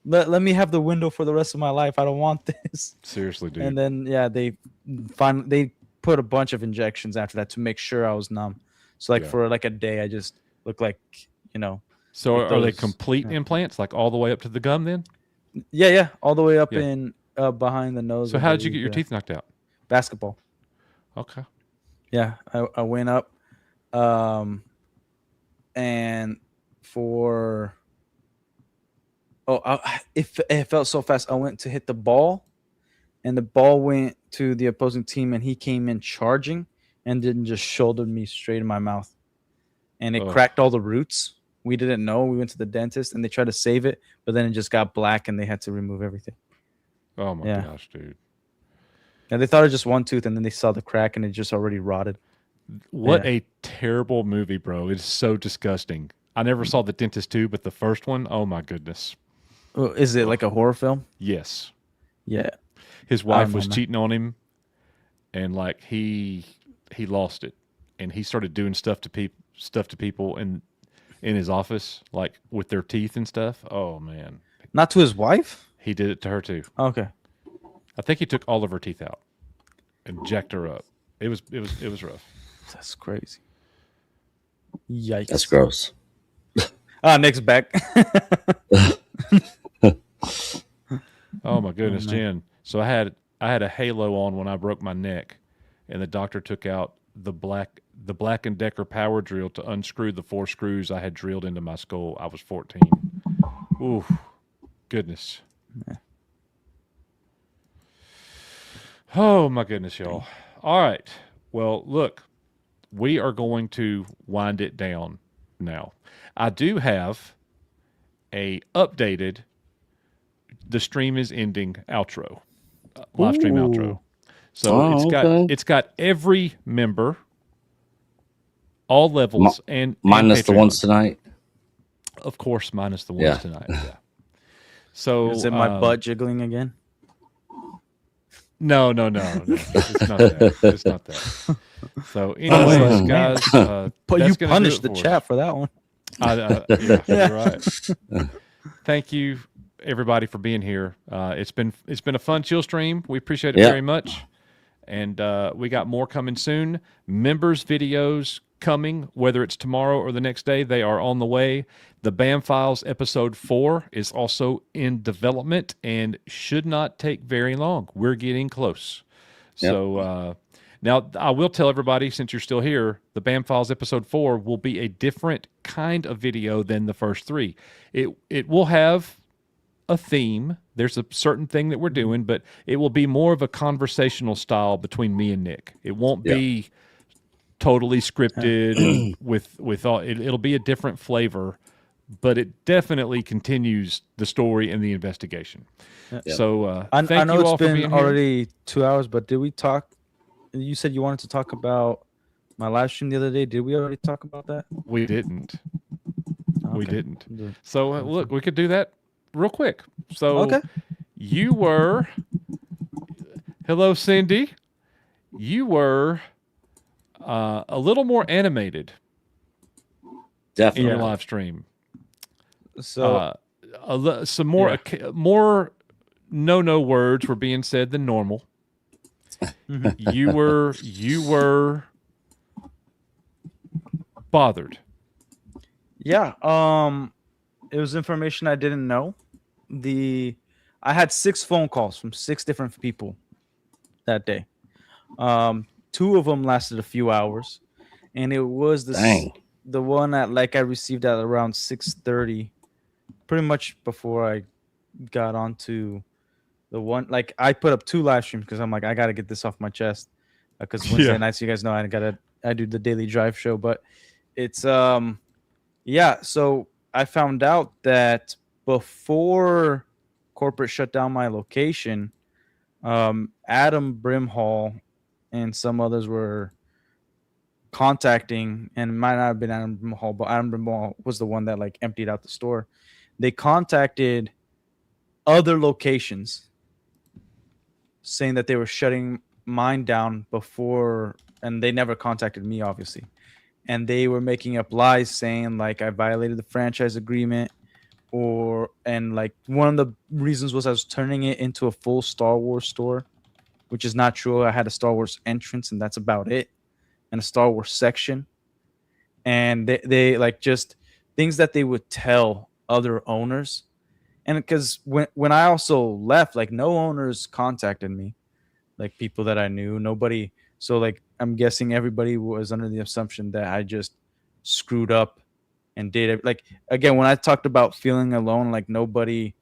let me have the window for the rest of my life. I don't want this. Seriously, dude. And then they put a bunch of injections after that to make sure I was numb. So for like a day, I just looked like, So like are they complete implants, like all the way up to the gum then? Yeah, all the way up in behind the nose. So how did you get your teeth knocked out? Basketball. Okay. Yeah, I went up, and for it felt so fast. I went to hit the ball, and the ball went to the opposing team, and he came in charging, and then just shouldered me straight in my mouth, and it cracked all the roots. We didn't know. We went to the dentist, and they tried to save it, but then it just got black, and they had to remove everything. Oh my gosh, dude! And they thought it was just one tooth, and then they saw the crack, and it just already rotted. What a terrible movie, bro! It's so disgusting. I never saw The Dentist 2, but the first one, oh my goodness! Is it like a horror film? Yes. Yeah. His wife was cheating on him, and like he lost it, and he started doing stuff to people in his office, like with their teeth and stuff. Oh man! Not to his wife? He did it to her too. Okay. I think he took all of her teeth out and jacked her up. It was rough. That's crazy. Yikes. That's gross. Nick's back. Oh my goodness, Jen. So I had a halo on when I broke my neck, and the doctor took out the Black & Decker power drill to unscrew the 4 screws I had drilled into my skull. I was 14. Ooh, goodness. Yeah. Oh my goodness, y'all. All right. Well, look, we are going to wind it down now. I do have a updated the stream is ending outro, live stream outro. So okay. it's got every member, all levels, and Minus the Patreon. ones tonight. Of course, minus the ones Yeah. tonight. Yeah. So Is it my butt jiggling again? No. It's not that. It's not that. So, anyways, like, guys, But that's you gonna do punished it the for us. chat for that one. Yeah, you're right. Thank you, everybody, for being here. It's been a fun chill stream. We appreciate it Yeah. very much, and we got more coming soon. Members videos coming, whether it's tomorrow or the next day. They are on the way. The BAM Files episode 4 is also in development and should not take very long. We're getting close. Yep. So now I will tell everybody, since you're still here, the BAM Files episode 4 will be a different kind of video than the first 3. It will have a theme. There's a certain thing that we're doing, but it will be more of a conversational style between me and Nick. It won't be totally scripted and with all. It'll be a different flavor, but it definitely continues the story and the investigation. Yep. So I thank know you it's all for been being here. already 2 hours, but did we talk? You said you wanted to talk about my live stream the other day. Did we already talk about that? We didn't. We Okay. didn't. So look, we could do that real quick. So Okay. you were. Hello, Cindy. You were a little more animated in Definitely. your live stream. So Some more more no words were being said than normal. You were bothered. yeah, it was information I didn't know. I had 6 phone calls from 6 different people that day. 2 of them lasted a few hours, and it was the one that I received at around 6:30, pretty much before I got onto the one. I put up 2 live streams because I'm like, I gotta get this off my chest, because Wednesday nights, you guys know, I do the daily drive show. But it's so I found out that before corporate shut down my location, Adam Brimhall and some others were contacting, and it might not have been Adam Brimhall, but Adam Brimhall was the one that emptied out the store. They contacted other locations saying that they were shutting mine down before, and they never contacted me, obviously. And they were making up lies saying I violated the franchise agreement, and one of the reasons was I was turning it into a full Star Wars store, which is not true. I had a Star Wars entrance, and that's about it, and a Star Wars section. And they just things that they would tell other owners. And because when I also left, no owners contacted me, people that I knew, nobody. So I'm guessing everybody was under the assumption that I just screwed up and did it. Again, when I talked about feeling alone, nobody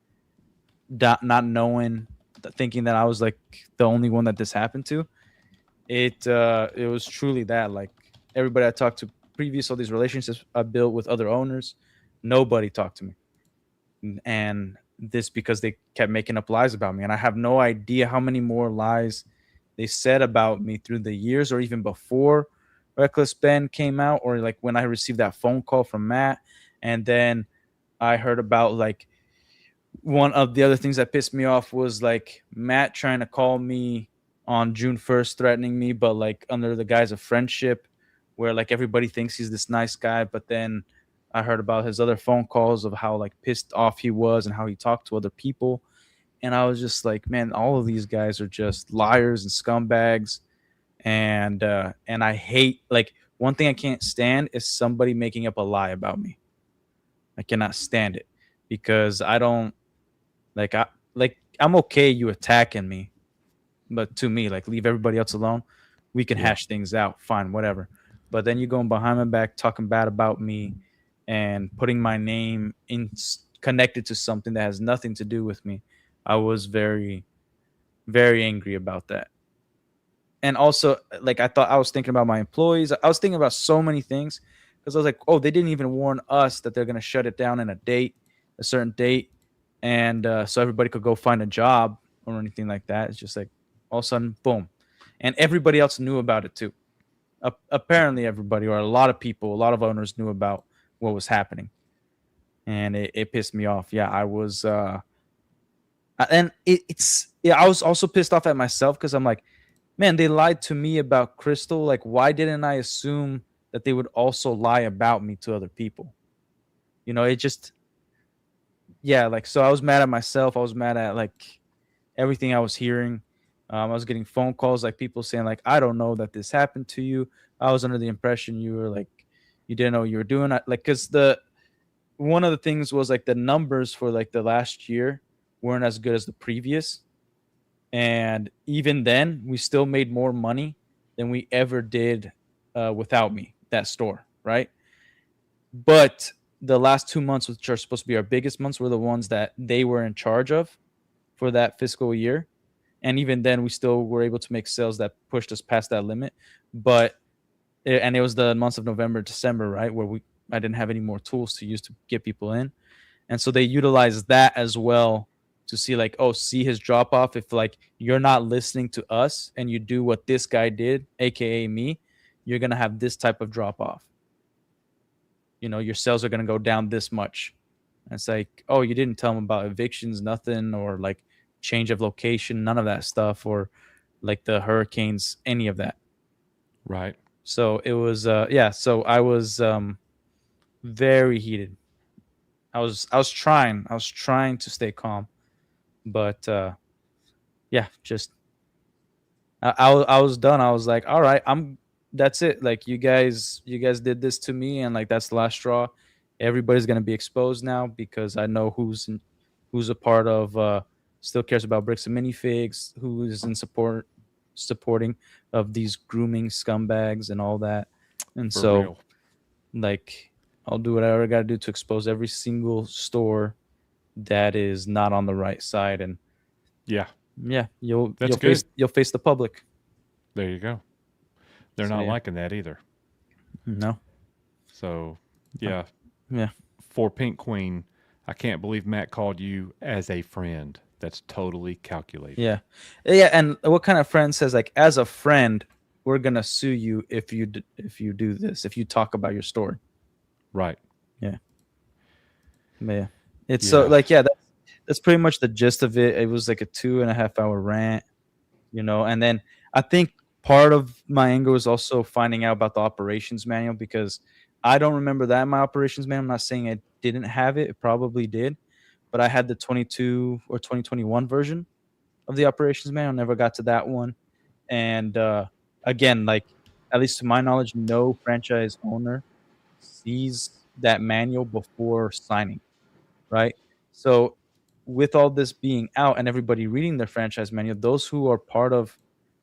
not knowing, thinking that I was the only one that this happened to. It was truly that. Everybody I talked to previous, all these relationships I built with other owners, nobody talked to me. And this because they kept making up lies about me, and I have no idea how many more lies they said about me through the years, or even before Reckless Ben came out, or when I received that phone call from Matt. And then I heard about one of the other things that pissed me off was Matt trying to call me on June 1st, threatening me, but under the guise of friendship, where everybody thinks he's this nice guy. But then I heard about his other phone calls of how pissed off he was and how he talked to other people. And I was just man, all of these guys are just liars and scumbags. And I hate, one thing I can't stand is somebody making up a lie about me. I cannot stand it, because I don't I'm okay you attacking me, but to me, leave everybody else alone. We can hash things out, fine, whatever. But then you going behind my back talking bad about me and putting my name connected to something that has nothing to do with me. I was very, very angry about that. And also, I was thinking about my employees. I was thinking about so many things, because I was oh, they didn't even warn us that they're going to shut it down in a certain date. And so everybody could go find a job or anything like that. It's just all of a sudden, boom. and everybody else knew about it too. Apparently, everybody, or a lot of people, a lot of owners knew about what was happening, and it pissed me off. Yeah, I was, and I was also pissed off at myself because I'm like, man, they lied to me about Crystal. Like, why didn't I assume that they would also lie about me to other people? You know, it just, yeah, like, so I was mad at myself. I was mad at like everything I was hearing. I was getting phone calls, like people saying, like, I don't know that this happened to you. I was under the impression you were like, you didn't know what you were doing. Like, because one of the things was like the numbers for like the last year weren't as good as the previous. And even then, we still made more money than we ever did without me, that store, right? But the last 2 months, which are supposed to be our biggest months, were the ones that they were in charge of for that fiscal year. And even then, we still were able to make sales that pushed us past that limit. But and it was the months of November, December, right, where I didn't have any more tools to use to get people in, and so they utilized that as well to see like, oh, see his drop off. If like you're not listening to us and you do what this guy did, aka me, you're gonna have this type of drop off. You know, your sales are gonna go down this much. And it's like, oh, you didn't tell them about evictions, nothing, or like change of location, none of that stuff, or like the hurricanes, any of that. Right. So it was so I was very heated. I was trying to stay calm, but just I was done. I was like, all right, that's it. Like you guys did this to me, and like that's the last straw. Everybody's gonna be exposed now because I know who's a part of still cares about Bricks and Minifigs, who is in supporting of these grooming scumbags and all that. And For so real. like I'll do whatever I gotta do to expose every single store that is not on the right side. And Yeah. you'll good. face the public. There you go. They're So, not yeah. liking that either. No. So, yeah. Yeah. For Pink Queen, I can't believe Matt called you as a friend. That's totally calculated. Yeah. And what kind of friend says like, as a friend, we're gonna sue you if you do this, if you talk about your story. Right. Yeah. But yeah. It's so like, yeah, that's pretty much the gist of it. It was like a 2.5-hour rant, you know, and then I think part of my anger was also finding out about the operations manual, because I don't remember that in my operations manual. I'm not saying I didn't have it. It probably did, but I had the 22 or 2021 version of the operations manual. Never got to that one. And again, like, at least to my knowledge, no franchise owner sees that manual before signing, right? So with all this being out and everybody reading their franchise manual, those who are part of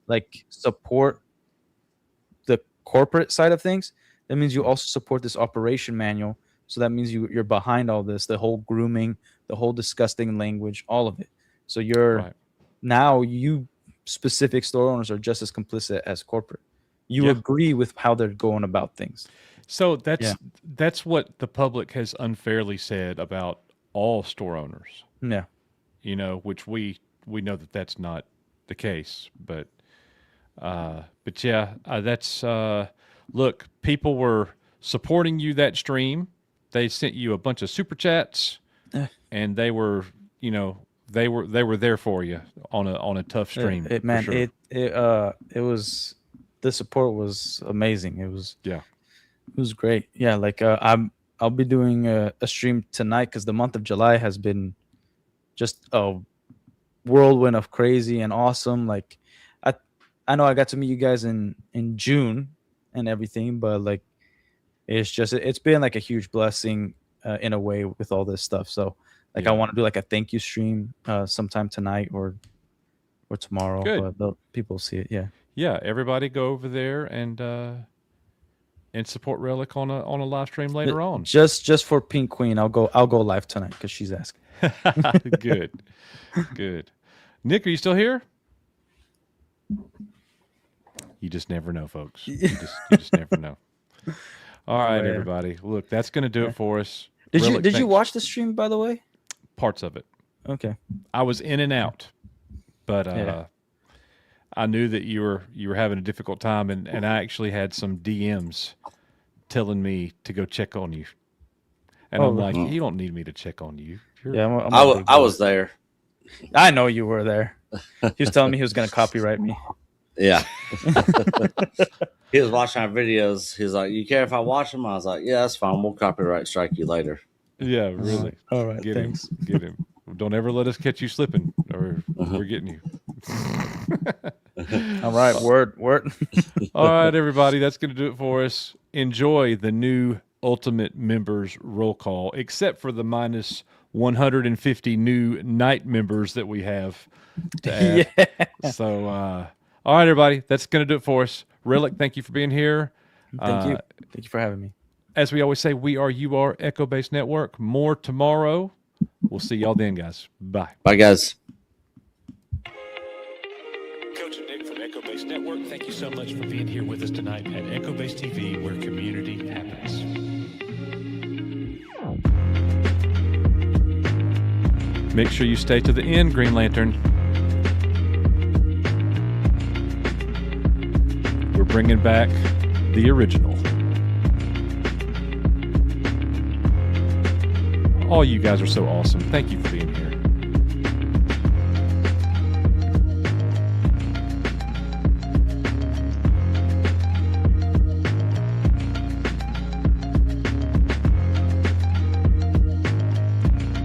like support the corporate side of things, that means you also support this operation manual. So that means you're behind all this, the whole grooming, the whole disgusting language, all of it. So Right. now you specific store owners are just as complicit as corporate. You Yeah. agree with how they're going about things. So that's what the public has unfairly said about all store owners. Yeah. You know, which we know that that's not the case, but yeah, that's look, people were supporting you that stream. They sent you a bunch of super chats, and they were, you know, they were there for you on a tough stream. It was, the support was amazing. It was great. Yeah, like I'll be doing a stream tonight because the month of July has been just a whirlwind of crazy and awesome. Like I know I got to meet you guys in June and everything, but like it's been like a huge blessing in a way with all this stuff. So like I want to do like a thank you stream sometime tonight or tomorrow. Good. But people will see it. Yeah. Yeah, everybody go over there and support Relic on a live stream later on. Just for Pink Queen, I'll go live tonight because she's asking. Good. Nick, are you still here? You just never know, folks. You just never know. All right, everybody. Look, that's going to do it for us. Did you watch the stream, by the way? Parts of it. Okay. I was in and out, but I knew that you were having a difficult time, and I actually had some DMs telling me to go check on you, and I'm like, you don't need me to check on you. Yeah, I was there. I know you were there. He was telling me he was going to copyright me. Yeah. He was watching our videos. He's like, "You care if I watch them?" I was like, "Yeah, that's fine. We'll copyright strike you later." Yeah, really. All right, Get thanks. him. Get him. Don't ever let us catch you slipping, or we're getting you. All right, word. All right, everybody, that's going to do it for us. Enjoy the new Ultimate Members roll call, except for the minus 150 new night members that we have to add. Yeah. So, all right, everybody, that's going to do it for us. Relic, thank you for being here. Thank you. Thank you for having me. As we always say, we are You Are Echo Base Network. More tomorrow. We'll see y'all then, guys. Bye. Bye, guys. Coach and Nick from Echo Base Network, thank you so much for being here with us tonight at Echo Base TV, where community happens. Make sure you stay to the end, Green Lantern. We're bringing back the original. All you guys are so awesome. Thank you for being here.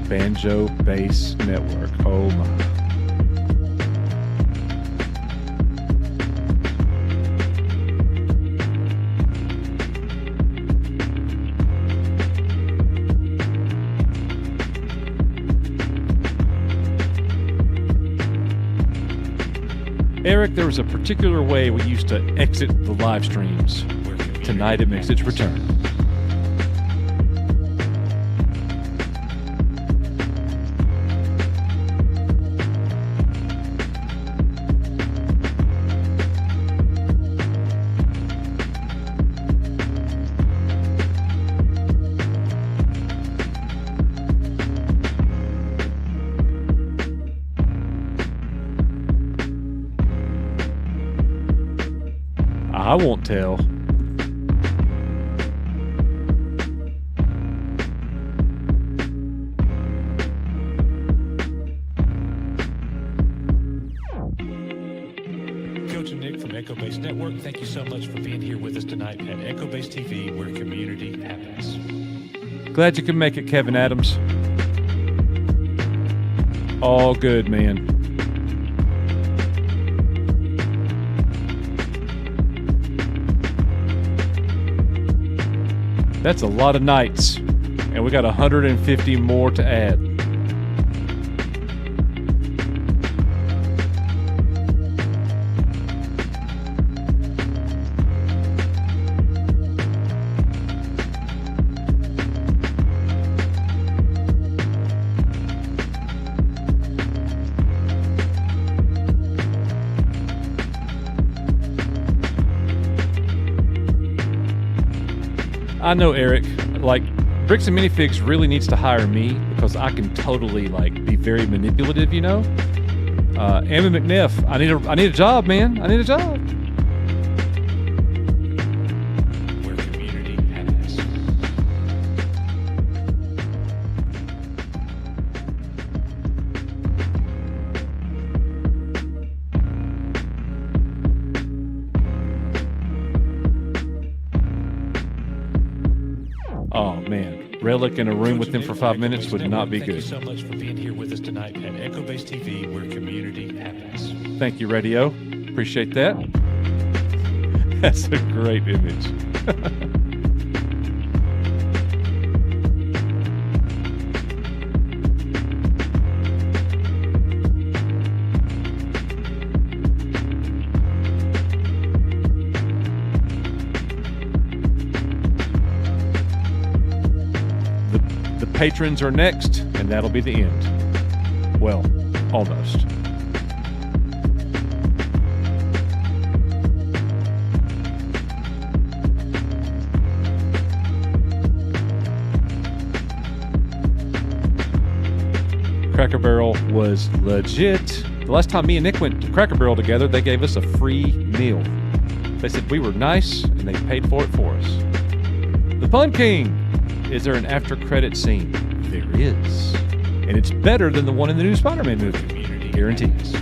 Banjo Bass Network. Oh my. Eric, there was a particular way we used to exit the live streams. Tonight it makes its return. I won't tell. Coach and Nick from Echo Base Network, thank you so much for being here with us tonight at Echo Base TV, where community happens. Glad you could make it, Kevin Adams. All good, man. That's a lot of nights, and we got 150 more to add. I know, Eric, like, Bricks and Minifigs really needs to hire me because I can totally, like, be very manipulative, you know? Amy McNiff, I need a job, man. I need a job. Where community happens. Oh, man. Relic in a room with him for 5 minutes would not be Thank you good. so much for being here with us tonight at Echo Base TV, where community happens. Thank you, Radio. Appreciate that. That's a great image. The patrons are next, and that'll be the end. Well, almost. Cracker Barrel was legit the The last time me and Nick went to Cracker Barrel together, they gave us a free meal. They said we were nice, and they paid for it for us. The Pun King. Is there an after-credit scene? There is. And it's better than the one in the new Spider-Man movie. Guarantees.